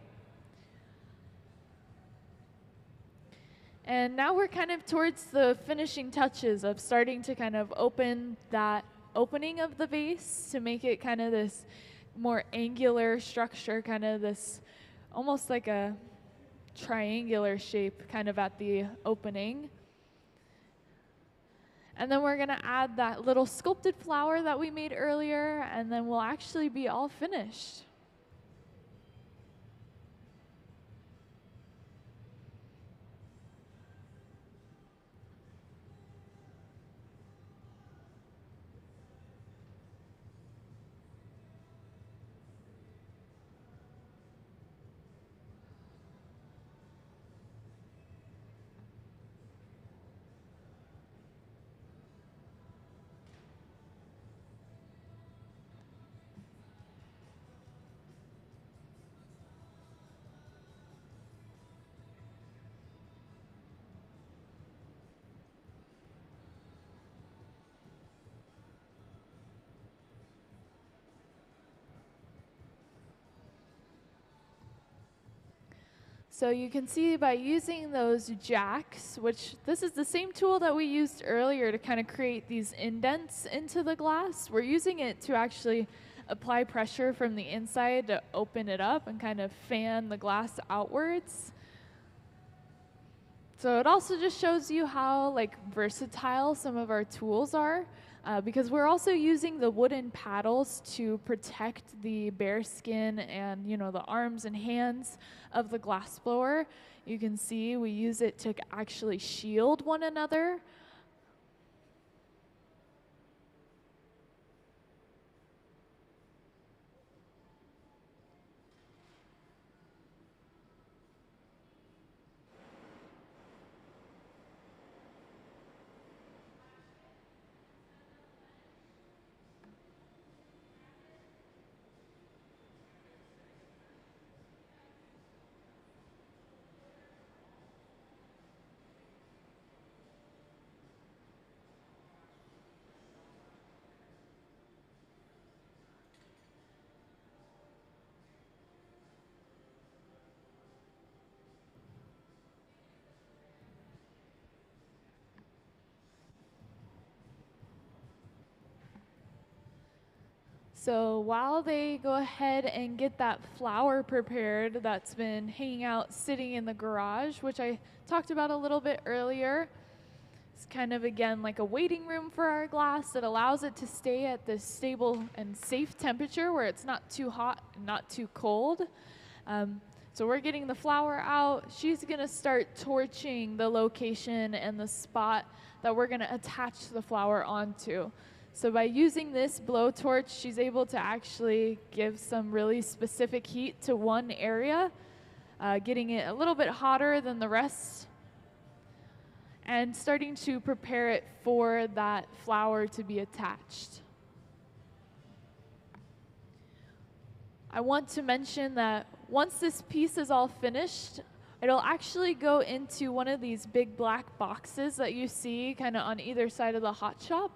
And now we're kind of towards the finishing touches of starting to kind of open that opening of the vase to make it kind of this more angular structure, kind of this almost like a triangular shape kind of at the opening. And then we're going to add that little sculpted flower that we made earlier, and then we'll actually be all finished. So you can see by using those jacks, which this is the same tool that we used earlier to kind of create these indents into the glass, we're using it to actually apply pressure from the inside to open it up and kind of fan the glass outwards. So it also just shows you how like versatile some of our tools are, because we're also using the wooden paddles to protect the bare skin and the arms and hands of the glass blower. You can see we use it to actually shield one another. So while they go ahead and get that flower prepared that's been hanging out sitting in the garage, which I talked about a little bit earlier, it's kind of again like a waiting room for our glass that allows it to stay at this stable and safe temperature where it's not too hot and not too cold. So we're getting the flower out. She's going to start torching the location and the spot that we're going to attach the flower onto. So by using this blowtorch, she's able to actually give some really specific heat to one area, getting it a little bit hotter than the rest, and starting to prepare it for that flower to be attached. I want to mention that once this piece is all finished, it'll actually go into one of these big black boxes that you see kind of on either side of the hot shop,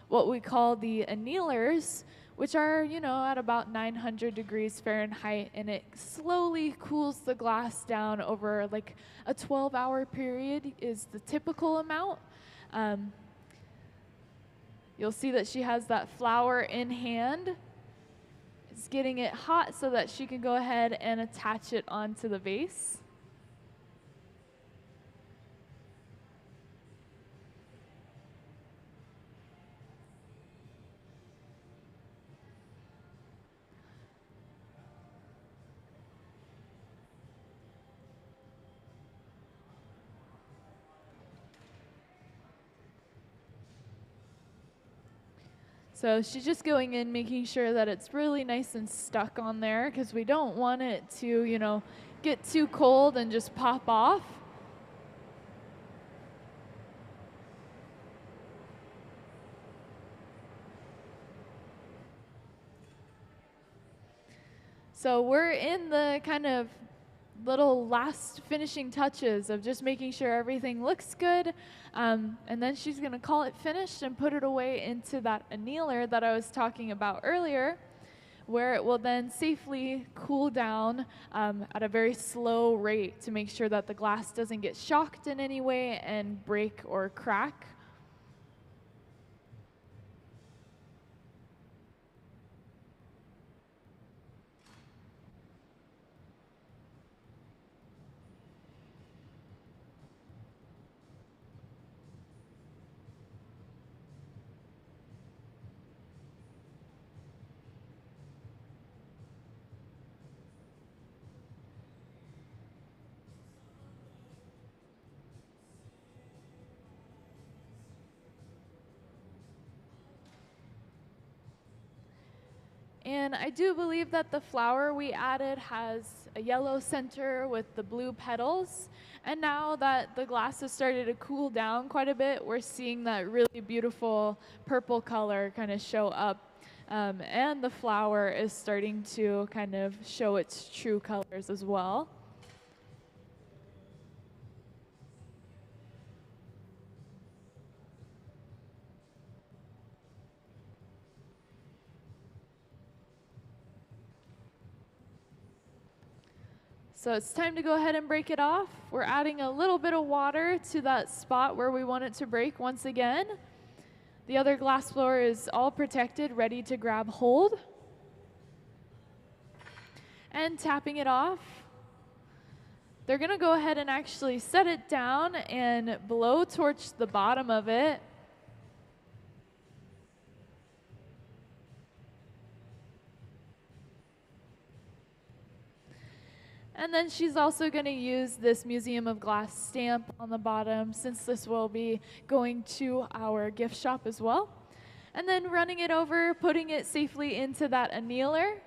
what we call the annealers, which are, at about 900 degrees Fahrenheit, and it slowly cools the glass down over like a 12-hour period is the typical amount. You'll see that she has that flower in hand. It's getting it hot so that she can go ahead and attach it onto the vase. So she's just going in, making sure that it's really nice and stuck on there, because we don't want it to, get too cold and just pop off. So we're in the kind of little last finishing touches of just making sure everything looks good. And then she's going to call it finished and put it away into that annealer that I was talking about earlier, where it will then safely cool down at a very slow rate to make sure that the glass doesn't get shocked in any way and break or crack. And I do believe that the flower we added has a yellow center with the blue petals. And now that the glass has started to cool down quite a bit, we're seeing that really beautiful purple color kind of show up. And the flower is starting to kind of show its true colors as well. So it's time to go ahead and break it off. We're adding a little bit of water to that spot where we want it to break once again. The other glass floor is all protected, ready to grab hold. And tapping it off. They're going to go ahead and actually set it down and blow torch the bottom of it. And then she's also going to use this Museum of Glass stamp on the bottom, since this will be going to our gift shop as well. And then running it over, putting it safely into that annealer.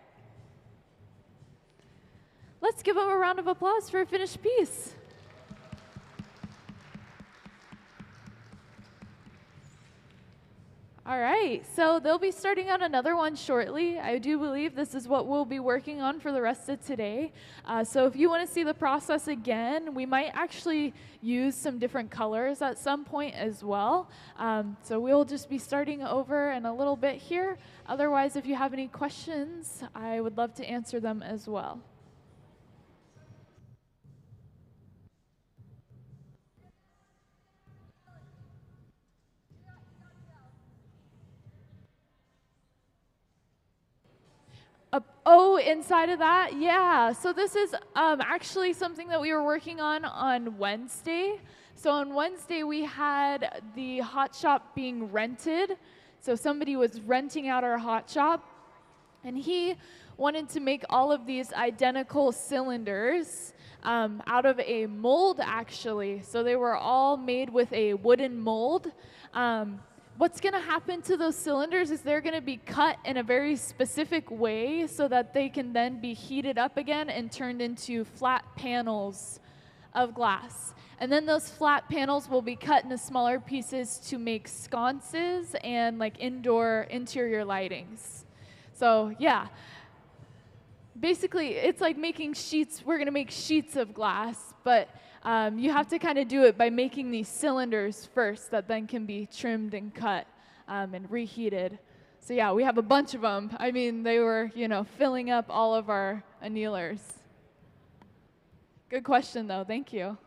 Let's give them a round of applause for a finished piece. All right, so they'll be starting on another one shortly. I do believe this is what we'll be working on for the rest of today. So if you want to see the process again, we might actually use some different colors at some point as well. So we'll just be starting over in a little bit here. Otherwise, if you have any questions, I would love to answer them as well. Oh, inside of that? Yeah. So this is actually something that we were working on Wednesday. So on Wednesday, we had the hot shop being rented. So somebody was renting out our hot shop, and he wanted to make all of these identical cylinders out of a mold, actually. So they were all made with a wooden mold. What's going to happen to those cylinders is they're going to be cut in a very specific way so that they can then be heated up again and turned into flat panels of glass. And then those flat panels will be cut into smaller pieces to make sconces and like indoor interior lightings. So yeah, basically it's like making sheets. We're going to make sheets of glass, but you have to kind of do it by making these cylinders first that then can be trimmed and cut and reheated. So yeah, we have a bunch of them. I mean, they were, filling up all of our annealers. Good question, though. Thank you.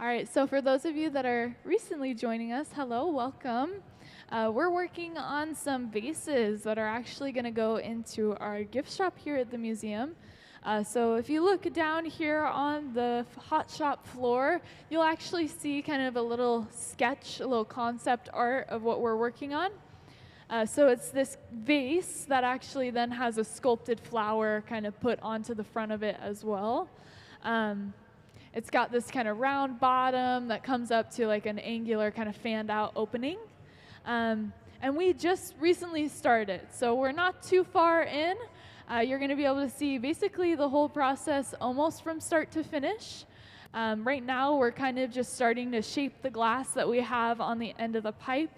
All right, so for those of you that are recently joining us, hello, welcome. We're working on some vases that are actually going to go into our gift shop here at the museum. So if you look down here on the hot shop floor, you'll actually see kind of a little sketch, a little concept art of what we're working on. So it's this vase that actually then has a sculpted flower kind of put onto the front of it as well. It's got this kind of round bottom that comes up to like an angular kind of fanned out opening. And we just recently started, so we're not too far in. You're going to be able to see basically the whole process almost from start to finish. Right now we're kind of just starting to shape the glass that we have on the end of the pipe,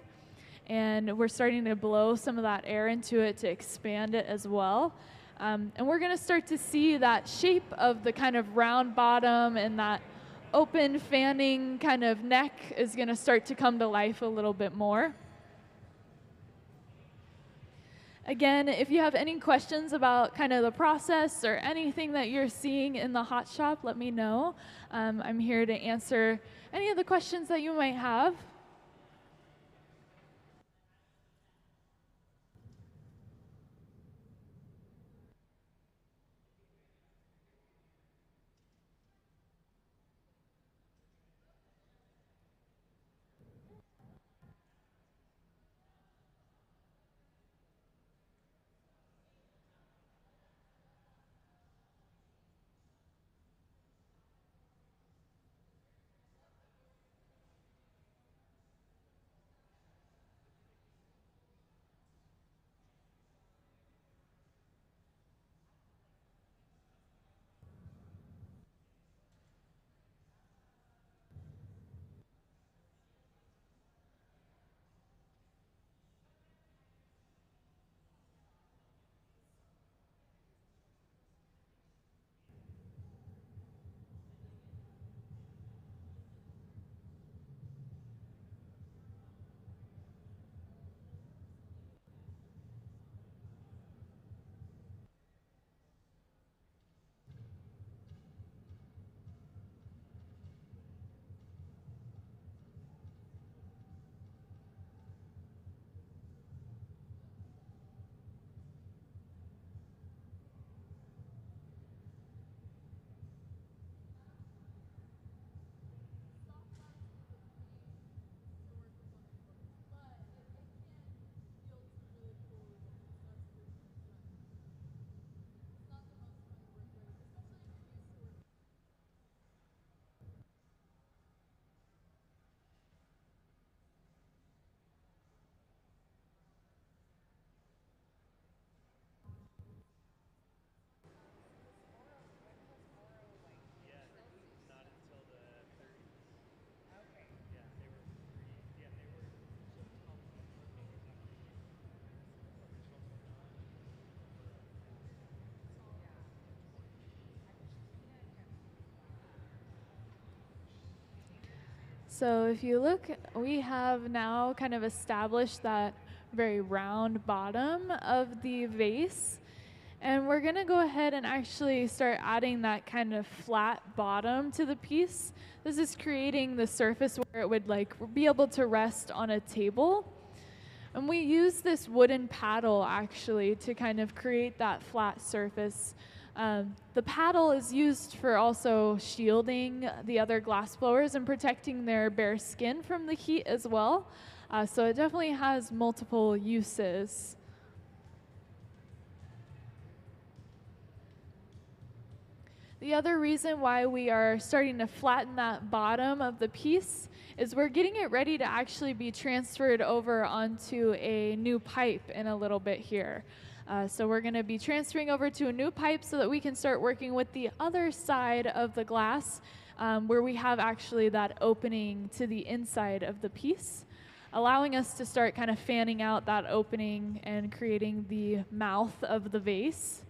and we're starting to blow some of that air into it to expand it as well. And we're going to start to see that shape of the kind of round bottom and that open fanning kind of neck is going to start to come to life a little bit more. Again, if you have any questions about kind of the process or anything that you're seeing in the hot shop, let me know. I'm here to answer any of the questions that you might have. So if you look, we have now kind of established that very round bottom of the vase. And we're going to go ahead and actually start adding that kind of flat bottom to the piece. This is creating the surface where it would like be able to rest on a table. And we use this wooden paddle actually to kind of create that flat surface. The paddle is used for also shielding the other glass blowers and protecting their bare skin from the heat as well. So it definitely has multiple uses. The other reason why we are starting to flatten that bottom of the piece is we're getting it ready to actually be transferred over onto a new pipe in a little bit here. So we're going to be transferring over to a new pipe so that we can start working with the other side of the glass where we have actually that opening to the inside of the piece, allowing us to start kind of fanning out that opening and creating the mouth of the vase.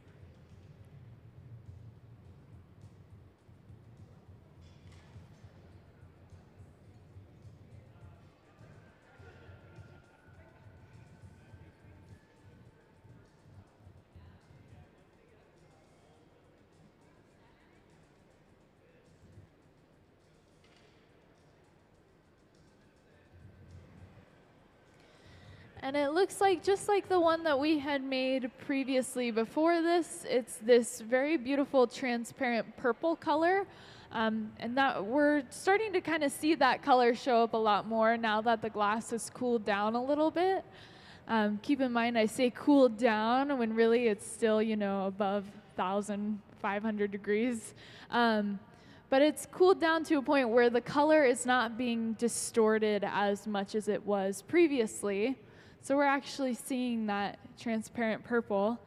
And it looks like just like the one that we had made previously before this, it's this very beautiful transparent purple color. And that we're starting to kind of see that color show up a lot more now that the glass has cooled down a little bit. Keep in mind I say cooled down when really it's still, you know, above 1,500 degrees. But it's cooled down to a point where the color is not being distorted as much as it was previously. So we're actually seeing that transparent purple.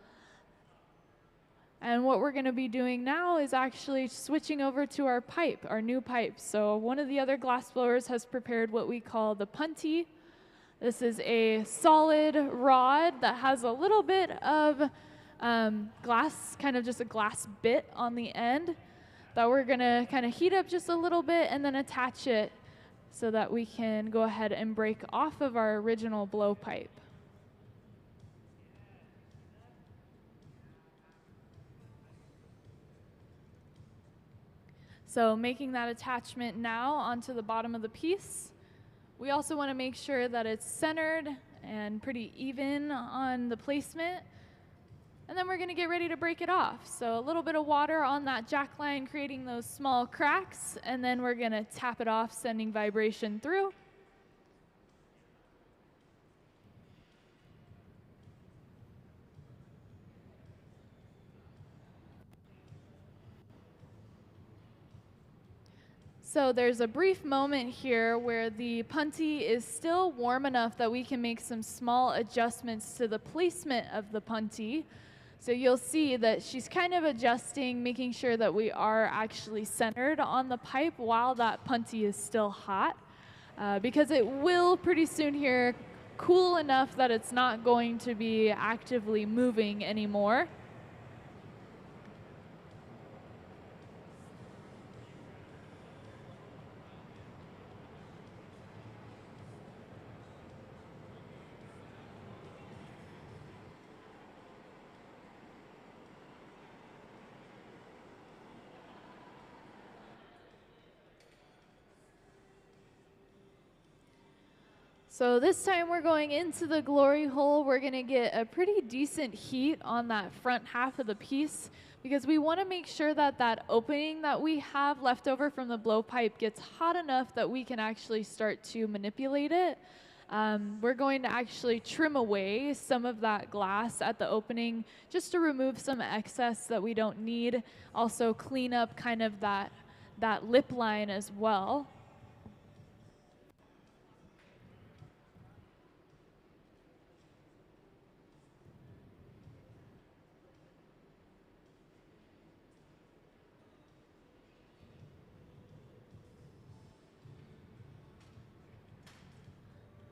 And what we're going to be doing now is actually switching over to our pipe, our new pipe. So one of the other glass blowers has prepared what we call the punty. This is a solid rod that has a little bit of glass, kind of just a glass bit on the end that we're going to kind of heat up just a little bit and then attach it so that we can go ahead and break off of our original blowpipe. So making that attachment now onto the bottom of the piece. We also want to make sure that it's centered and pretty even on the placement. And then we're going to get ready to break it off. So a little bit of water on that jack line, creating those small cracks, and then we're going to tap it off, sending vibration through. So there's a brief moment here where the punty is still warm enough that we can make some small adjustments to the placement of the punty. So you'll see that she's kind of adjusting, making sure that we are actually centered on the pipe while that punty is still hot, because it will pretty soon here cool enough that it's not going to be actively moving anymore. So this time we're going into the glory hole. We're going to get a pretty decent heat on that front half of the piece because we want to make sure that that opening that we have left over from the blowpipe gets hot enough that we can actually start to manipulate it. We're going to actually trim away some of that glass at the opening just to remove some excess that we don't need. Also clean up kind of that lip line as well.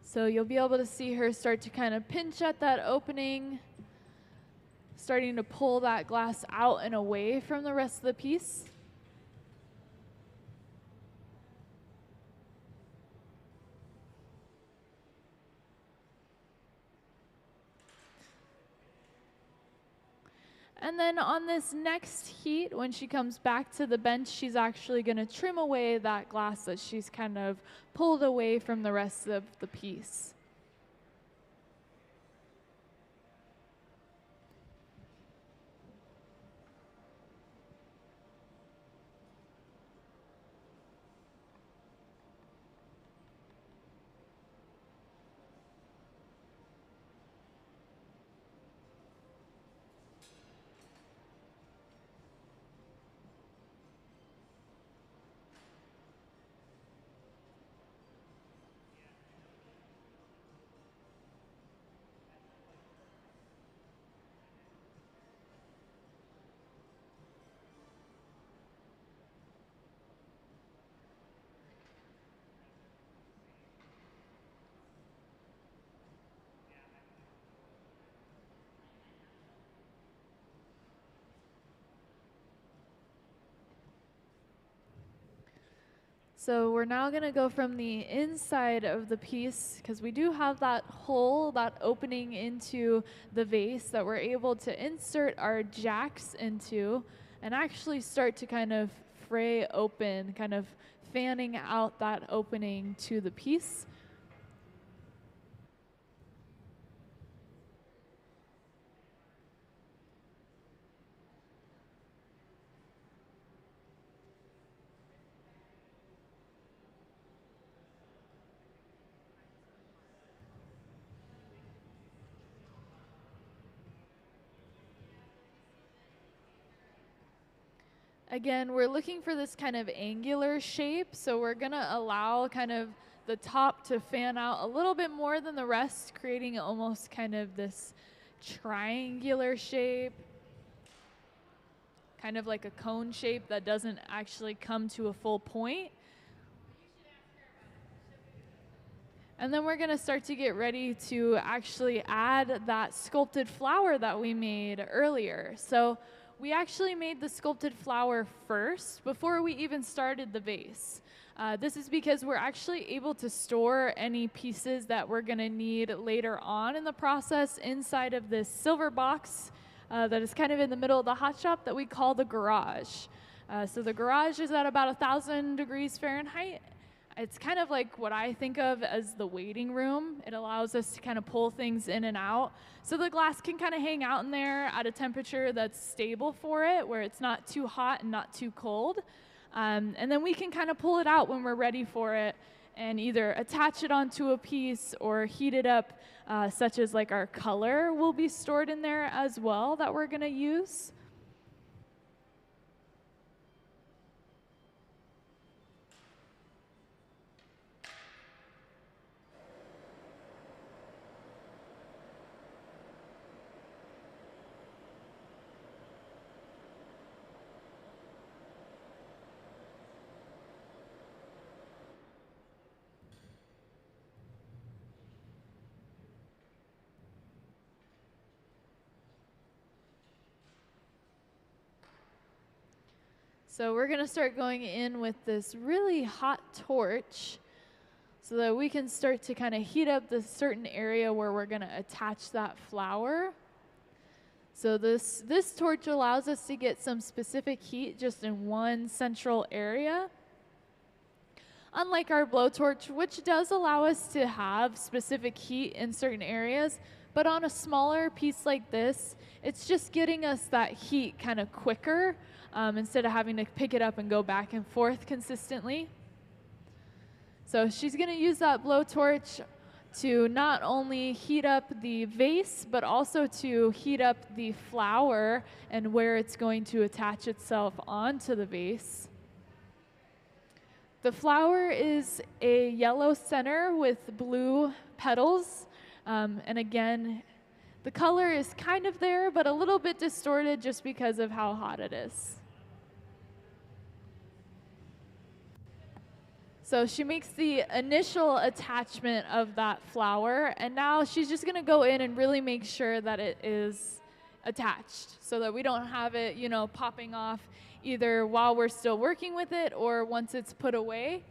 So you'll be able to see her start to kind of pinch at that opening, starting to pull that glass out and away from the rest of the piece. And then on this next heat, when she comes back to the bench, she's actually going to trim away that glass that she's kind of pulled away from the rest of the piece. So we're now going to go from the inside of the piece, because we do have that hole, that opening into the vase that we're able to insert our jacks into and actually start to kind of fray open, kind of fanning out that opening to the piece. Again, we're looking for this kind of angular shape, so we're gonna allow kind of the top to fan out a little bit more than the rest, creating almost kind of this triangular shape, kind of like a cone shape that doesn't actually come to a full point. And then we're gonna start to get ready to actually add that sculpted flower that we made earlier. So we actually made the sculpted flower first before we even started the vase. This is because we're actually able to store any pieces that we're gonna need later on in the process inside of this silver box that is kind of in the middle of the hot shop that we call the garage. So the garage is at about 1,000 degrees Fahrenheit. It's kind of like what I think of as the waiting room. It allows us to kind of pull things in and out. So the glass can kind of hang out in there at a temperature that's stable for it, where it's not too hot and not too cold. And then we can kind of pull it out when we're ready for it and either attach it onto a piece or heat it up, such as like our color will be stored in there as well that we're gonna use. So we're gonna start going in with this really hot torch so that we can start to kind of heat up the certain area where we're gonna attach that flower. So this torch allows us to get some specific heat just in one central area. Unlike our blowtorch, which does allow us to have specific heat in certain areas, but on a smaller piece like this, it's just getting us that heat kind of quicker instead of having to pick it up and go back and forth consistently. So she's gonna use that blowtorch to not only heat up the vase, but also to heat up the flower and where it's going to attach itself onto the vase. The flower is a yellow center with blue petals. And again, the color is kind of there, but a little bit distorted just because of how hot it is. So she makes the initial attachment of that flower, and now she's just gonna go in and really make sure that it is attached so that we don't have it, you know, popping off either while we're still working with it or once it's put away.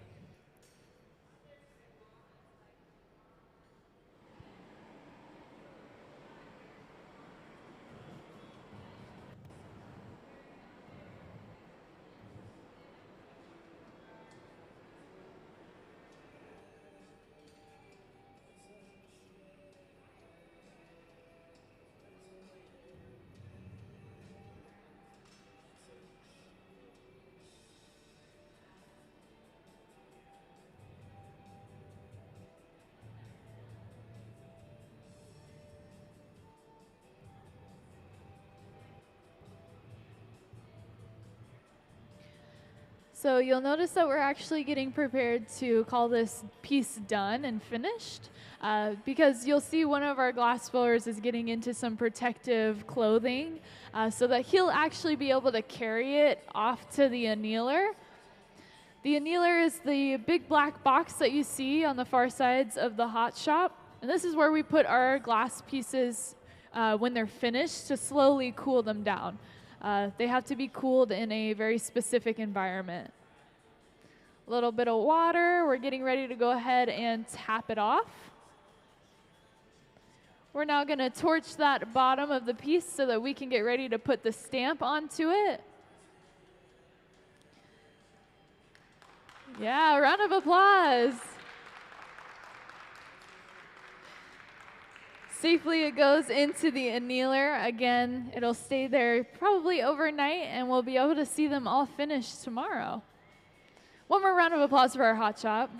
So you'll notice that we're actually getting prepared to call this piece done and finished because you'll see one of our glass blowers is getting into some protective clothing so that he'll actually be able to carry it off to the annealer. The annealer is the big black box that you see on the far sides of the hot shop. And this is where we put our glass pieces when they're finished to slowly cool them down. They have to be cooled in a very specific environment. A little bit of water. We're getting ready to go ahead and tap it off. We're now going to torch that bottom of the piece so that we can get ready to put the stamp onto it. Yeah, a round of applause. Safely it goes into the annealer. Again, it'll stay there probably overnight and we'll be able to see them all finished tomorrow. One more round of applause for our hot shop.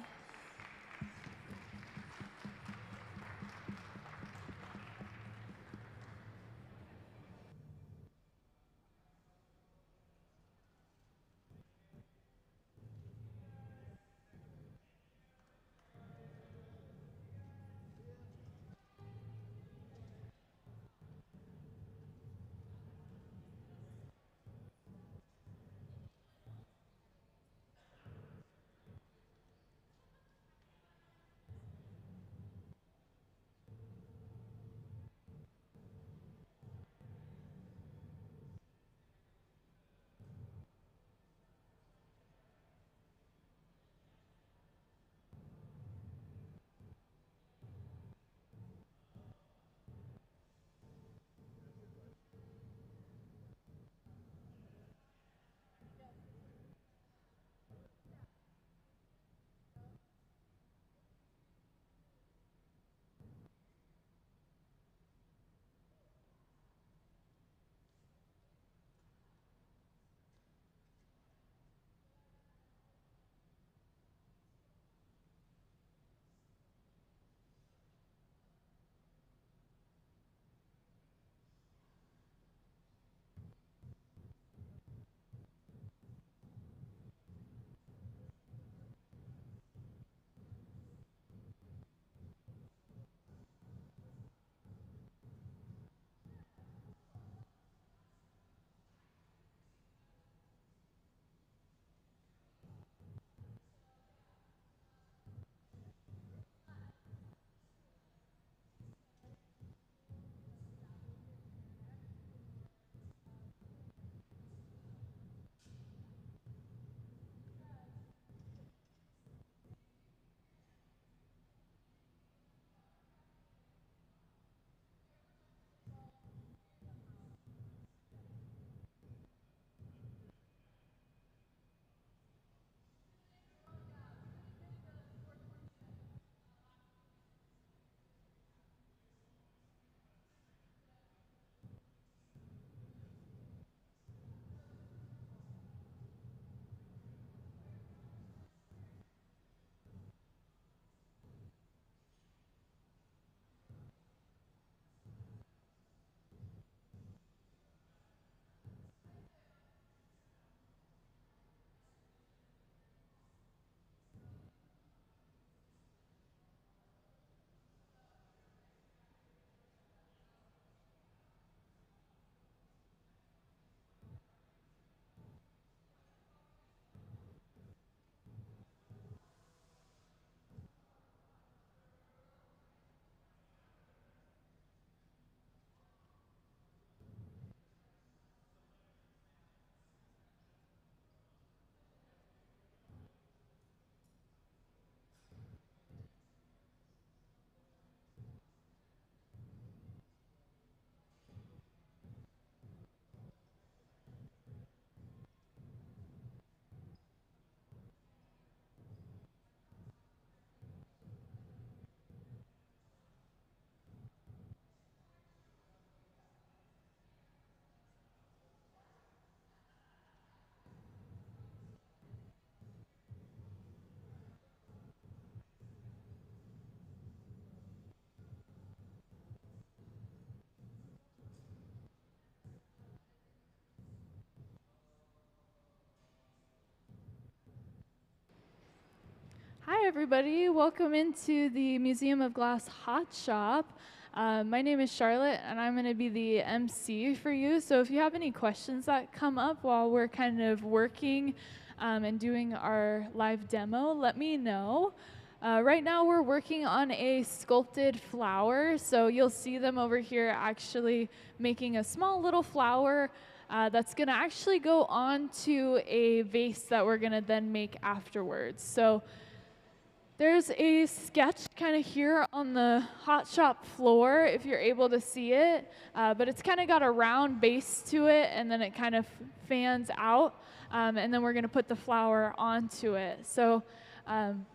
everybody. Welcome into the Museum of Glass Hot Shop. My name is Charlotte, and I'm going to be the MC for you. So if you have any questions that come up while we're kind of working and doing our live demo, let me know. Right now we're working on a sculpted flower, so you'll see them over here actually making a small little flower that's going to actually go onto a vase that we're going to then make afterwards. So there's a sketch kind of here on the hot shop floor, if you're able to see it, but it's kind of got a round base to it, and then it kind of fans out, and then we're going to put the flower onto it. So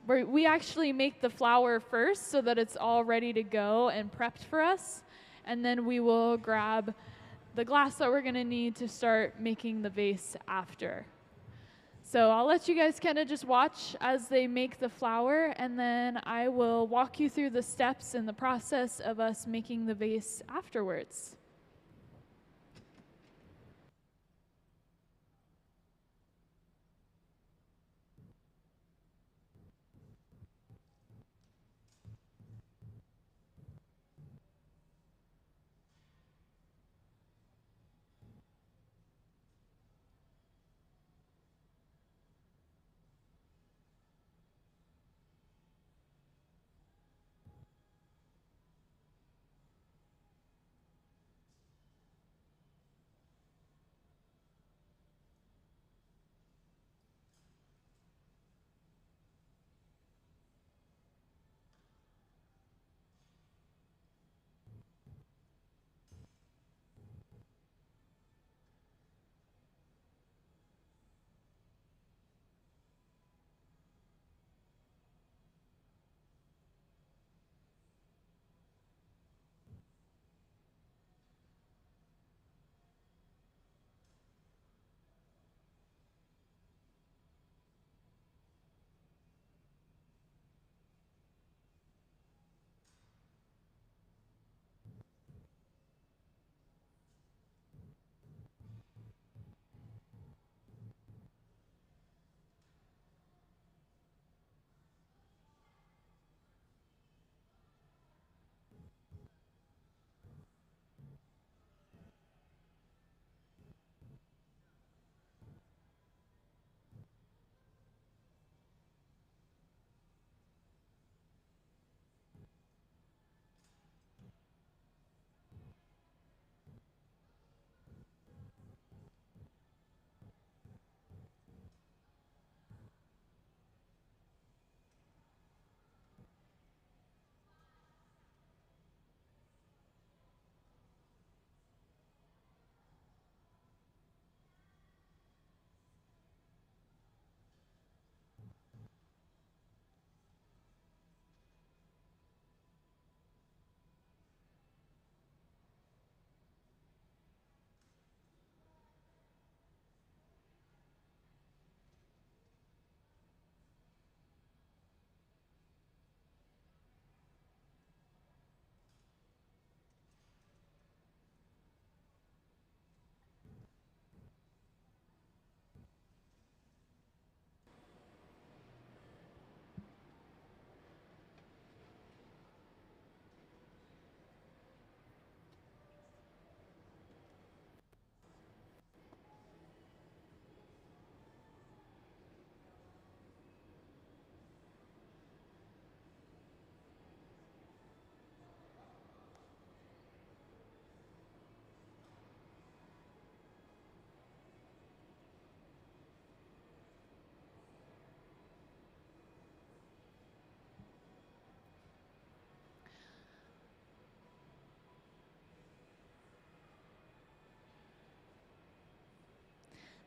we actually make the flower first so that it's all ready to go and prepped for us, and then we will grab the glass that we're going to need to start making the vase after. So I'll let you guys kind of just watch as they make the flower, and then I will walk you through the steps in the process of us making the vase afterwards.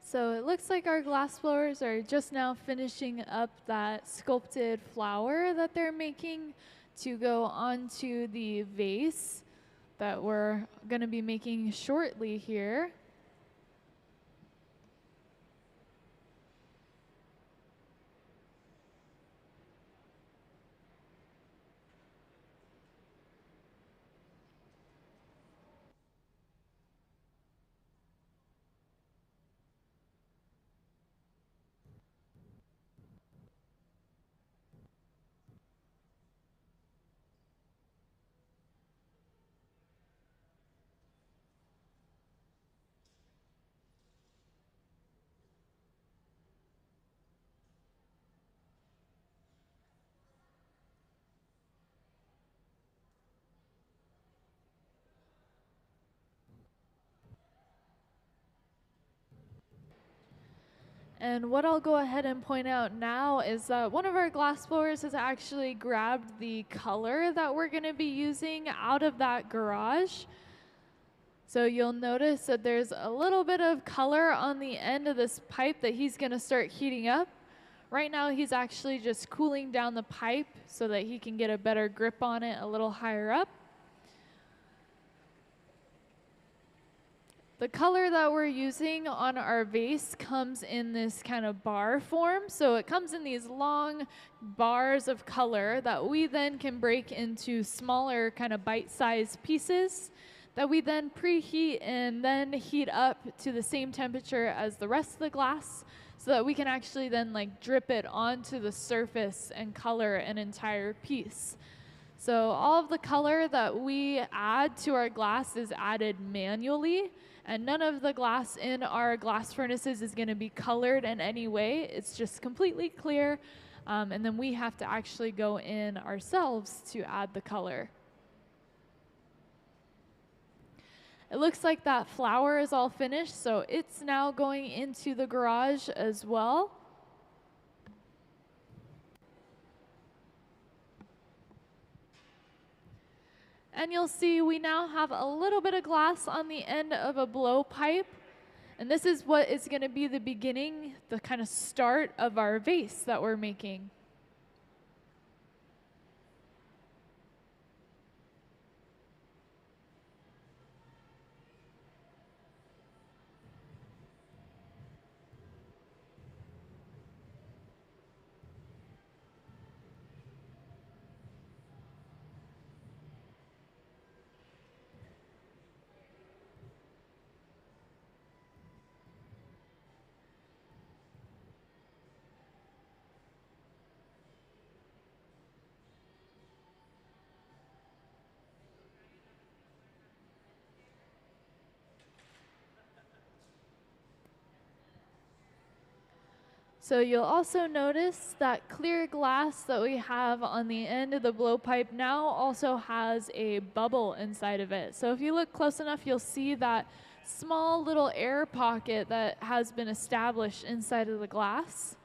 So it looks like our glass blowers are just now finishing up that sculpted flower that they're making to go onto the vase that we're going to be making shortly here. And what I'll go ahead and point out now is that one of our glass blowers has actually grabbed the color that we're going to be using out of that garage. So you'll notice that there's a little bit of color on the end of this pipe that he's going to start heating up. Right now he's actually just cooling down the pipe so that he can get a better grip on it a little higher up. The color that we're using on our vase comes in this kind of bar form. So it comes in these long bars of color that we then can break into smaller kind of bite-sized pieces that we then preheat and then heat up to the same temperature as the rest of the glass so that we can actually then like drip it onto the surface and color an entire piece. So all of the color that we add to our glass is added manually, and none of the glass in our glass furnaces is going to be colored in any way. It's just completely clear, and then we have to actually go in ourselves to add the color. It looks like that flour is all finished, so it's now going into the garage as well. And you'll see we now have a little bit of glass on the end of a blowpipe. And this is what is going to be the beginning, the kind of start of our vase that we're making. So you'll also notice that clear glass that we have on the end of the blowpipe now also has a bubble inside of it. So if you look close enough, you'll see that small little air pocket that has been established inside of the glass.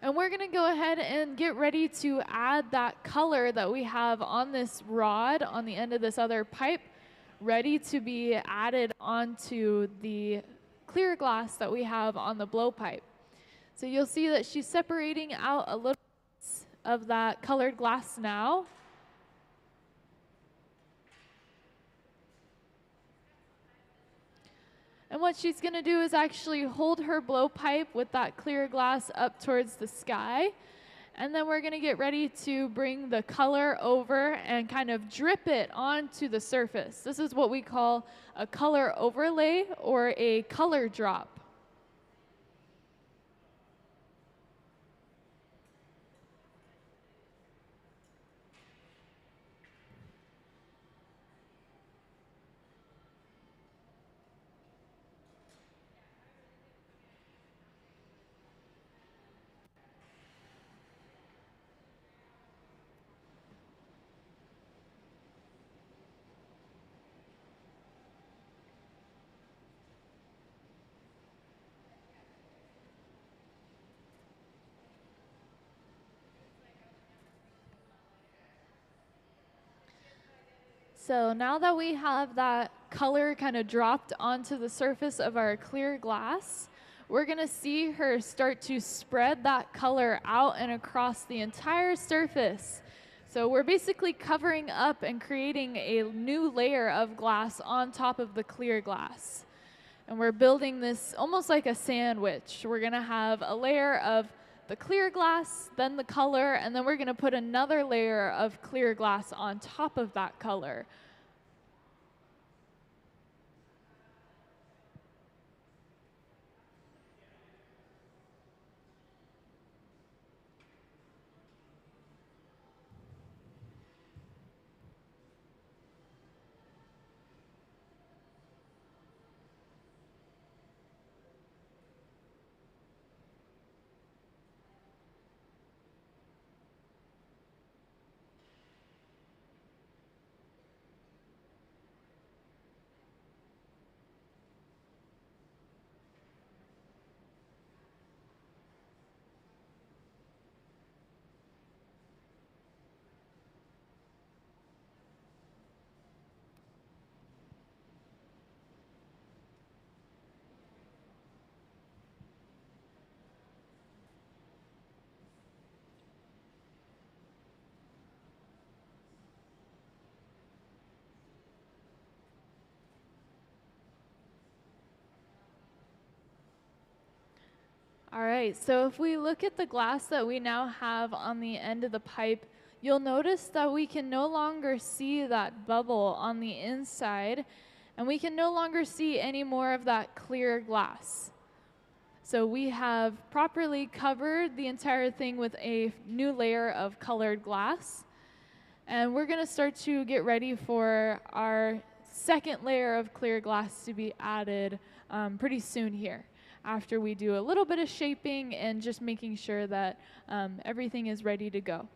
And we're going to go ahead and get ready to add that color that we have on this rod on the end of this other pipe, ready to be added onto the clear glass that we have on the blowpipe. So you'll see that she's separating out a little bit of that colored glass now. And what she's going to do is actually hold her blowpipe with that clear glass up towards the sky. And then we're going to get ready to bring the color over and kind of drip it onto the surface. This is what we call a color overlay or a color drop. So now that we have that color kind of dropped onto the surface of our clear glass, we're going to see her start to spread that color out and across the entire surface. So we're basically covering up and creating a new layer of glass on top of the clear glass. And we're building this almost like a sandwich. We're going to have a layer of the clear glass, then the color, and then we're going to put another layer of clear glass on top of that color. All right, so if we look at the glass that we now have on the end of the pipe, you'll notice that we can no longer see that bubble on the inside, and we can no longer see any more of that clear glass. So we have properly covered the entire thing with a new layer of colored glass. And we're going to start to get ready for our second layer of clear glass to be added pretty soon here, after we do a little bit of shaping and just making sure that everything is ready to go.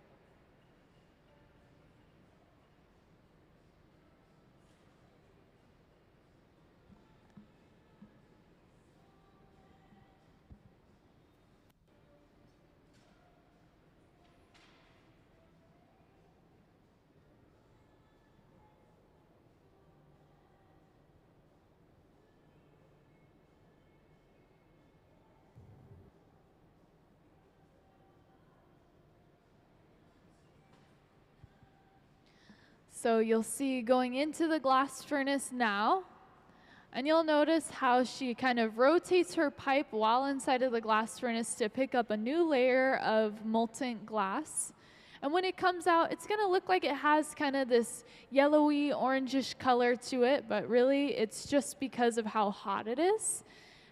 So you'll see going into the glass furnace now, and you'll notice how she kind of rotates her pipe while inside of the glass furnace to pick up a new layer of molten glass. And when it comes out, it's going to look like it has kind of this yellowy, orangish color to it, but really it's just because of how hot it is.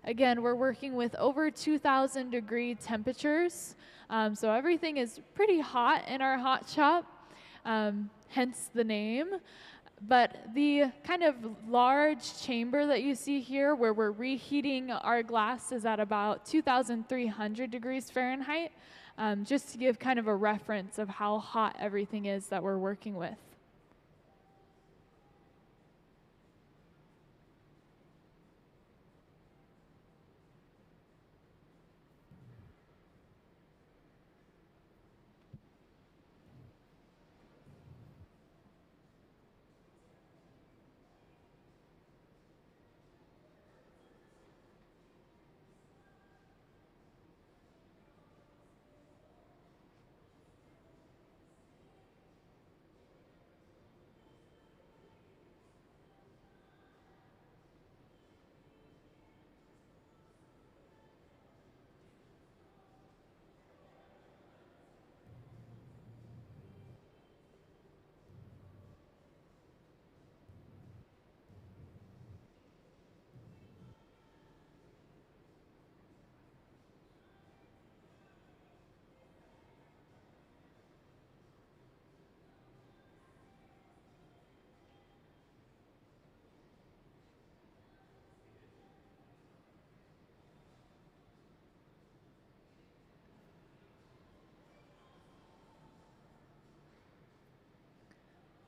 Again, we're working with over 2,000 degree temperatures, so everything is pretty hot in our hot shop. Hence the name. But the kind of large chamber that you see here where we're reheating our glass is at about 2,300 degrees Fahrenheit, just to give kind of a reference of how hot everything is that we're working with.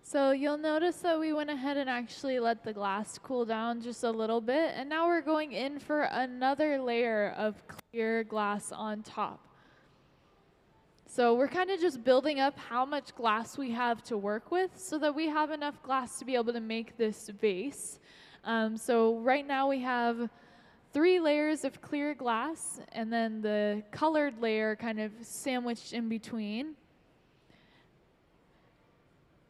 So you'll notice that we went ahead and actually let the glass cool down just a little bit, and now we're going in for another layer of clear glass on top. So we're kind of just building up how much glass we have to work with so that we have enough glass to be able to make this vase. So right now we have 3 layers of clear glass and then the colored layer kind of sandwiched in between.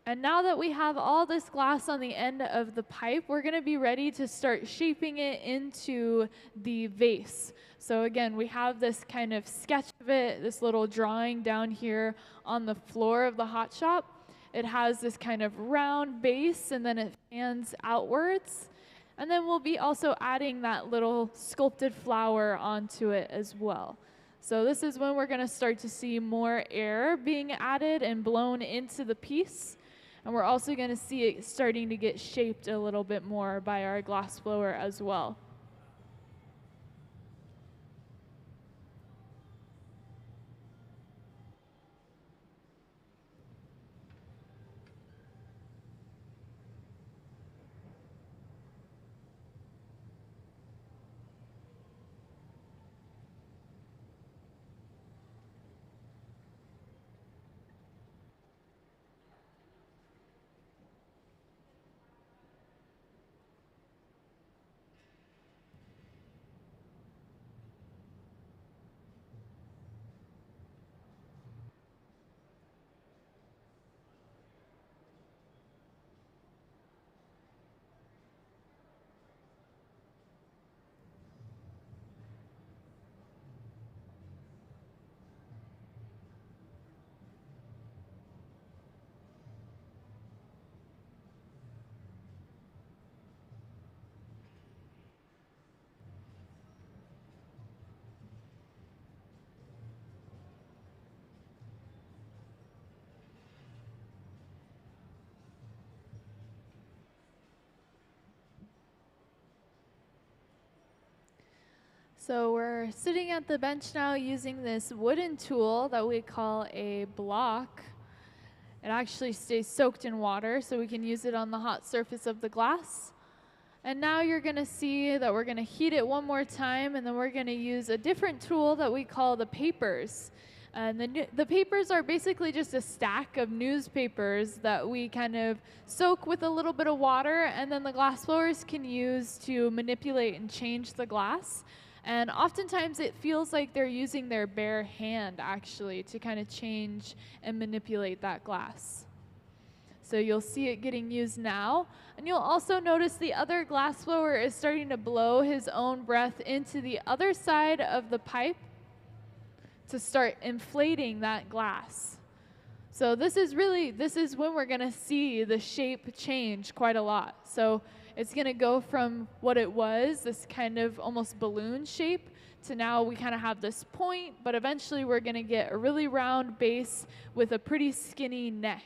And now that we have all this glass on the end of the pipe, we're going to be ready to start shaping it into the vase. So again, we have this kind of sketch of it, this little drawing down here on the floor of the hot shop. It has this kind of round base, and then it fans outwards. And then we'll be also adding that little sculpted flower onto it as well. So this is when we're going to start to see more air being added and blown into the piece. And we're also going to see it starting to get shaped a little bit more by our glass blower as well. So we're sitting at the bench now using this wooden tool that we call a block. It actually stays soaked in water so we can use it on the hot surface of the glass. And now you're going to see that we're going to heat it one more time, and then we're going to use a different tool that we call the papers. And the papers are basically just a stack of newspapers that we kind of soak with a little bit of water, and then the glass blowers can use to manipulate and change the glass. And oftentimes it feels like they're using their bare hand actually to kind of change and manipulate that glass. So you'll see it getting used now. And you'll also notice the other glass blower is starting to blow his own breath into the other side of the pipe to start inflating that glass. So this is when we're going to see the shape change quite a lot. So it's going to go from what it was, this kind of almost balloon shape, to now we kind of have this point, but eventually we're going to get a really round base with a pretty skinny neck.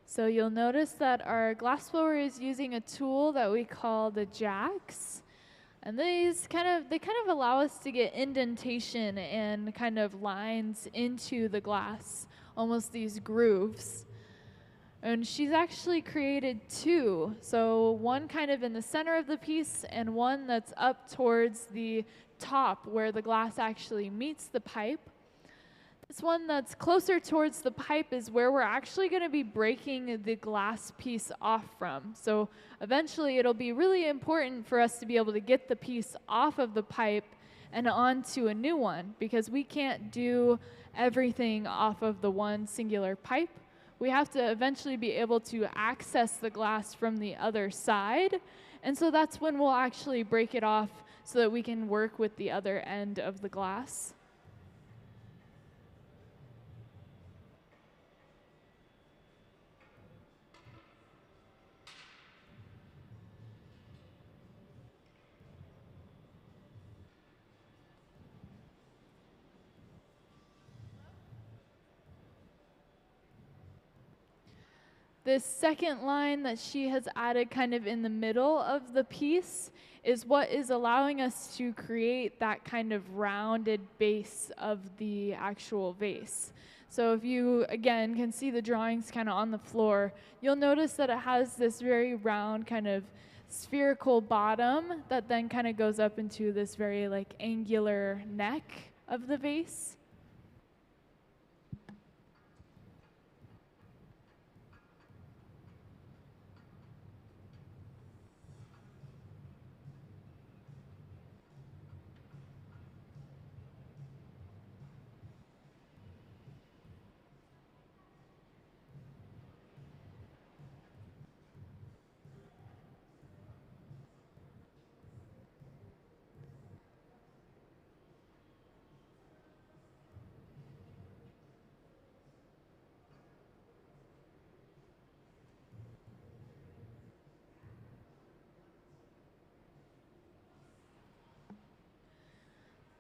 So you'll notice that our glass blower is using a tool that we call the jacks. And they kind of allow us to get indentation and kind of lines into the glass, almost these grooves. And she's actually created two. So one kind of in the center of the piece and one that's up towards the top where the glass actually meets the pipe. This one that's closer towards the pipe is where we're actually going to be breaking the glass piece off from. So eventually it'll be really important for us to be able to get the piece off of the pipe and onto a new one, because we can't do everything off of the one singular pipe. We have to eventually be able to access the glass from the other side. And so that's when we'll actually break it off so that we can work with the other end of the glass. This second line that she has added kind of in the middle of the piece is what is allowing us to create that kind of rounded base of the actual vase. So if you, again, can see the drawings kind of on the floor, you'll notice that it has this very round kind of spherical bottom that then kind of goes up into this very like angular neck of the vase.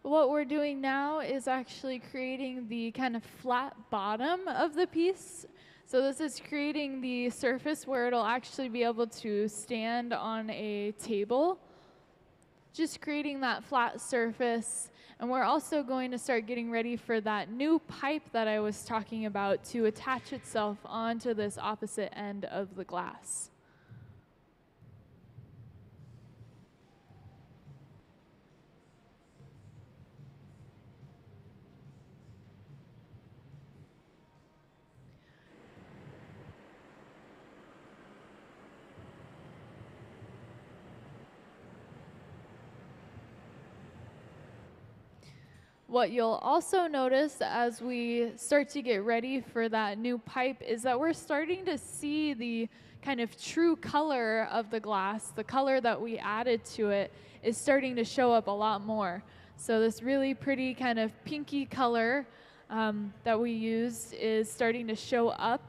What we're doing now is actually creating the kind of flat bottom of the piece. So this is creating the surface where it'll actually be able to stand on a table. Just creating that flat surface. And we're also going to start getting ready for that new pipe that I was talking about to attach itself onto this opposite end of the glass. What you'll also notice as we start to get ready for that new pipe is that we're starting to see the kind of true color of the glass. The color that we added to it is starting to show up a lot more. So this really pretty kind of pinky color that we used is starting to show up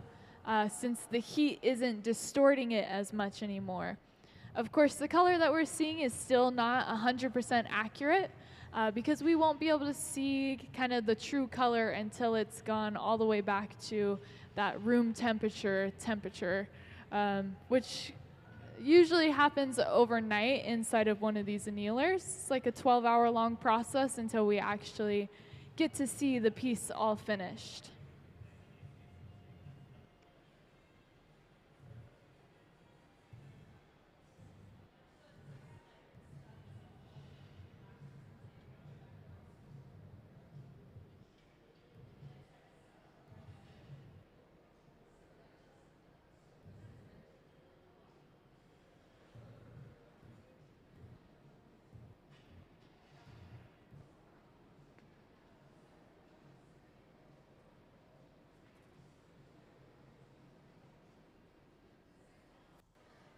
since the heat isn't distorting it as much anymore. Of course, the color that we're seeing is still not 100% accurate because we won't be able to see kind of the true color until it's gone all the way back to that room temperature, which usually happens overnight inside of one of these annealers. It's like a 12-hour long process until we actually get to see the piece all finished.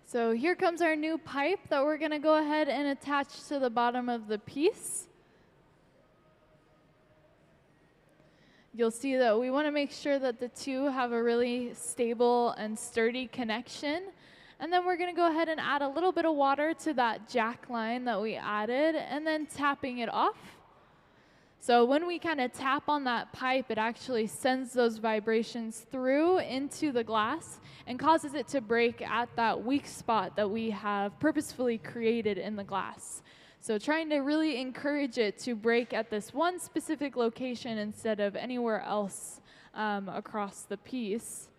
So here comes our new pipe that we're going to go ahead and attach to the bottom of the piece. You'll see that we want to make sure that the two have a really stable and sturdy connection. And then we're going to go ahead and add a little bit of water to that jack line that we added and then tapping it off. So when we kind of tap on that pipe, it actually sends those vibrations through into the glass and causes it to break at that weak spot that we have purposefully created in the glass. So trying to really encourage it to break at this one specific location instead of anywhere else across the piece.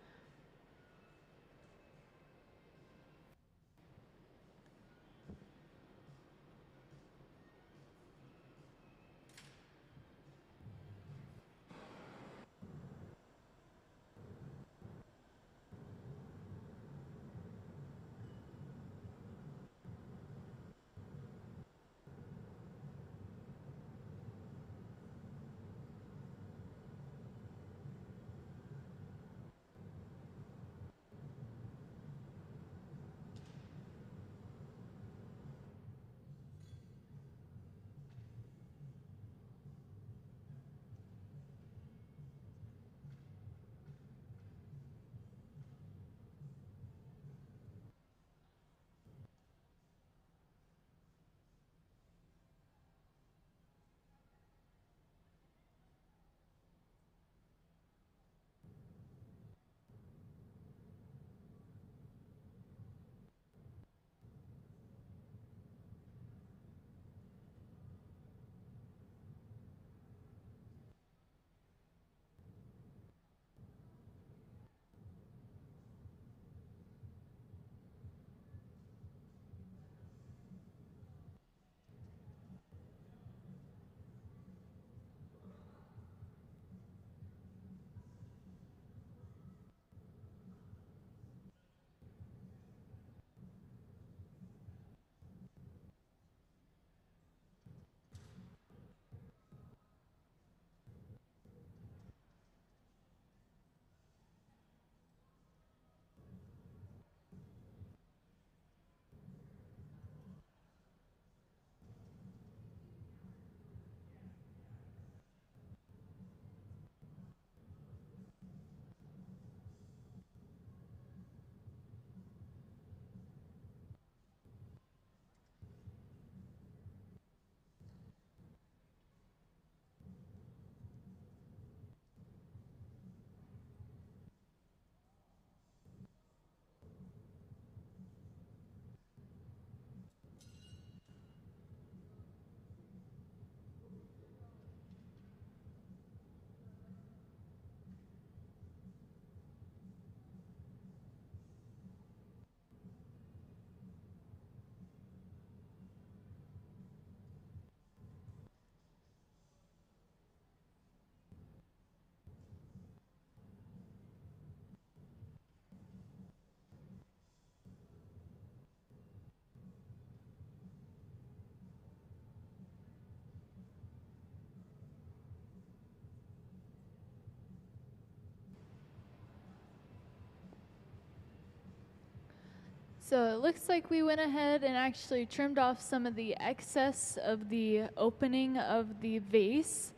So it looks like we went ahead and actually trimmed off some of the excess of the opening of the vase.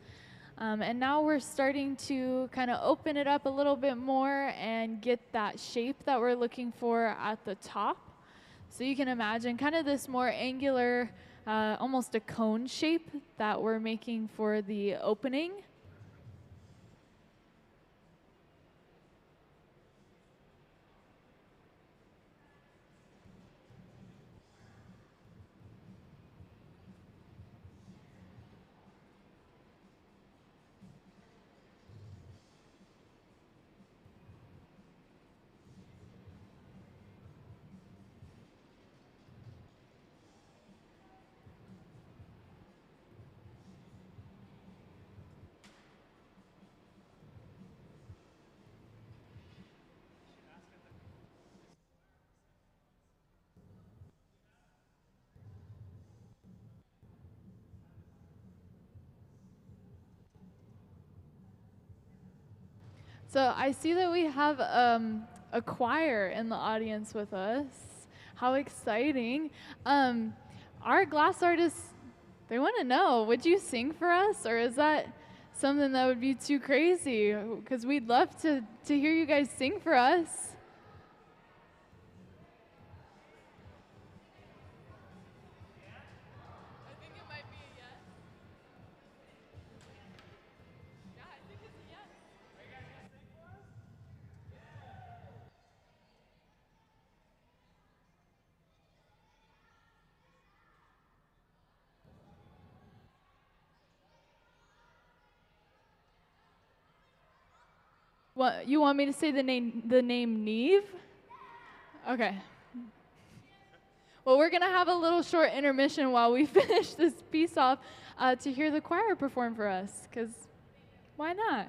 And now we're starting to kind of open it up a little bit more and get that shape that we're looking for at the top. So you can imagine kind of this more angular, almost a cone shape that we're making for the opening. So I see that we have a choir in the audience with us. How exciting. Our glass artists, they want to know, would you sing for us? Or is that something that would be too crazy? Because we'd love to hear you guys sing for us. I think it might be a yes. Yeah, I think it's a yes. Are you guys going to sing for us? What, you want me to say the name Neve? Okay. Well, we're going to have a little short intermission while we finish this piece off to hear the choir perform for us, because why not?